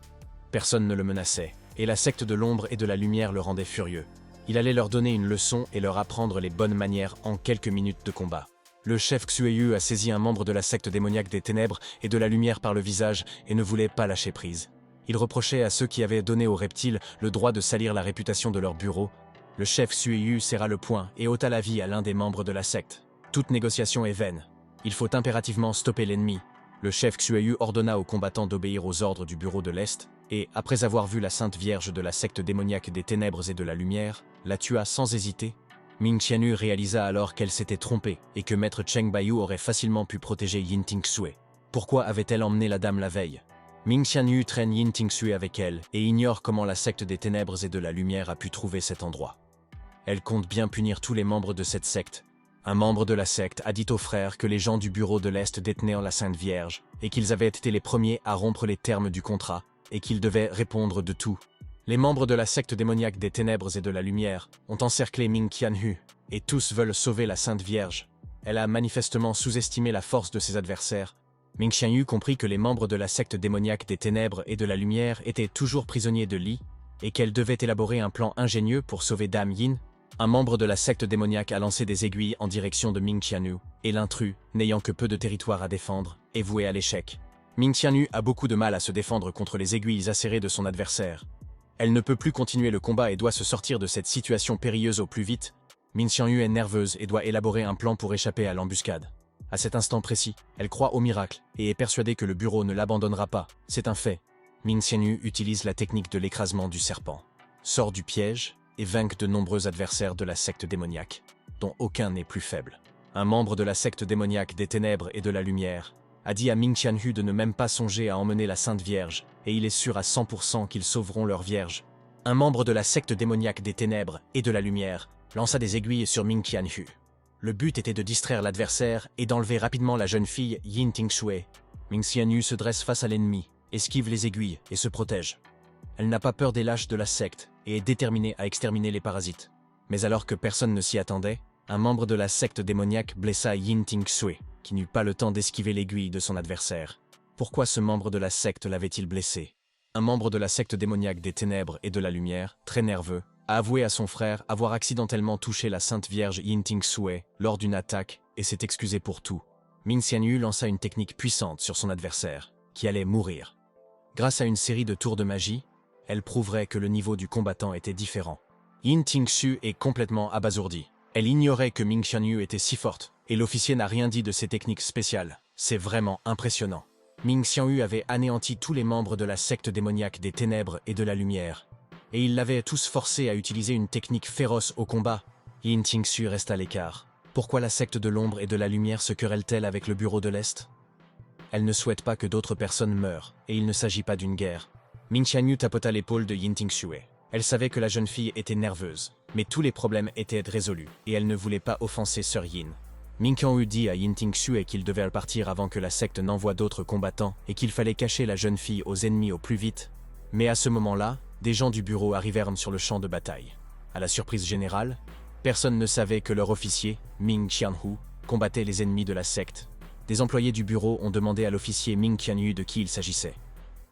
Personne ne le menaçait, et la secte de l'ombre et de la lumière le rendait furieux. Il allait leur donner une leçon et leur apprendre les bonnes manières en quelques minutes de combat. Le chef Xueyu a saisi un membre de la secte démoniaque des ténèbres et de la lumière par le visage et ne voulait pas lâcher prise. Il reprochait à ceux qui avaient donné aux reptiles le droit de salir la réputation de leur bureau. Le chef Xueyu serra le poing et ôta la vie à l'un des membres de la secte. Toute négociation est vaine. Il faut impérativement stopper l'ennemi. Le chef Xueyu ordonna aux combattants d'obéir aux ordres du bureau de l'Est, et, après avoir vu la Sainte Vierge de la secte démoniaque des ténèbres et de la lumière, la tua sans hésiter. Ming Qianyu réalisa alors qu'elle s'était trompée et que maître Cheng Baiyu aurait facilement pu protéger Yin Tingsue. Pourquoi avait-elle emmené la dame la veille? Ming Qianyu traîne Yin Tingsue avec elle et ignore comment la secte des ténèbres et de la lumière a pu trouver cet endroit. Elle compte bien punir tous les membres de cette secte. Un membre de la secte a dit aux frères que les gens du bureau de l'Est détenaient la Sainte Vierge et qu'ils avaient été les premiers à rompre les termes du contrat et qu'ils devaient répondre de tout. Les membres de la secte démoniaque des ténèbres et de la lumière ont encerclé Ming Qianyu et tous veulent sauver la Sainte Vierge. Elle a manifestement sous-estimé la force de ses adversaires. Ming Qianyu comprit que les membres de la secte démoniaque des ténèbres et de la lumière étaient toujours prisonniers de Li et qu'elle devait élaborer un plan ingénieux pour sauver Dame Yin. Un membre de la secte démoniaque a lancé des aiguilles en direction de Ming Qianyu, et l'intrus, n'ayant que peu de territoire à défendre, est voué à l'échec. Ming Qianyu a beaucoup de mal à se défendre contre les aiguilles acérées de son adversaire. Elle ne peut plus continuer le combat et doit se sortir de cette situation périlleuse au plus vite. Ming Qianyu est nerveuse et doit élaborer un plan pour échapper à l'embuscade. À cet instant précis, elle croit au miracle et est persuadée que le bureau ne l'abandonnera pas. C'est un fait. Ming Qianyu utilise la technique de l'écrasement du serpent, sort du piège et vainc de nombreux adversaires de la secte démoniaque, dont aucun n'est plus faible. Un membre de la secte démoniaque des ténèbres et de la lumière a dit à Ming Qianyu de ne même pas songer à emmener la Sainte Vierge, et il est sûr à 100% qu'ils sauveront leur Vierge. Un membre de la secte démoniaque des ténèbres et de la lumière lança des aiguilles sur Ming Qianyu. Le but était de distraire l'adversaire et d'enlever rapidement la jeune fille Yin Tingsue. Ming Qianyu se dresse face à l'ennemi, esquive les aiguilles et se protège. Elle n'a pas peur des lâches de la secte et est déterminée à exterminer les parasites. Mais alors que personne ne s'y attendait, un membre de la secte démoniaque blessa Yin Tingsue, qui n'eut pas le temps d'esquiver l'aiguille de son adversaire. Pourquoi ce membre de la secte l'avait-il blessé? Un membre de la secte démoniaque des ténèbres et de la lumière, très nerveux, a avoué à son frère avoir accidentellement touché la Sainte Vierge Yin Tingsue lors d'une attaque et s'est excusé pour tout. Ming Qianyu lança une technique puissante sur son adversaire, qui allait mourir. Grâce à une série de tours de magie, elle prouverait que le niveau du combattant était différent. Yin Tingsue est complètement abasourdie. Elle ignorait que Ming Qianyu était si forte, et l'officier n'a rien dit de ses techniques spéciales. C'est vraiment impressionnant. Ming Qianyu avait anéanti tous les membres de la secte démoniaque des ténèbres et de la lumière, et il l'avait tous forcés à utiliser une technique féroce au combat. Yin Tingsue reste à l'écart. Pourquoi la secte de l'ombre et de la lumière se querelle-t-elle avec le bureau de l'Est? Elle ne souhaite pas que d'autres personnes meurent, et il ne s'agit pas d'une guerre. Ming Qianyu tapota l'épaule de Yin Tingsue. Elle savait que la jeune fille était nerveuse, mais tous les problèmes étaient résolus, et elle ne voulait pas offenser Sœur Yin. Ming Qianyu dit à Yin Tingsue qu'il devait partir avant que la secte n'envoie d'autres combattants, et qu'il fallait cacher la jeune fille aux ennemis au plus vite. Mais à ce moment-là, des gens du bureau arrivèrent sur le champ de bataille. À la surprise générale, personne ne savait que leur officier, Ming Qianhu, combattait les ennemis de la secte. Des employés du bureau ont demandé à l'officier Ming Qianyu de qui il s'agissait.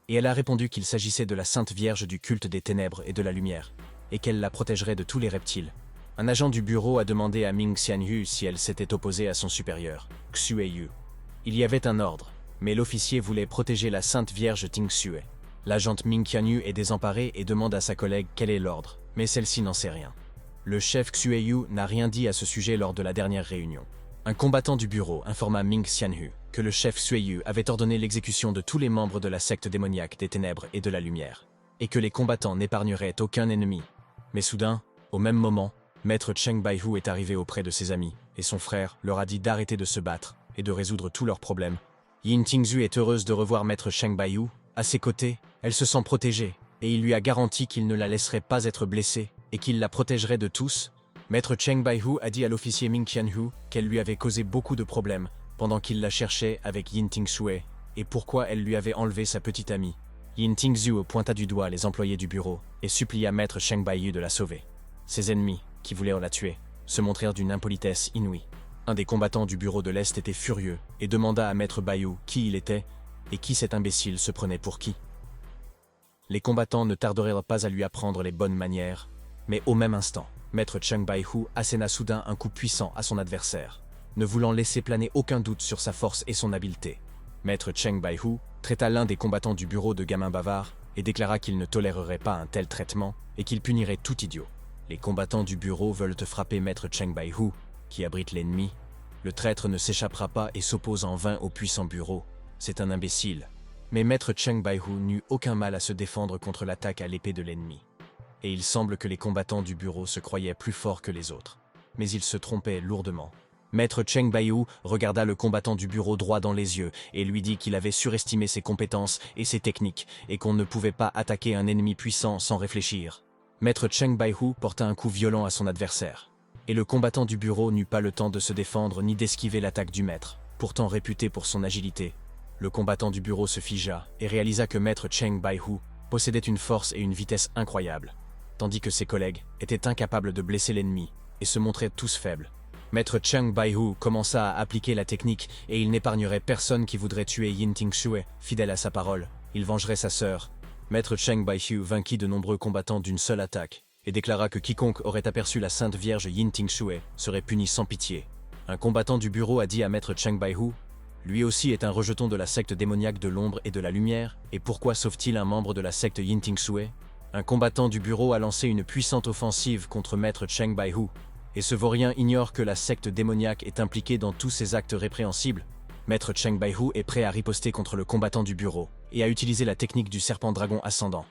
Et elle a répondu qu'il s'agissait de la Sainte Vierge du culte des ténèbres et de la lumière, et qu'elle la protégerait de tous les reptiles. Un agent du bureau a demandé à Ming Qianyu si elle s'était opposée à son supérieur, Xueyu. Il y avait un ordre, mais l'officier voulait protéger la Sainte Vierge Tingsue. L'agente Ming Qianyu est désemparée et demande à sa collègue quel est l'ordre. Mais celle-ci n'en sait rien. Le chef Xueyu n'a rien dit à ce sujet lors de la dernière réunion. Un combattant du bureau informa Ming Xianhu que le chef Xueyu avait ordonné l'exécution de tous les membres de la secte démoniaque des ténèbres et de la lumière, et que les combattants n'épargneraient aucun ennemi. Mais soudain, au même moment, Maître Cheng Baihu est arrivé auprès de ses amis, et son frère leur a dit d'arrêter de se battre et de résoudre tous leurs problèmes. Yin Tingzhu est heureuse de revoir Maître Cheng Baihu. À ses côtés, elle se sent protégée, et il lui a garanti qu'il ne la laisserait pas être blessée et qu'il la protégerait de tous. Maître Cheng Baihu a dit à l'officier Ming Qianhu qu'elle lui avait causé beaucoup de problèmes pendant qu'il la cherchait avec Yin Tingzhu et pourquoi elle lui avait enlevé sa petite amie. Yin Tingzhu pointa du doigt les employés du bureau et supplia Maître Cheng Baihu de la sauver. Ses ennemis, qui voulaient la tuer, se montrèrent d'une impolitesse inouïe. Un des combattants du bureau de l'Est était furieux et demanda à Maître Baihu qui il était et qui cet imbécile se prenait pour qui. Les combattants ne tardèrent pas à lui apprendre les bonnes manières, mais au même instant, Maître Cheng Baihu asséna soudain un coup puissant à son adversaire, ne voulant laisser planer aucun doute sur sa force et son habileté. Maître Cheng Baihu traita l'un des combattants du bureau de gamin bavard et déclara qu'il ne tolérerait pas un tel traitement et qu'il punirait tout idiot. Les combattants du bureau veulent te frapper Maître Cheng Baihu, qui abrite l'ennemi. Le traître ne s'échappera pas et s'oppose en vain au puissant bureau. C'est un imbécile. Mais Maître Cheng Baihu n'eut aucun mal à se défendre contre l'attaque à l'épée de l'ennemi. Et il semble que les combattants du bureau se croyaient plus forts que les autres. Mais ils se trompaient lourdement. Maître Cheng Baihu regarda le combattant du bureau droit dans les yeux et lui dit qu'il avait surestimé ses compétences et ses techniques et qu'on ne pouvait pas attaquer un ennemi puissant sans réfléchir. Maître Cheng Baihu porta un coup violent à son adversaire. Et le combattant du bureau n'eut pas le temps de se défendre ni d'esquiver l'attaque du maître, pourtant réputé pour son agilité. Le combattant du bureau se figea et réalisa que Maître Cheng Baihu possédait une force et une vitesse incroyables, tandis que ses collègues étaient incapables de blesser l'ennemi et se montraient tous faibles. Maître Cheng Baihu commença à appliquer la technique et il n'épargnerait personne qui voudrait tuer Yin Tingzhu, fidèle à sa parole. Il vengerait sa sœur. Maître Cheng Baihu vainquit de nombreux combattants d'une seule attaque et déclara que quiconque aurait aperçu la Sainte Vierge Yin Tingzhu serait puni sans pitié. Un combattant du bureau a dit à Maître Cheng Baihu: lui aussi est un rejeton de la secte démoniaque de l'ombre et de la lumière, et pourquoi sauve-t-il un membre de la secte Yin Tingzhu? Un combattant du bureau a lancé une puissante offensive contre Maître Cheng Baihu, et ce vaurien ignore que la secte démoniaque est impliquée dans tous ces actes répréhensibles. Maître Cheng Baihu est prêt à riposter contre le combattant du bureau, et à utiliser la technique du serpent-dragon ascendant.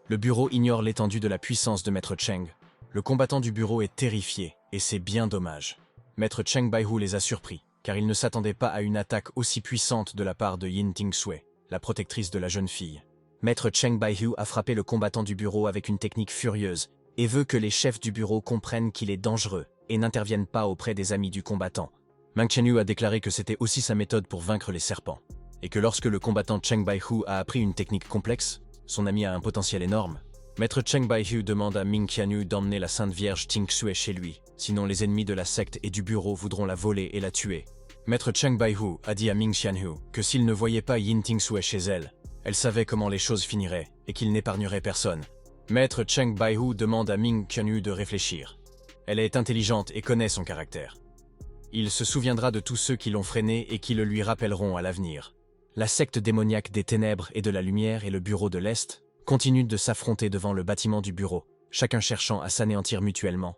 Le bureau ignore l'étendue de la puissance de Maître Cheng. Le combattant du bureau est terrifié, et c'est bien dommage. Maître Cheng Baihu les a surpris, car il ne s'attendait pas à une attaque aussi puissante de la part de Yin Tingzhu, la protectrice de la jeune fille. Maître Cheng Baihu a frappé le combattant du bureau avec une technique furieuse, et veut que les chefs du bureau comprennent qu'il est dangereux, et n'interviennent pas auprès des amis du combattant. Ming Qianhu a déclaré que c'était aussi sa méthode pour vaincre les serpents, et que lorsque le combattant Cheng Baihu a appris une technique complexe, son ami a un potentiel énorme. Maître Cheng Baihu demande à Ming Qianhu d'emmener la Sainte Vierge Tingzhu chez lui, sinon les ennemis de la secte et du bureau voudront la voler et la tuer. Maître Cheng Baihu a dit à Ming Qianhu que s'il ne voyait pas Yin Tingzhu chez elle, elle savait comment les choses finiraient et qu'il n'épargnerait personne. Maître Cheng Baihu demande à Ming Qianhu de réfléchir. Elle est intelligente et connaît son caractère. Il se souviendra de tous ceux qui l'ont freiné et qui le lui rappelleront à l'avenir. La secte démoniaque des ténèbres et de la lumière et le bureau de l'Est continuent de s'affronter devant le bâtiment du bureau, chacun cherchant à s'anéantir mutuellement.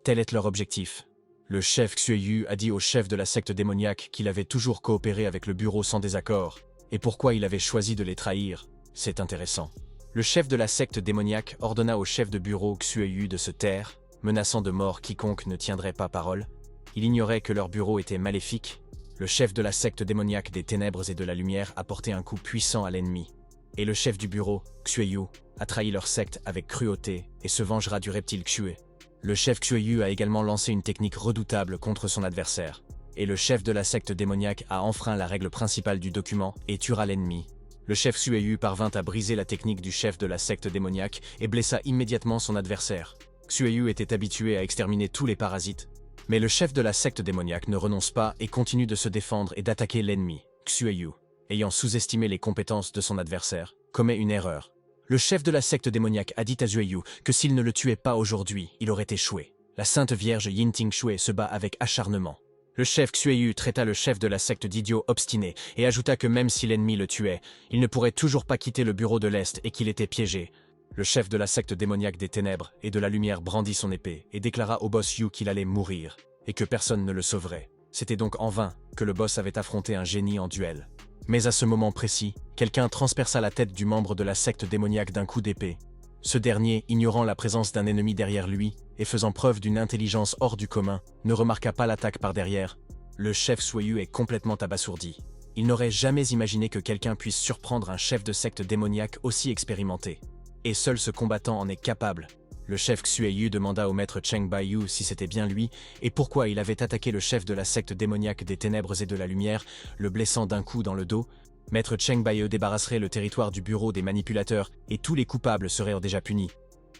Tel est leur objectif. Le chef Xueyu a dit au chef de la secte démoniaque qu'il avait toujours coopéré avec le bureau sans désaccord, et pourquoi il avait choisi de les trahir. C'est intéressant. Le chef de la secte démoniaque ordonna au chef de bureau Xueyu de se taire, menaçant de mort quiconque ne tiendrait pas parole. Il ignorait que leur bureau était maléfique. Le chef de la secte démoniaque des ténèbres et de la lumière a porté un coup puissant à l'ennemi. Et le chef du bureau, Xueyu, a trahi leur secte avec cruauté et se vengera du reptile Xue. Le chef Xueyu a également lancé une technique redoutable contre son adversaire. Et le chef de la secte démoniaque a enfreint la règle principale du document et tuera l'ennemi. Le chef Xueyu parvint à briser la technique du chef de la secte démoniaque et blessa immédiatement son adversaire. Xueyu était habitué à exterminer tous les parasites. Mais le chef de la secte démoniaque ne renonce pas et continue de se défendre et d'attaquer l'ennemi, Xueyu, ayant sous-estimé les compétences de son adversaire, commet une erreur. Le chef de la secte démoniaque a dit à Xueyu que s'il ne le tuait pas aujourd'hui, il aurait échoué. La Sainte Vierge Yin Tingzhu se bat avec acharnement. Le chef Xueyu traita le chef de la secte d'idiot obstiné et ajouta que même si l'ennemi le tuait, il ne pourrait toujours pas quitter le bureau de l'Est et qu'il était piégé. Le chef de la secte démoniaque des ténèbres et de la lumière brandit son épée et déclara au boss Yu qu'il allait mourir, et que personne ne le sauverait. C'était donc en vain que le boss avait affronté un génie en duel. Mais à ce moment précis, quelqu'un transperça la tête du membre de la secte démoniaque d'un coup d'épée. Ce dernier, ignorant la présence d'un ennemi derrière lui, et faisant preuve d'une intelligence hors du commun, ne remarqua pas l'attaque par derrière. Le chef Sueyu est complètement abasourdi. Il n'aurait jamais imaginé que quelqu'un puisse surprendre un chef de secte démoniaque aussi expérimenté. Et seul ce combattant en est capable. Le chef Xueyu demanda au maître Cheng Baiyu si c'était bien lui, et pourquoi il avait attaqué le chef de la secte démoniaque des ténèbres et de la lumière, le blessant d'un coup dans le dos. Maître Cheng Baiyu débarrasserait le territoire du bureau des manipulateurs, et tous les coupables seraient déjà punis.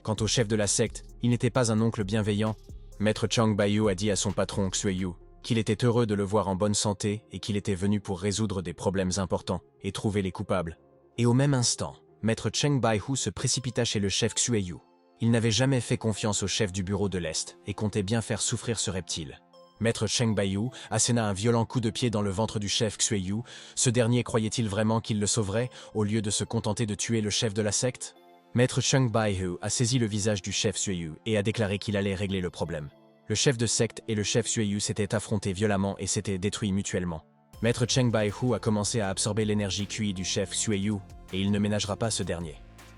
Quant au chef de la secte, il n'était pas un oncle bienveillant. Maître Cheng Baiyu a dit à son patron Xueyu qu'il était heureux de le voir en bonne santé et qu'il était venu pour résoudre des problèmes importants et trouver les coupables. Et au même instant, Maître Cheng Baiyu se précipita chez le chef Xueyu. Il n'avait jamais fait confiance au chef du bureau de l'Est et comptait bien faire souffrir ce reptile. Maître Cheng Baiyu asséna un violent coup de pied dans le ventre du chef Xueyu. Ce dernier croyait-il vraiment qu'il le sauverait, au lieu de se contenter de tuer le chef de la secte? Maître Cheng Baiyu a saisi le visage du chef Xueyu et a déclaré qu'il allait régler le problème. Le chef de secte et le chef Xueyu s'étaient affrontés violemment et s'étaient détruits mutuellement. Maître Cheng Baiyu a commencé à absorber l'énergie QI du chef Xueyu, et il ne ménagera pas ce dernier.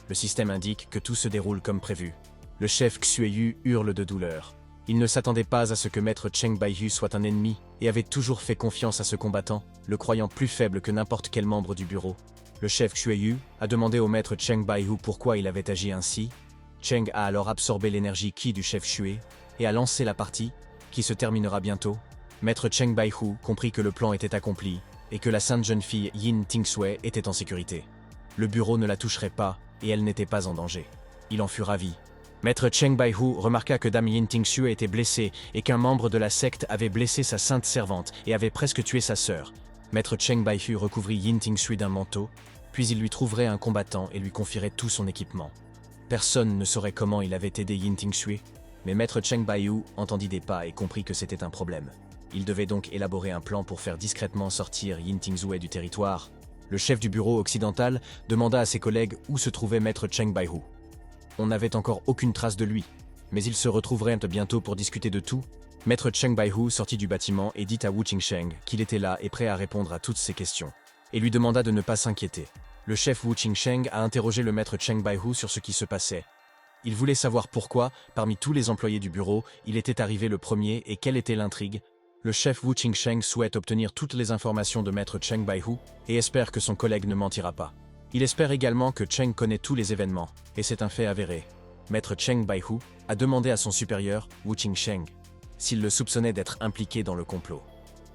Le système indique que tout se déroule comme prévu. Le chef Xueyu hurle de douleur. Il ne s'attendait pas à ce que Maître Cheng Baiyu soit un ennemi, et avait toujours fait confiance à ce combattant, le croyant plus faible que n'importe quel membre du bureau. Le chef Xueyu a demandé au Maître Cheng Baiyu pourquoi il avait agi ainsi. Cheng a alors absorbé l'énergie Qi du chef Xue, et a lancé la partie, qui se terminera bientôt. Maître Cheng Baiyu comprit que le plan était accompli, et que la sainte jeune fille Yin Tingsui était en sécurité. Le bureau ne la toucherait pas, et elle n'était pas en danger. Il en fut ravi. Maître Cheng Baiyu remarqua que Dame Yin Tingsui était blessée, et qu'un membre de la secte avait blessé sa sainte servante, et avait presque tué sa sœur. Maître Cheng Baiyu recouvrit Yin Tingsui d'un manteau, puis il lui trouverait un combattant et lui confierait tout son équipement. Personne ne saurait comment il avait aidé Yin Tingsui, mais Maître Cheng Baiyu entendit des pas et comprit que c'était un problème. Il devait donc élaborer un plan pour faire discrètement sortir Yin Tingsui du territoire. Le chef du bureau occidental demanda à ses collègues où se trouvait Maître Cheng Baiyu. On n'avait encore aucune trace de lui, mais ils se retrouveraient bientôt pour discuter de tout. Maître Cheng Baiyu sortit du bâtiment et dit à Wu Qingsheng qu'il était là et prêt à répondre à toutes ses questions, et lui demanda de ne pas s'inquiéter. Le chef Wu Qingsheng a interrogé le maître Cheng Baiyu sur ce qui se passait. Il voulait savoir pourquoi, parmi tous les employés du bureau, il était arrivé le premier et quelle était l'intrigue. Le chef Wu Qingsheng souhaite obtenir toutes les informations de maître Cheng Baiyu et espère que son collègue ne mentira pas. Il espère également que Cheng connaît tous les événements, et c'est un fait avéré. Maître Cheng Baiyu a demandé à son supérieur, Wu Qingsheng, s'il le soupçonnait d'être impliqué dans le complot.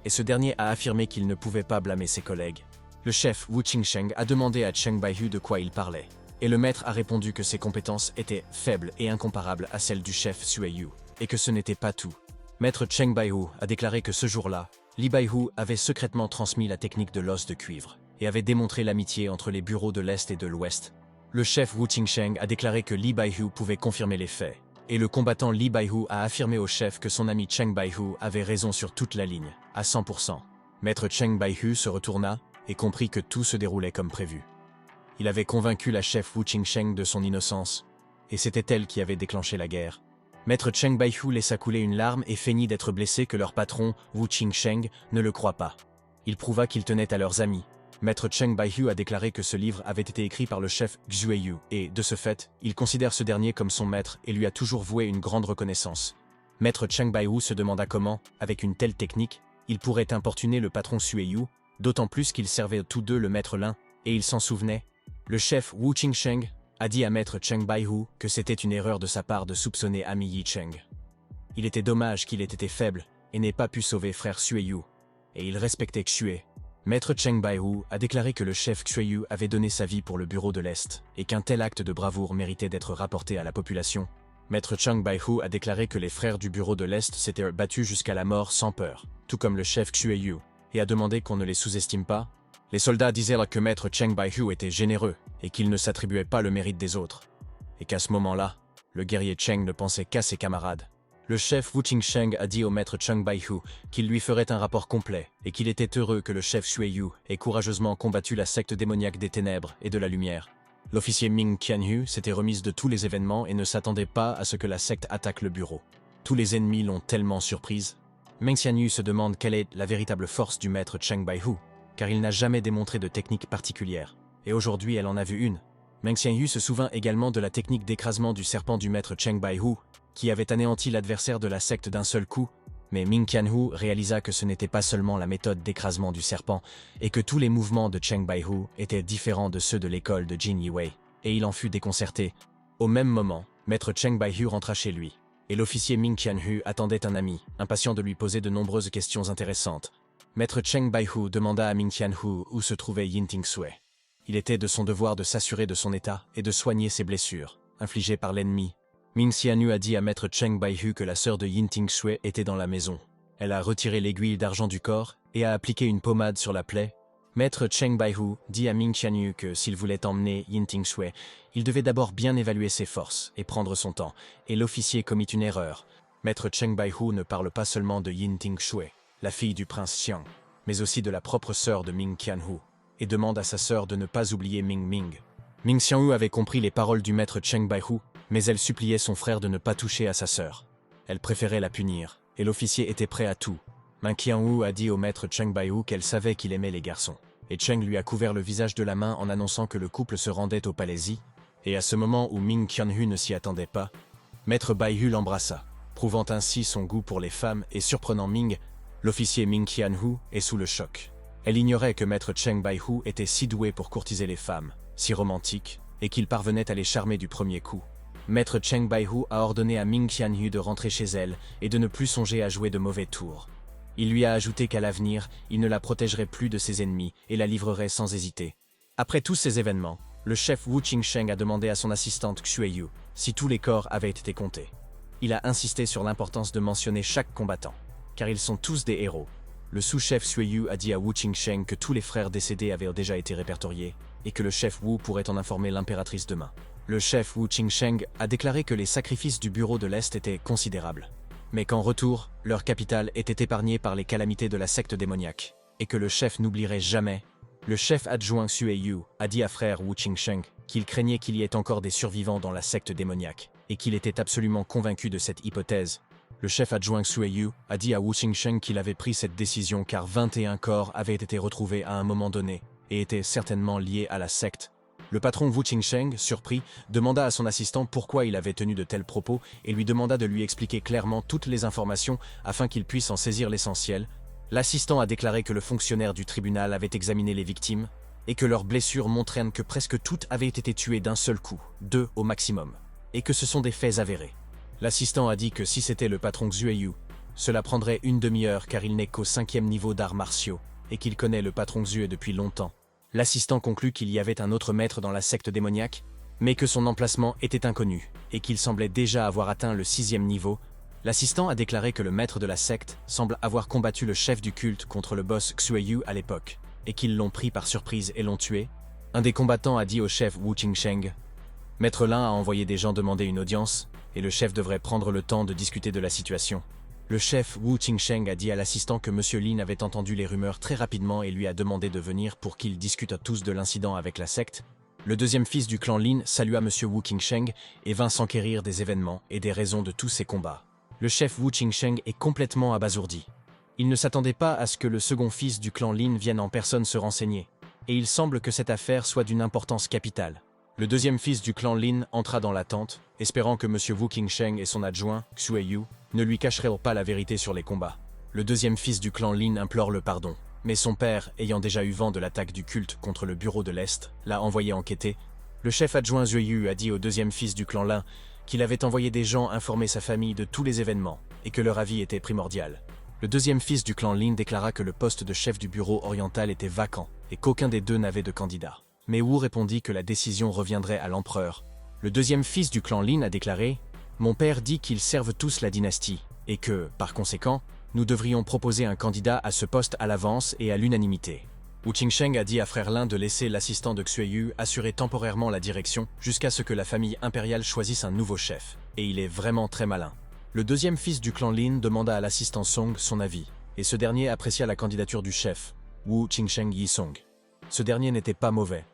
Et ce dernier a affirmé qu'il ne pouvait pas blâmer ses collègues. Le chef Wu Qingsheng a demandé à Cheng Baiyu de quoi il parlait. Et le maître a répondu que ses compétences étaient faibles et incomparables à celles du chef Xueyu, et que ce n'était pas tout. Maître Cheng Baiyu a déclaré que ce jour-là, Li Baiyu avait secrètement transmis la technique de l'os de cuivre, et avait démontré l'amitié entre les bureaux de l'Est et de l'Ouest. Le chef Wu Qingsheng a déclaré que Li Baiyu pouvait confirmer les faits, et le combattant Li Baiyu a affirmé au chef que son ami Cheng Baiyu avait raison sur toute la ligne, à 100%. Maître Cheng Baiyu se retourna, et comprit que tout se déroulait comme prévu. Il avait convaincu la chef Wu Qingsheng de son innocence, et c'était elle qui avait déclenché la guerre. Maître Cheng Baiyu laissa couler une larme et feignit d'être blessé que leur patron, Wu Qingsheng, ne le croit pas. Il prouva qu'il tenait à leurs amis. Maître Cheng Baiyu a déclaré que ce livre avait été écrit par le chef Xueyu, et, de ce fait, il considère ce dernier comme son maître et lui a toujours voué une grande reconnaissance. Maître Cheng Baiyu se demanda comment, avec une telle technique, il pourrait importuner le patron Xueyu, d'autant plus qu'ils servaient tous deux le maître l'un, et il s'en souvenait. Le chef Wu Qingsheng a dit à maître Cheng Baiyu que c'était une erreur de sa part de soupçonner ami Yi Cheng. Il était dommage qu'il ait été faible et n'ait pas pu sauver frère Xueyu, et il respectait Xue. Maître Cheng Baiyu a déclaré que le chef Xueyu avait donné sa vie pour le bureau de l'Est et qu'un tel acte de bravoure méritait d'être rapporté à la population. Maître Cheng Baiyu a déclaré que les frères du bureau de l'Est s'étaient battus jusqu'à la mort sans peur, tout comme le chef Xueyu, et a demandé qu'on ne les sous-estime pas. Les soldats disaient que maître Cheng Baiyu était généreux et qu'il ne s'attribuait pas le mérite des autres, et qu'à ce moment-là, le guerrier Cheng ne pensait qu'à ses camarades. Le chef Wu Qingsheng a dit au maître Cheng Baiyu qu'il lui ferait un rapport complet et qu'il était heureux que le chef Xueyu ait courageusement combattu la secte démoniaque des ténèbres et de la lumière. L'officier Ming Qianhu s'était remise de tous les événements et ne s'attendait pas à ce que la secte attaque le bureau. Tous les ennemis l'ont tellement surprise. Meng Qianhu se demande quelle est la véritable force du maître Cheng Baihu, car il n'a jamais démontré de technique particulière. Et aujourd'hui, elle en a vu une. Meng Qianhu se souvint également de la technique d'écrasement du serpent du maître Cheng Baihu, qui avait anéanti l'adversaire de la secte d'un seul coup, mais Ming Qianhu réalisa que ce n'était pas seulement la méthode d'écrasement du serpent, et que tous les mouvements de Cheng Baihu étaient différents de ceux de l'école de Jin Yiwei, et il en fut déconcerté. Au même moment, maître Cheng Baihu rentra chez lui, et l'officier Ming Qianhu attendait un ami, impatient de lui poser de nombreuses questions intéressantes. Maître Cheng Baihu demanda à Ming Qianhu où se trouvait Yin Ting Sui. Il était de son devoir de s'assurer de son état et de soigner ses blessures, infligées par l'ennemi. Ming Qianhu a dit à maître Cheng Baihu que la sœur de Yin Ting Sui était dans la maison. Elle a retiré l'aiguille d'argent du corps et a appliqué une pommade sur la plaie. Maître Cheng Baihu dit à Ming Qianhu que s'il voulait emmener Yin Ting Sui, il devait d'abord bien évaluer ses forces et prendre son temps, et l'officier commit une erreur. Maître Cheng Baihu ne parle pas seulement de Yin Ting Sui, la fille du prince Xiang, mais aussi de la propre sœur de Ming Qianhu, et demande à sa sœur de ne pas oublier Ming Ming. Ming Xianhu avait compris les paroles du maître Cheng Baihu, mais elle suppliait son frère de ne pas toucher à sa sœur. Elle préférait la punir, et l'officier était prêt à tout. Ming Qianhu a dit au maître Cheng Baihu qu'elle savait qu'il aimait les garçons, et Cheng lui a couvert le visage de la main en annonçant que le couple se rendait au palais Zi, et à ce moment où Ming Qianhu ne s'y attendait pas, maître Baihu l'embrassa, prouvant ainsi son goût pour les femmes et surprenant Ming, l'officier Ming Qianhu est sous le choc. Elle ignorait que maître Cheng Baihu était si doué pour courtiser les femmes, si romantique, et qu'il parvenait à les charmer du premier coup. Maître Cheng Baihu a ordonné à Ming Qianhu de rentrer chez elle et de ne plus songer à jouer de mauvais tours. Il lui a ajouté qu'à l'avenir, il ne la protégerait plus de ses ennemis et la livrerait sans hésiter. Après tous ces événements, le chef Wu Qingsheng a demandé à son assistante Xueyu si tous les corps avaient été comptés. Il a insisté sur l'importance de mentionner chaque combattant, car ils sont tous des héros. Le sous-chef Xueyu a dit à Wu Qingsheng que tous les frères décédés avaient déjà été répertoriés, et que le chef Wu pourrait en informer l'impératrice demain. Le chef Wu Qingsheng a déclaré que les sacrifices du bureau de l'Est étaient considérables, mais qu'en retour, leur capitale était épargnée par les calamités de la secte démoniaque, et que le chef n'oublierait jamais. Le chef adjoint Xueyu a dit à frère Wu Qingsheng qu'il craignait qu'il y ait encore des survivants dans la secte démoniaque, et qu'il était absolument convaincu de cette hypothèse. Le chef adjoint Xueyu a dit à Wu Qingsheng qu'il avait pris cette décision car 21 corps avaient été retrouvés à un moment donné, et étaient certainement liés à la secte. Le patron Wu Qingsheng, surpris, demanda à son assistant pourquoi il avait tenu de tels propos et lui demanda de lui expliquer clairement toutes les informations afin qu'il puisse en saisir l'essentiel. L'assistant a déclaré que le fonctionnaire du tribunal avait examiné les victimes et que leurs blessures montraient que presque toutes avaient été tuées d'un seul coup, 2 au maximum, et que ce sont des faits avérés. L'assistant a dit que si c'était le patron Xueyu, cela prendrait une demi-heure car il n'est qu'au 5e niveau d'arts martiaux et qu'il connaît le patron Xue depuis longtemps. L'assistant conclut qu'il y avait un autre maître dans la secte démoniaque, mais que son emplacement était inconnu, et qu'il semblait déjà avoir atteint le 6e niveau. L'assistant a déclaré que le maître de la secte semble avoir combattu le chef du culte contre le boss Xueyu à l'époque, et qu'ils l'ont pris par surprise et l'ont tué. Un des combattants a dit au chef Wu Qingsheng, « Maître Lin a envoyé des gens demander une audience, et le chef devrait prendre le temps de discuter de la situation. » Le chef Wu Qingsheng a dit à l'assistant que M. Lin avait entendu les rumeurs très rapidement et lui a demandé de venir pour qu'ils discutent tous de l'incident avec la secte. Le deuxième fils du clan Lin salua M. Wu Qingsheng et vint s'enquérir des événements et des raisons de tous ces combats. Le chef Wu Qingsheng est complètement abasourdi. Il ne s'attendait pas à ce que le second fils du clan Lin vienne en personne se renseigner, et il semble que cette affaire soit d'une importance capitale. Le deuxième fils du clan Lin entra dans la tente, espérant que M. Wu Qingsheng et son adjoint, Xueyu, ne lui cacheraient pas la vérité sur les combats. Le deuxième fils du clan Lin implore le pardon, mais son père, ayant déjà eu vent de l'attaque du culte contre le bureau de l'Est, l'a envoyé enquêter. Le chef adjoint Xueyu a dit au deuxième fils du clan Lin qu'il avait envoyé des gens informer sa famille de tous les événements, et que leur avis était primordial. Le deuxième fils du clan Lin déclara que le poste de chef du bureau oriental était vacant, et qu'aucun des deux n'avait de candidat. Mais Wu répondit que la décision reviendrait à l'empereur. Le deuxième fils du clan Lin a déclaré « Mon père dit qu'ils servent tous la dynastie, et que, par conséquent, nous devrions proposer un candidat à ce poste à l'avance et à l'unanimité. » Wu Qingsheng a dit à frère Lin de laisser l'assistant de Xueyu assurer temporairement la direction jusqu'à ce que la famille impériale choisisse un nouveau chef, et il est vraiment très malin. Le deuxième fils du clan Lin demanda à l'assistant Song son avis, et ce dernier apprécia la candidature du chef, Wu Qingsheng Yisong. Ce dernier n'était pas mauvais.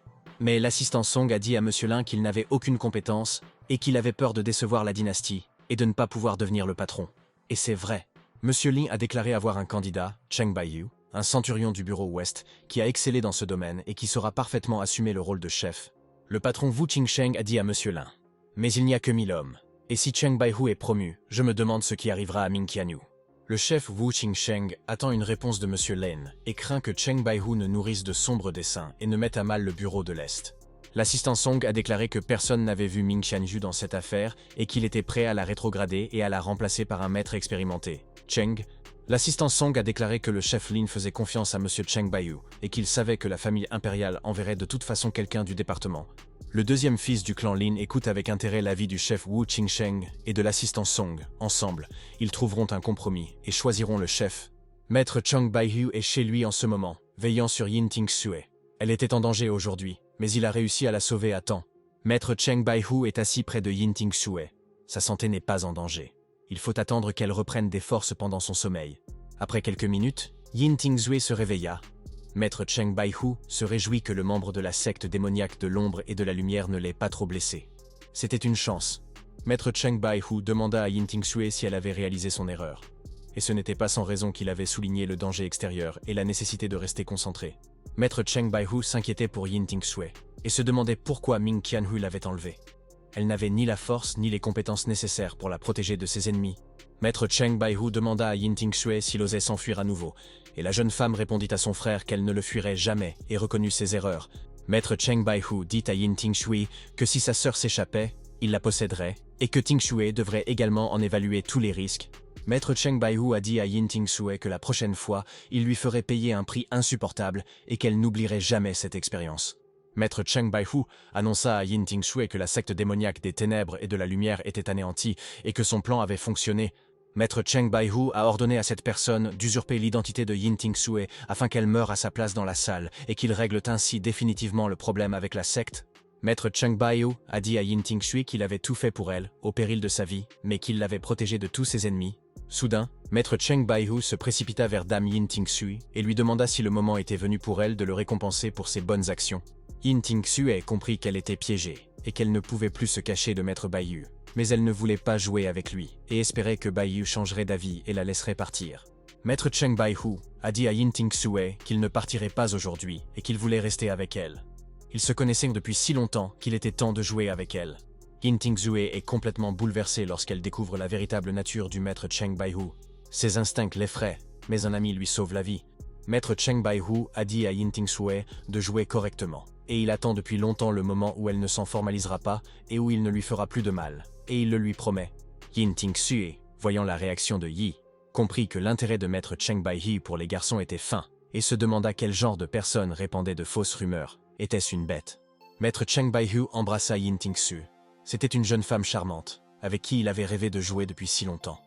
Mais l'assistant Song a dit à Monsieur Lin qu'il n'avait aucune compétence et qu'il avait peur de décevoir la dynastie et de ne pas pouvoir devenir le patron. Et c'est vrai. Monsieur Lin a déclaré avoir un candidat, Cheng Baiyu, un centurion du bureau ouest, qui a excellé dans ce domaine et qui saura parfaitement assumer le rôle de chef. Le patron Wu Qingsheng a dit à Monsieur Lin. Mais il n'y a que 1000 hommes. Et si Cheng Baihu est promu, je me demande ce qui arrivera à Ming Qianyu. Le chef Wu Qingsheng attend une réponse de Monsieur Lin et craint que Cheng Baihu ne nourrisse de sombres desseins et ne mette à mal le bureau de l'Est. L'assistant Song a déclaré que personne n'avait vu Ming Qianyu dans cette affaire et qu'il était prêt à la rétrograder et à la remplacer par un maître expérimenté, Cheng. L'assistant Song a déclaré que le chef Lin faisait confiance à Monsieur Cheng Baiyu et qu'il savait que la famille impériale enverrait de toute façon quelqu'un du département. Le deuxième fils du clan Lin écoute avec intérêt l'avis du chef Wu Qingsheng et de l'assistant Song. Ensemble, ils trouveront un compromis et choisiront le chef. Maître Cheng Baihu est chez lui en ce moment, veillant sur Yin Tingsue. Elle était en danger aujourd'hui, mais il a réussi à la sauver à temps. Maître Cheng Baihu est assis près de Yin Tingsue. Sa santé n'est pas en danger. Il faut attendre qu'elle reprenne des forces pendant son sommeil. Après quelques minutes, Yin Tingsue se réveilla. Maître Cheng Baihu se réjouit que le membre de la secte démoniaque de l'ombre et de la lumière ne l'ait pas trop blessé. C'était une chance. Maître Cheng Baihu demanda à Yin Tingsue si elle avait réalisé son erreur. Et ce n'était pas sans raison qu'il avait souligné le danger extérieur et la nécessité de rester concentré. Maître Cheng Baihu s'inquiétait pour Yin Tingsue et se demandait pourquoi Ming Qianyu l'avait enlevée. Elle n'avait ni la force ni les compétences nécessaires pour la protéger de ses ennemis. Maître Cheng Baihu demanda à Yin Tingsue s'il osait s'enfuir à nouveau, et la jeune femme répondit à son frère qu'elle ne le fuirait jamais et reconnut ses erreurs. Maître Cheng Baihu dit à Yin Tingsue que si sa sœur s'échappait, il la posséderait, et que Tingsue devrait également en évaluer tous les risques. Maître Cheng Baihu a dit à Yin Tingsue que la prochaine fois, il lui ferait payer un prix insupportable et qu'elle n'oublierait jamais cette expérience. Maître Cheng Baihu annonça à Yin Tingsue que la secte démoniaque des ténèbres et de la lumière était anéantie et que son plan avait fonctionné. Maître Cheng Baihu a ordonné à cette personne d'usurper l'identité de Yin Tingsue afin qu'elle meure à sa place dans la salle et qu'il règle ainsi définitivement le problème avec la secte. Maître Cheng Baihu a dit à Yin Tingsue qu'il avait tout fait pour elle, au péril de sa vie, mais qu'il l'avait protégée de tous ses ennemis. Soudain, Maître Cheng Baihu se précipita vers Dame Yin Tingsue et lui demanda si le moment était venu pour elle de le récompenser pour ses bonnes actions. Yin Tingsue comprit qu'elle était piégée et qu'elle ne pouvait plus se cacher de Maître Baihu. Mais elle ne voulait pas jouer avec lui et espérait que Baihu changerait d'avis et la laisserait partir. Maître Cheng Baihu a dit à Yin Tingsue qu'il ne partirait pas aujourd'hui et qu'il voulait rester avec elle. Ils se connaissaient depuis si longtemps qu'il était temps de jouer avec elle. Yin Tingsue est complètement bouleversée lorsqu'elle découvre la véritable nature du maître Cheng Baihu. Ses instincts l'effraient, mais un ami lui sauve la vie. Maître Cheng Baihu a dit à Yin Tingsue de jouer correctement, et il attend depuis longtemps le moment où elle ne s'en formalisera pas et où il ne lui fera plus de mal, et il le lui promet. Yin Tingsue, voyant la réaction de Yi, comprit que l'intérêt de maître Cheng Baihu pour les garçons était fin, et se demanda quel genre de personne répandait de fausses rumeurs. Était-ce une bête? Maître Cheng Baihu embrassa Yin Tingsue. C'était une jeune femme charmante, avec qui il avait rêvé de jouer depuis si longtemps.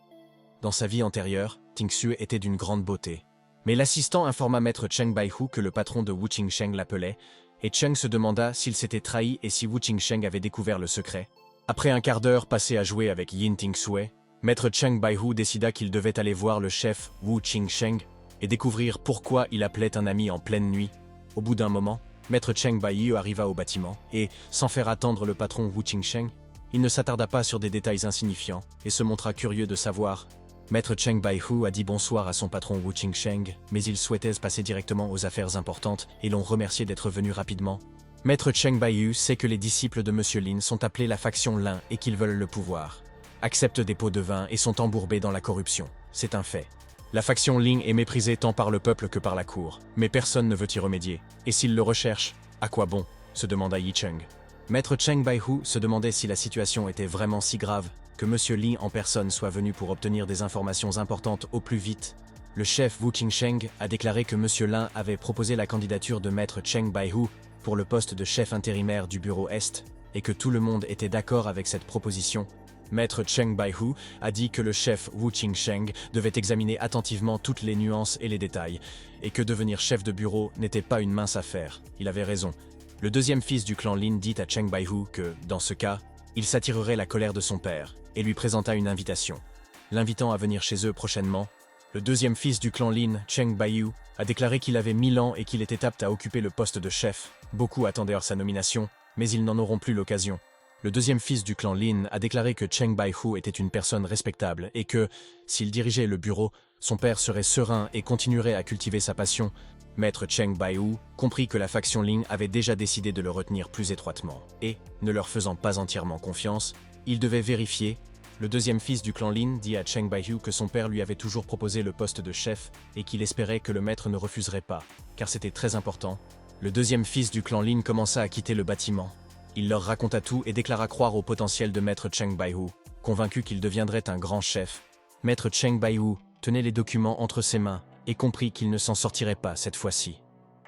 Dans sa vie antérieure, Tingsue était d'une grande beauté. Mais l'assistant informa maître Cheng Baihu que le patron de Wu Qingsheng l'appelait, et Cheng se demanda s'il s'était trahi et si Wu Qingsheng avait découvert le secret. Après un quart d'heure passé à jouer avec Yin Tingsue, maître Cheng Baihu décida qu'il devait aller voir le chef Wu Qingsheng et découvrir pourquoi il appelait un ami en pleine nuit. Au bout d'un moment, maître Cheng Baihu arriva au bâtiment et, sans faire attendre le patron Wu Qingsheng, il ne s'attarda pas sur des détails insignifiants et se montra curieux de savoir. Maître Cheng Baihu a dit bonsoir à son patron Wu Qingsheng, mais il souhaitait passer directement aux affaires importantes et l'ont remercié d'être venu rapidement. Maître Cheng Baihu sait que les disciples de Monsieur Lin sont appelés la faction Lin et qu'ils veulent le pouvoir, acceptent des pots de vin et sont embourbés dans la corruption. C'est un fait. La faction Lin est méprisée tant par le peuple que par la cour, mais personne ne veut y remédier. Et s'ils le recherchent, à quoi bon? Se demanda Yi Cheng. Maître Cheng Baihu se demandait si la situation était vraiment si grave que Monsieur Li en personne soit venu pour obtenir des informations importantes au plus vite. Le chef Wu Qingsheng a déclaré que Monsieur Lin avait proposé la candidature de Maître Cheng Baihu pour le poste de chef intérimaire du bureau Est, et que tout le monde était d'accord avec cette proposition. Maître Cheng Baihu a dit que le chef Wu Qingsheng devait examiner attentivement toutes les nuances et les détails, et que devenir chef de bureau n'était pas une mince affaire. Il avait raison. Le deuxième fils du clan Lin dit à Cheng Baihu que, dans ce cas, il s'attirerait la colère de son père, et lui présenta une invitation. L'invitant à venir chez eux prochainement, Le deuxième fils du clan Lin, Cheng Baiyu, a déclaré qu'il avait 1000 ans et qu'il était apte à occuper le poste de chef. Beaucoup attendaient sa nomination, mais ils n'en auront plus l'occasion. Le deuxième fils du clan Lin a déclaré que Cheng Baihu était une personne respectable et que, s'il dirigeait le bureau, son père serait serein et continuerait à cultiver sa passion. Maître Cheng Baihu comprit que la faction Lin avait déjà décidé de le retenir plus étroitement et, ne leur faisant pas entièrement confiance, il devait vérifier. Le deuxième fils du clan Lin dit à Cheng Baihu que son père lui avait toujours proposé le poste de chef et qu'il espérait que le maître ne refuserait pas, car c'était très important. Le deuxième fils du clan Lin commença à quitter le bâtiment. Il leur raconta tout et déclara croire au potentiel de Maître Cheng Baihu, convaincu qu'il deviendrait un grand chef. Maître Cheng Baihu tenait les documents entre ses mains et comprit qu'il ne s'en sortirait pas cette fois-ci.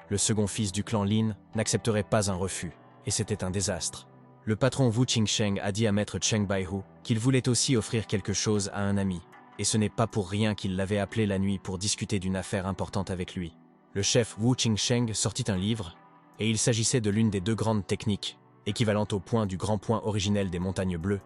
Le second fils du clan Lin n'accepterait pas un refus, et c'était un désastre. Le patron Wu Qingsheng a dit à Maître Cheng Baihu qu'il voulait aussi offrir quelque chose à un ami, et ce n'est pas pour rien qu'il l'avait appelé la nuit pour discuter d'une affaire importante avec lui. Le chef Wu Qingsheng sortit un livre, et il s'agissait de l'une des deux grandes techniques, équivalente au point du grand point originel des montagnes bleues.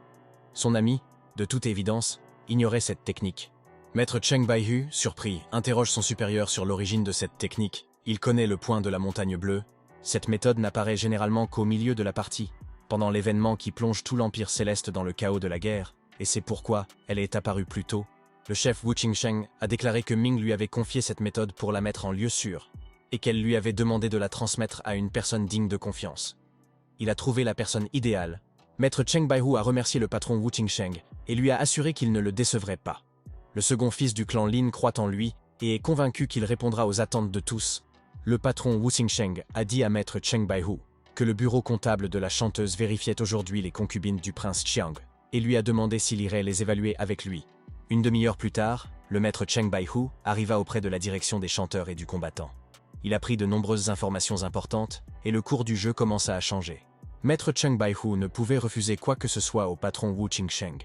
Son ami, de toute évidence, ignorait cette technique. Maître Cheng Baihu, surpris, interroge son supérieur sur l'origine de cette technique. Il connaît le point de la montagne bleue. Cette méthode n'apparaît généralement qu'au milieu de la partie, pendant l'événement qui plonge tout l'Empire céleste dans le chaos de la guerre, et c'est pourquoi elle est apparue plus tôt. Le chef Wu Qingsheng a déclaré que Ming lui avait confié cette méthode pour la mettre en lieu sûr, et qu'elle lui avait demandé de la transmettre à une personne digne de confiance. Il a trouvé la personne idéale. Maître Cheng Baihu a remercié le patron Wu Qingsheng et lui a assuré qu'il ne le décevrait pas. Le second fils du clan Lin croit en lui et est convaincu qu'il répondra aux attentes de tous. Le patron Wu Qingsheng a dit à Maître Cheng Baihu que le bureau comptable de la chanteuse vérifiait aujourd'hui les concubines du prince Xiang et lui a demandé s'il irait les évaluer avec lui. Une demi-heure plus tard, le maître Cheng Baihu arriva auprès de la direction des chanteurs et du combattant. Il apprit de nombreuses informations importantes et le cours du jeu commença à changer. Maître Cheng Baihu ne pouvait refuser quoi que ce soit au patron Wu Qingsheng.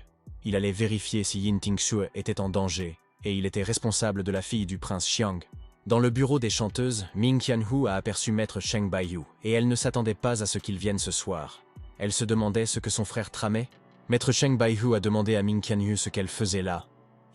Il allait vérifier si Yin Tingxue était en danger, et il était responsable de la fille du prince Xiang. Dans le bureau des chanteuses, Ming Qianhu a aperçu Maître Cheng Baihu, et elle ne s'attendait pas à ce qu'il vienne ce soir. Elle se demandait ce que son frère tramait. Maître Cheng Baihu a demandé à Ming Qianhu ce qu'elle faisait là.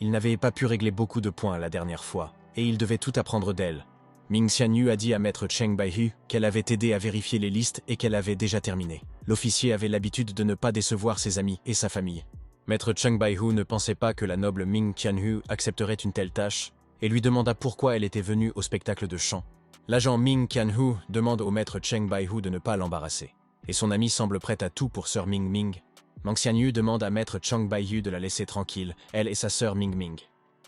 Il n'avait pas pu régler beaucoup de points la dernière fois, et il devait tout apprendre d'elle. Ming Xianyu a dit à Maître Cheng Baihu qu'elle avait aidé à vérifier les listes et qu'elle avait déjà terminé. L'officier avait l'habitude de ne pas décevoir ses amis et sa famille. Maître Cheng Baihu ne pensait pas que la noble Ming Qianhu accepterait une telle tâche et lui demanda pourquoi elle était venue au spectacle de chant. L'agent Ming Qianhu demande au maître Cheng Baihu de ne pas l'embarrasser. Et son ami semble prêt à tout pour sœur Ming Ming. Mang Xianyu demande à maître Cheng Baihu de la laisser tranquille, elle et sa sœur Ming Ming.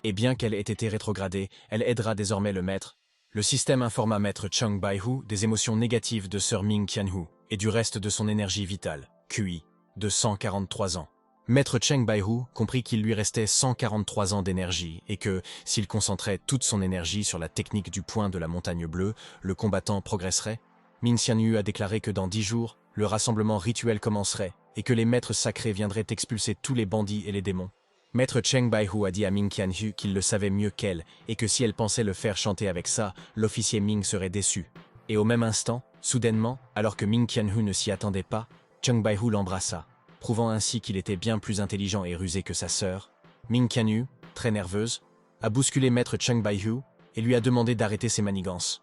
Et bien qu'elle ait été rétrogradée, elle aidera désormais le maître. Le système informa maître Cheng Baihu des émotions négatives de sœur Ming Qianhu et du reste de son énergie vitale, QI, de 143 ans. Maître Cheng Baihu comprit qu'il lui restait 143 ans d'énergie et que, s'il concentrait toute son énergie sur la technique du point de la montagne bleue, le combattant progresserait. Ming Xianyu a déclaré que dans 10 jours, le rassemblement rituel commencerait et que les maîtres sacrés viendraient expulser tous les bandits et les démons. Maître Cheng Baihu a dit à Ming Qianhu qu'il le savait mieux qu'elle et que si elle pensait le faire chanter avec ça, l'officier Ming serait déçu. Et au même instant, soudainement, alors que Ming Qianhu ne s'y attendait pas, Cheng Baihu l'embrassa, prouvant ainsi qu'il était bien plus intelligent et rusé que sa sœur. Ming Qianhu, très nerveuse, a bousculé Maître Cheng Baihu et lui a demandé d'arrêter ses manigances.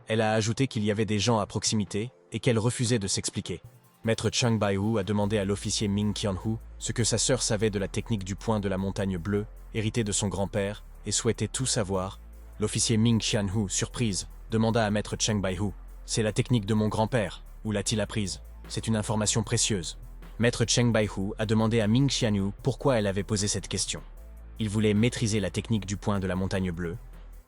Elle a ajouté qu'il y avait des gens à proximité et qu'elle refusait de s'expliquer. Maître Cheng Baihu a demandé à l'officier Ming Qianhu ce que sa sœur savait de la technique du point de la montagne bleue, héritée de son grand-père, et souhaitait tout savoir. L'officier Ming Qianhu, surprise, demanda à Maître Cheng Baihu « C'est la technique de mon grand-père, où l'a-t-il apprise? C'est une information précieuse. » Maître Cheng Baihu a demandé à Ming Qianhu pourquoi elle avait posé cette question. Il voulait maîtriser la technique du point de la montagne bleue,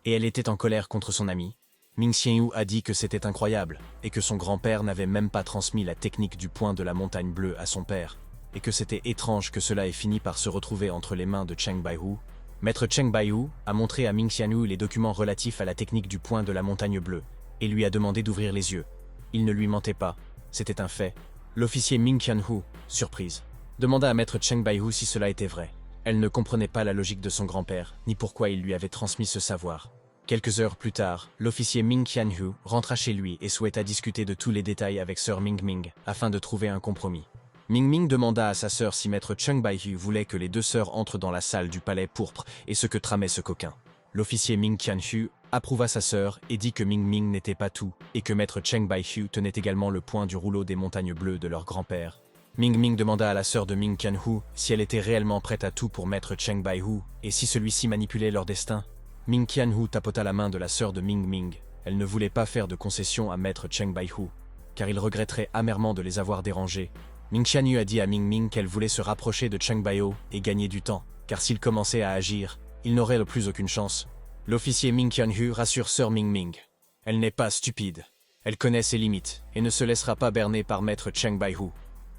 et elle était en colère contre son ami. Ming Qianhu a dit que c'était incroyable, et que son grand-père n'avait même pas transmis la technique du point de la montagne bleue à son père, et que c'était étrange que cela ait fini par se retrouver entre les mains de Cheng Baihu. Maître Cheng Baihu a montré à Ming Qianhu les documents relatifs à la technique du point de la montagne bleue, et lui a demandé d'ouvrir les yeux. Il ne lui mentait pas, c'était un fait. L'officier Ming Qianhu, surprise, demanda à Maître Cheng Baihu si cela était vrai. Elle ne comprenait pas la logique de son grand-père, ni pourquoi il lui avait transmis ce savoir. Quelques heures plus tard, l'officier Ming Qianhu rentra chez lui et souhaita discuter de tous les détails avec sœur Ming Ming, afin de trouver un compromis. Ming Ming demanda à sa sœur si maître Cheng Baihu voulait que les deux sœurs entrent dans la salle du palais pourpre et ce que tramait ce coquin. L'officier Ming Qianhu approuva sa sœur et dit que Ming Ming n'était pas tout, et que maître Cheng Baihu tenait également le point du rouleau des montagnes bleues de leur grand-père. Ming Ming demanda à la sœur de Ming Qianhu si elle était réellement prête à tout pour maître Cheng Baihu, et si celui-ci manipulait leur destin. Ming Qianhu tapota la main de la sœur de Ming Ming. Elle ne voulait pas faire de concession à maître Cheng Baihu, car il regretterait amèrement de les avoir dérangés. Ming Qianhu a dit à Ming Ming qu'elle voulait se rapprocher de Cheng Baihu et gagner du temps, car s'il commençait à agir, il n'aurait plus aucune chance. L'officier Ming Qianhu rassure sœur Ming Ming. Elle n'est pas stupide. Elle connaît ses limites et ne se laissera pas berner par maître Cheng Baihu.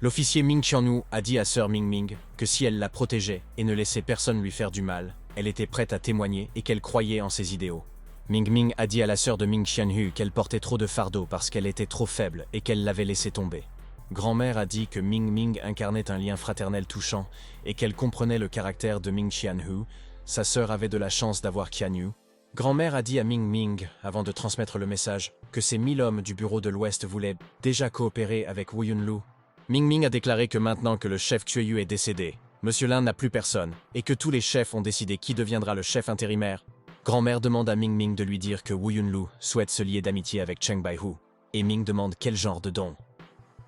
L'officier Ming Qianhu a dit à sœur Ming Ming que si elle la protégeait et ne laissait personne lui faire du mal, elle était prête à témoigner et qu'elle croyait en ses idéaux. Ming Ming a dit à la sœur de Ming Qianhu qu'elle portait trop de fardeau parce qu'elle était trop faible et qu'elle l'avait laissé tomber. Grand-mère a dit que Ming Ming incarnait un lien fraternel touchant et qu'elle comprenait le caractère de Ming Qianhu. Sa sœur avait de la chance d'avoir Qianhu. Grand-mère a dit à Ming Ming, avant de transmettre le message, que ces 1000 hommes du bureau de l'Ouest voulaient déjà coopérer avec Wu Yunlu. Ming Ming a déclaré que maintenant que le chef Xueyu est décédé, Monsieur Lin n'a plus personne, et que tous les chefs ont décidé qui deviendra le chef intérimaire. Grand-mère demande à Ming Ming de lui dire que Wu Yunlu souhaite se lier d'amitié avec Cheng Baihu, et Ming demande quel genre de don.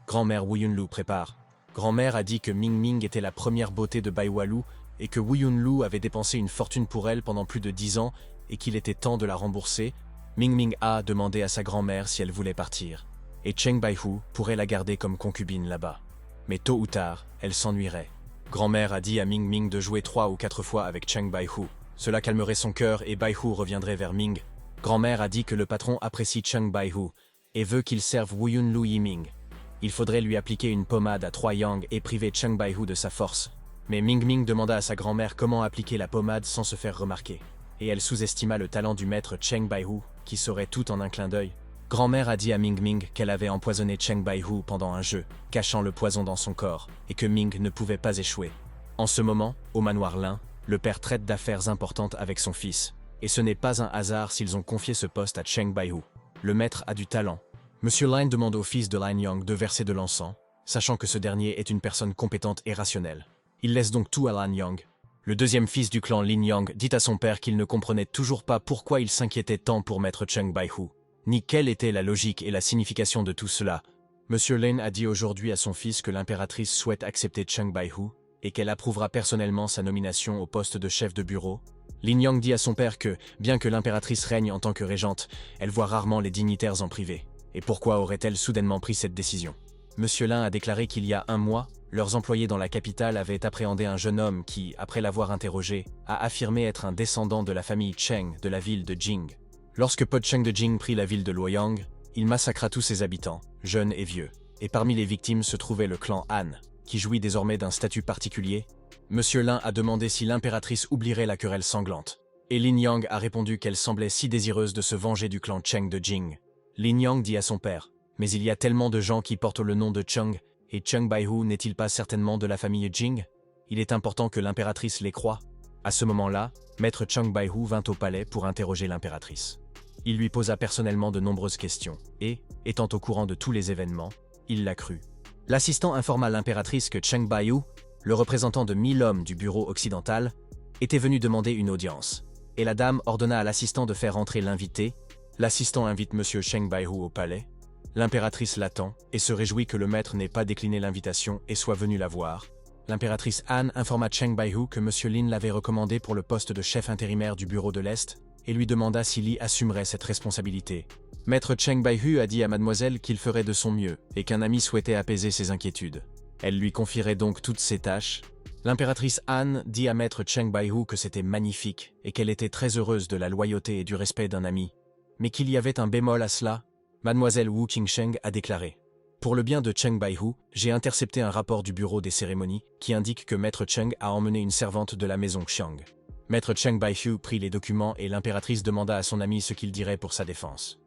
Grand-mère Wu Yunlu prépare. Grand-mère a dit que Ming Ming était la première beauté de Baiwalu, et que Wu Yunlu avait dépensé une fortune pour elle pendant plus de 10 ans, et qu'il était temps de la rembourser. Ming Ming a demandé à sa grand-mère si elle voulait partir. Et Cheng Baihu pourrait la garder comme concubine là-bas. Mais tôt ou tard, elle s'ennuierait. Grand-mère a dit à Ming Ming de jouer 3 ou 4 fois avec Cheng Baihu. Cela calmerait son cœur et Baihu reviendrait vers Ming. Grand-mère a dit que le patron apprécie Cheng Baihu et veut qu'il serve Wu Yunlu Yiming. Il faudrait lui appliquer une pommade à 3 yang et priver Cheng Baihu de sa force. Mais Ming Ming demanda à sa grand-mère comment appliquer la pommade sans se faire remarquer. Et elle sous-estima le talent du maître Cheng Baihu, qui saurait tout en un clin d'œil. Grand-mère a dit à Ming Ming qu'elle avait empoisonné Cheng Baihu pendant un jeu, cachant le poison dans son corps, et que Ming ne pouvait pas échouer. En ce moment, au manoir Lin, le père traite d'affaires importantes avec son fils, et ce n'est pas un hasard s'ils ont confié ce poste à Cheng Baihu. Le maître a du talent. Monsieur Lin demande au fils de Lin Yang de verser de l'encens, sachant que ce dernier est une personne compétente et rationnelle. Il laisse donc tout à Lin Yang. Le deuxième fils du clan Lin Yang dit à son père qu'il ne comprenait toujours pas pourquoi il s'inquiétait tant pour maître Cheng Baihu, ni quelle était la logique et la signification de tout cela. Monsieur Lin a dit aujourd'hui à son fils que l'impératrice souhaite accepter Cheng Baihu et qu'elle approuvera personnellement sa nomination au poste de chef de bureau. Lin Yang dit à son père que, bien que l'impératrice règne en tant que régente, elle voit rarement les dignitaires en privé. Et pourquoi aurait-elle soudainement pris cette décision? Monsieur Lin a déclaré qu'il y a 1 mois, leurs employés dans la capitale avaient appréhendé un jeune homme qui, après l'avoir interrogé, a affirmé être un descendant de la famille Cheng de la ville de Jing. Lorsque Po Cheng de Jing prit la ville de Luoyang, il massacra tous ses habitants, jeunes et vieux, et parmi les victimes se trouvait le clan Han, qui jouit désormais d'un statut particulier. Monsieur Lin a demandé si l'impératrice oublierait la querelle sanglante, et Lin Yang a répondu qu'elle semblait si désireuse de se venger du clan Cheng de Jing. Lin Yang dit à son père, « Mais il y a tellement de gens qui portent le nom de Cheng, et Cheng Baihu n'est-il pas certainement de la famille Jing? Il est important que l'impératrice les croie. » À ce moment-là, maître Cheng Baihu vint au palais pour interroger l'impératrice. Il lui posa personnellement de nombreuses questions, et, étant au courant de tous les événements, il la crut. L'assistant informa l'impératrice que Cheng Baihu, le représentant de 1000 hommes du bureau occidental, était venu demander une audience, et la dame ordonna à l'assistant de faire entrer l'invité. L'assistant invite M. Cheng Baihu au palais. L'impératrice l'attend et se réjouit que le maître n'ait pas décliné l'invitation et soit venu la voir. L'impératrice Han informa Cheng Baihu que M. Lin l'avait recommandé pour le poste de chef intérimaire du bureau de l'Est et lui demanda si Li assumerait cette responsabilité. Maître Cheng Baihu a dit à mademoiselle qu'il ferait de son mieux et qu'un ami souhaitait apaiser ses inquiétudes. Elle lui confierait donc toutes ses tâches. L'impératrice Han dit à maître Cheng Baihu que c'était magnifique et qu'elle était très heureuse de la loyauté et du respect d'un ami. Mais qu'il y avait un bémol à cela. Mademoiselle Wu Qingsheng a déclaré « Pour le bien de Cheng Baihu, j'ai intercepté un rapport du bureau des cérémonies qui indique que maître Cheng a emmené une servante de la maison Xiang. » Maître Cheng Baihu prit les documents et l'impératrice demanda à son ami ce qu'il dirait pour sa défense.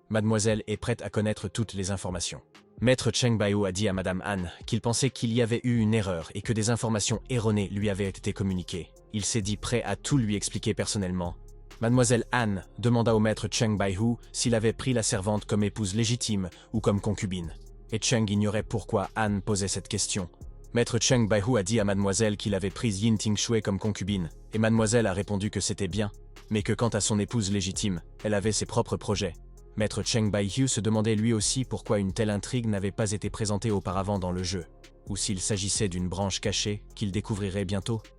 Mademoiselle est prête à connaître toutes les informations. Maître Cheng Baihu a dit à Madame Han qu'il pensait qu'il y avait eu une erreur et que des informations erronées lui avaient été communiquées. Il s'est dit prêt à tout lui expliquer personnellement. Mademoiselle Han demanda au maître Cheng Baihu s'il avait pris la servante comme épouse légitime ou comme concubine. Et Cheng ignorait pourquoi Han posait cette question. Maître Cheng Baihu a dit à mademoiselle qu'il avait pris Yin Tingshui comme concubine, et mademoiselle a répondu que c'était bien. mais que quant à son épouse légitime, elle avait ses propres projets. Maître Cheng Baihu se demandait lui aussi pourquoi une telle intrigue n'avait pas été présentée auparavant dans le jeu, ou s'il s'agissait d'une branche cachée qu'il découvrirait bientôt.